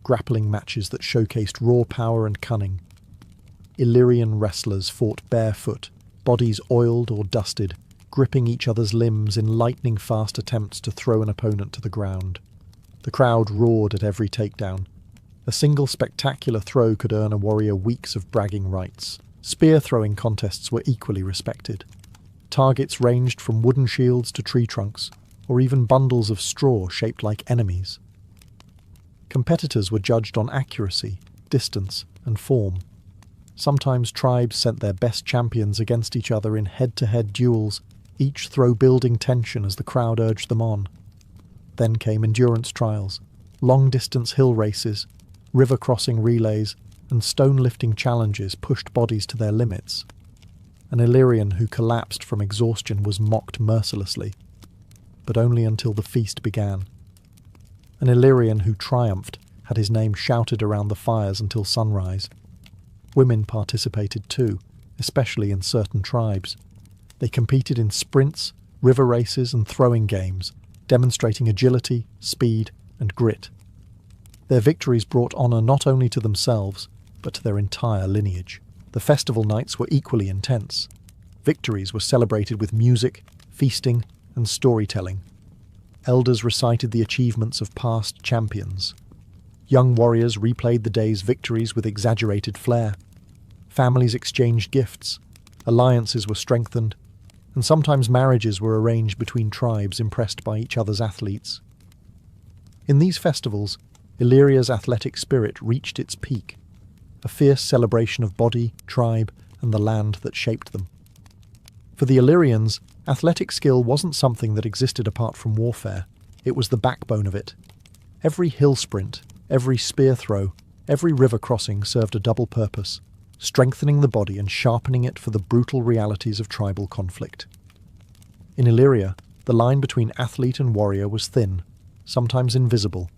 Speaker 1: grappling matches that showcased raw power and cunning. Illyrian wrestlers fought barefoot, bodies oiled or dusted, gripping each other's limbs in lightning-fast attempts to throw an opponent to the ground. The crowd roared at every takedown. A single spectacular throw could earn a warrior weeks of bragging rights. Spear-throwing contests were equally respected. Targets ranged from wooden shields to tree trunks, or even bundles of straw shaped like enemies. Competitors were judged on accuracy, distance, and form. Sometimes tribes sent their best champions against each other in head-to-head duels, each throw building tension as the crowd urged them on. Then came endurance trials, long-distance hill races, river-crossing relays, and stone-lifting challenges pushed bodies to their limits. An Illyrian who collapsed from exhaustion was mocked mercilessly, but only until the feast began. An Illyrian who triumphed had his name shouted around the fires until sunrise. Women participated too, especially in certain tribes. They competed in sprints, river races, and throwing games, demonstrating agility, speed, and grit. Their victories brought honour not only to themselves, but to their entire lineage. The festival nights were equally intense. Victories were celebrated with music, feasting, and storytelling. Elders recited the achievements of past champions. Young warriors replayed the day's victories with exaggerated flair. Families exchanged gifts, alliances were strengthened, and sometimes marriages were arranged between tribes impressed by each other's athletes. In these festivals, Illyria's athletic spirit reached its peak, a fierce celebration of body, tribe, and the land that shaped them. For the Illyrians, athletic skill wasn't something that existed apart from warfare. It was the backbone of it. Every hill sprint, every spear throw, every river crossing served a double purpose: strengthening the body and sharpening it for the brutal realities of tribal conflict. In Illyria, the line between athlete and warrior was thin, sometimes invisible.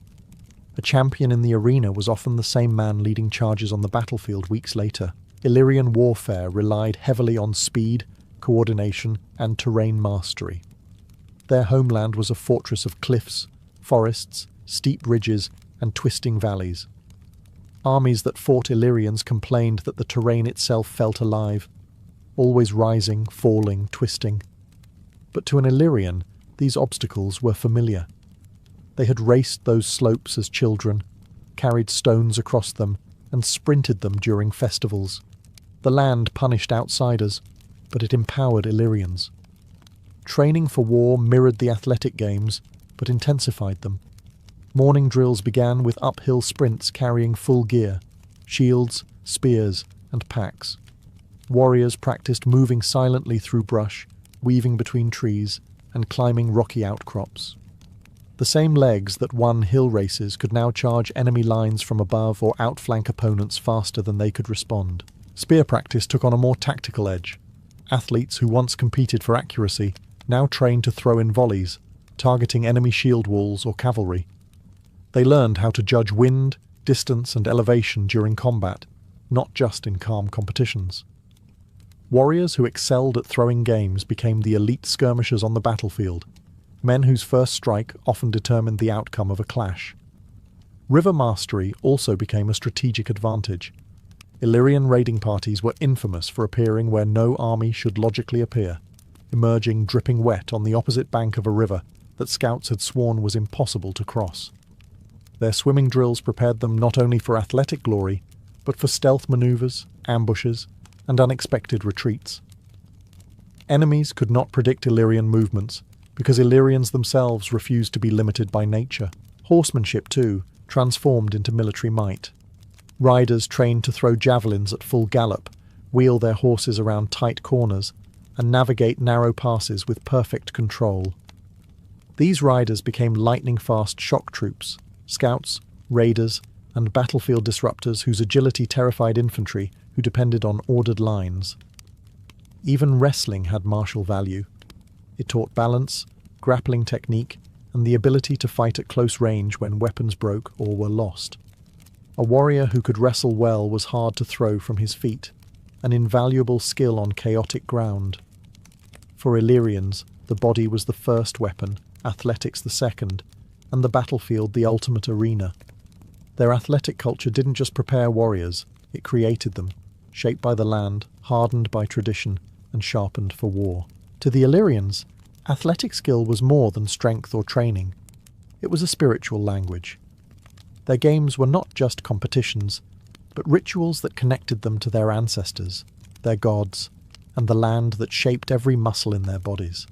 Speaker 1: A champion in the arena was often the same man leading charges on the battlefield weeks later. Illyrian warfare relied heavily on speed, coordination, and terrain mastery. Their homeland was a fortress of cliffs, forests, steep ridges, and twisting valleys. Armies that fought Illyrians complained that the terrain itself felt alive, always rising, falling, twisting. But to an Illyrian, these obstacles were familiar. They had raced those slopes as children, carried stones across them, and sprinted them during festivals. The land punished outsiders, but it empowered Illyrians. Training for war mirrored the athletic games, but intensified them. Morning drills began with uphill sprints carrying full gear, shields, spears, and packs. Warriors practiced moving silently through brush, weaving between trees, and climbing rocky outcrops. The same legs that won hill races could now charge enemy lines from above or outflank opponents faster than they could respond. Spear practice took on a more tactical edge. Athletes who once competed for accuracy now trained to throw in volleys, targeting enemy shield walls or cavalry. They learned how to judge wind, distance, and elevation during combat, not just in calm competitions. Warriors who excelled at throwing games became the elite skirmishers on the battlefield, men whose first strike often determined the outcome of a clash. River mastery also became a strategic advantage. Illyrian raiding parties were infamous for appearing where no army should logically appear, emerging dripping wet on the opposite bank of a river that scouts had sworn was impossible to cross. Their swimming drills prepared them not only for athletic glory, but for stealth maneuvers, ambushes, and unexpected retreats. Enemies could not predict Illyrian movements, because Illyrians themselves refused to be limited by nature. Horsemanship, too, transformed into military might. Riders trained to throw javelins at full gallop, wheel their horses around tight corners, and navigate narrow passes with perfect control. These riders became lightning-fast shock troops, scouts, raiders, and battlefield disruptors whose agility terrified infantry who depended on ordered lines. Even wrestling had martial value. It taught balance, grappling technique, and the ability to fight at close range when weapons broke or were lost. A warrior who could wrestle well was hard to throw from his feet, an invaluable skill on chaotic ground. For Illyrians, the body was the first weapon, athletics the second, and the battlefield the ultimate arena. Their athletic culture didn't just prepare warriors, it created them, shaped by the land, hardened by tradition, and sharpened for war. To the Illyrians, athletic skill was more than strength or training. It was a spiritual language. Their games were not just competitions, but rituals that connected them to their ancestors, their gods, and the land that shaped every muscle in their bodies.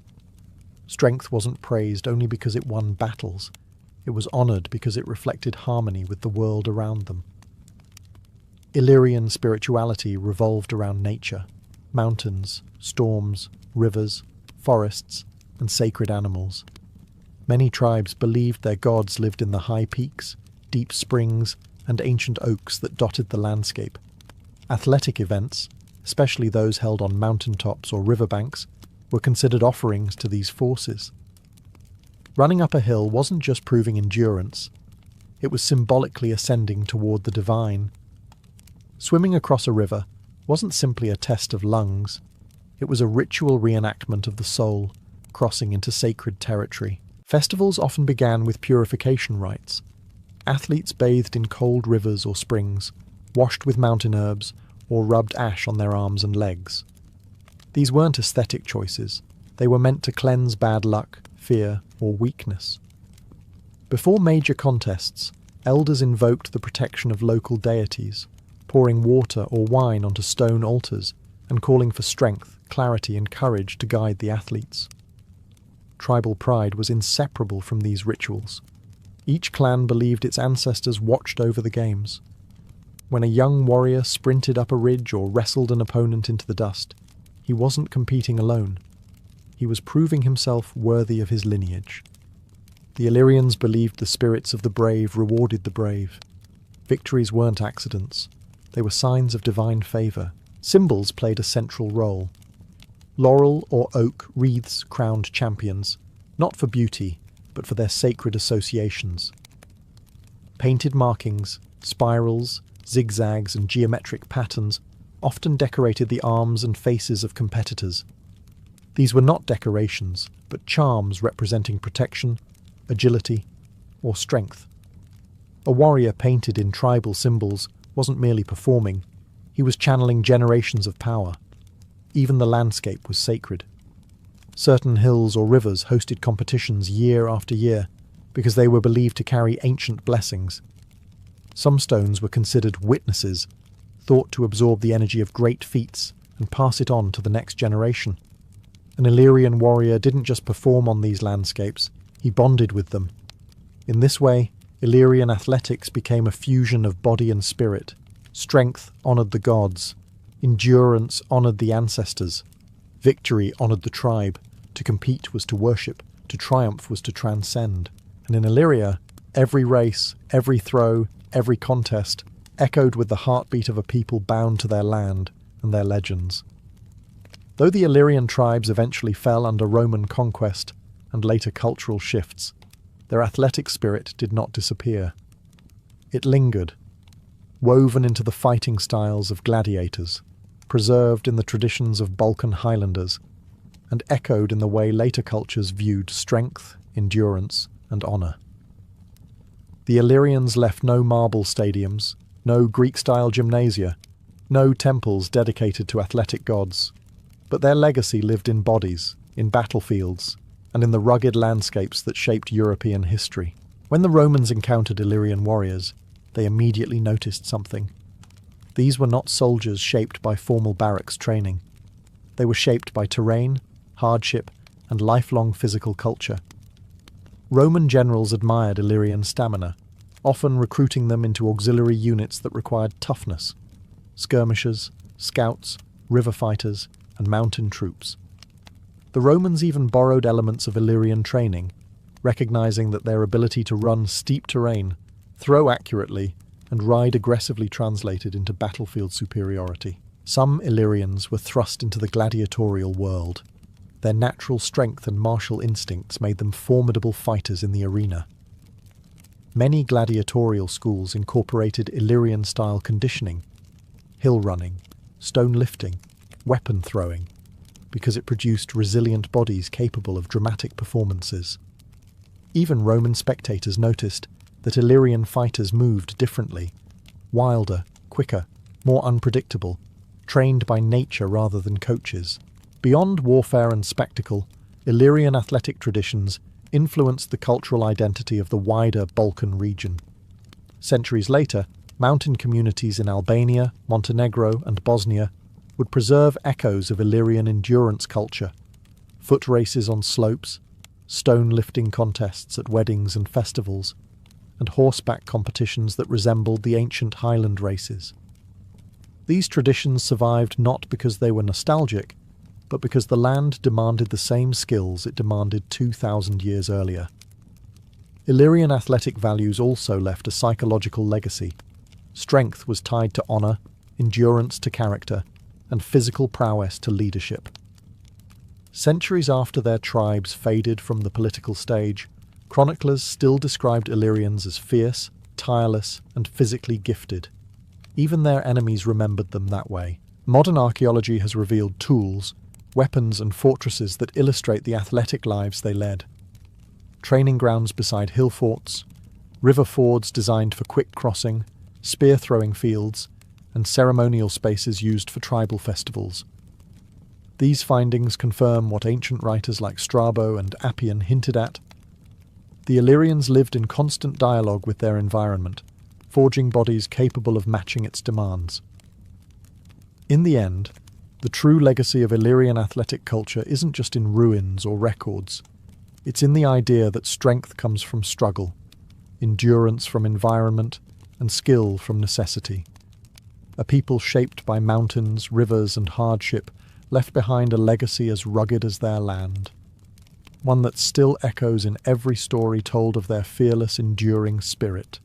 Speaker 1: Strength wasn't praised only because it won battles. It was honoured because it reflected harmony with the world around them. Illyrian spirituality revolved around nature, mountains, storms, rivers, forests, and sacred animals. Many tribes believed their gods lived in the high peaks, deep springs, and ancient oaks that dotted the landscape. Athletic events, especially those held on mountaintops or riverbanks, were considered offerings to these forces. Running up a hill wasn't just proving endurance, it was symbolically ascending toward the divine. Swimming across a river wasn't simply a test of lungs, it was a ritual reenactment of the soul, crossing into sacred territory. Festivals often began with purification rites. Athletes bathed in cold rivers or springs, washed with mountain herbs, or rubbed ash on their arms and legs. These weren't aesthetic choices, they were meant to cleanse bad luck, fear, or weakness. Before major contests, elders invoked the protection of local deities, pouring water or wine onto stone altars and calling for strength, clarity, and courage to guide the athletes. Tribal pride was inseparable from these rituals. Each clan believed its ancestors watched over the games. When a young warrior sprinted up a ridge or wrestled an opponent into the dust, he wasn't competing alone. He was proving himself worthy of his lineage. The Illyrians believed the spirits of the brave rewarded the brave. Victories weren't accidents. They were signs of divine favour. Symbols played a central role. Laurel or oak wreaths crowned champions, not for beauty, but for their sacred associations. Painted markings, spirals, zigzags, and geometric patterns often decorated the arms and faces of competitors. These were not decorations, but charms representing protection, agility, or strength. A warrior painted in tribal symbols wasn't merely performing, he was channeling generations of power. Even the landscape was sacred. Certain hills or rivers hosted competitions year after year because they were believed to carry ancient blessings. Some stones were considered witnesses, thought to absorb the energy of great feats and pass it on to the next generation. An Illyrian warrior didn't just perform on these landscapes, he bonded with them. In this way, Illyrian athletics became a fusion of body and spirit. Strength honoured the gods, endurance honoured the ancestors, victory honoured the tribe, to compete was to worship, to triumph was to transcend. And in Illyria, every race, every throw, every contest echoed with the heartbeat of a people bound to their land, and their legends. Though the Illyrian tribes eventually fell under Roman conquest and later cultural shifts, their athletic spirit did not disappear. It lingered, woven into the fighting styles of gladiators, preserved in the traditions of Balkan Highlanders, and echoed in the way later cultures viewed strength, endurance, and honour. The Illyrians left no marble stadiums, no Greek-style gymnasia, no temples dedicated to athletic gods, but their legacy lived in bodies, in battlefields, and in the rugged landscapes that shaped European history. When the Romans encountered Illyrian warriors, they immediately noticed something. These were not soldiers shaped by formal barracks training. They were shaped by terrain, hardship, and lifelong physical culture. Roman generals admired Illyrian stamina, often recruiting them into auxiliary units that required toughness: skirmishers, scouts, river fighters, and mountain troops. The Romans even borrowed elements of Illyrian training, recognizing that their ability to run steep terrain, throw accurately, and ride aggressively translated into battlefield superiority. Some Illyrians were thrust into the gladiatorial world. Their natural strength and martial instincts made them formidable fighters in the arena. Many gladiatorial schools incorporated Illyrian-style conditioning, hill running, stone lifting, weapon throwing, because it produced resilient bodies capable of dramatic performances. Even Roman spectators noticed that Illyrian fighters moved differently, wilder, quicker, more unpredictable, trained by nature rather than coaches. Beyond warfare and spectacle, Illyrian athletic traditions influenced the cultural identity of the wider Balkan region. Centuries later, mountain communities in Albania, Montenegro, and Bosnia would preserve echoes of Illyrian endurance culture: foot races on slopes, stone lifting contests at weddings and festivals, and horseback competitions that resembled the ancient Highland races. These traditions survived not because they were nostalgic, but because the land demanded the same skills it demanded 2,000 years earlier. Illyrian athletic values also left a psychological legacy. Strength was tied to honour, endurance to character, and physical prowess to leadership. Centuries after their tribes faded from the political stage, chroniclers still described Illyrians as fierce, tireless, and physically gifted. Even their enemies remembered them that way. Modern archaeology has revealed tools, weapons, and fortresses that illustrate the athletic lives they led. Training grounds beside hill forts, river fords designed for quick crossing, spear-throwing fields, and ceremonial spaces used for tribal festivals. These findings confirm what ancient writers like Strabo and Appian hinted at. The Illyrians lived in constant dialogue with their environment, forging bodies capable of matching its demands. In the end, the true legacy of Illyrian athletic culture isn't just in ruins or records. It's in the idea that strength comes from struggle, endurance from environment, and skill from necessity. A people shaped by mountains, rivers, and hardship left behind a legacy as rugged as their land. One that still echoes in every story told of their fearless, enduring spirit.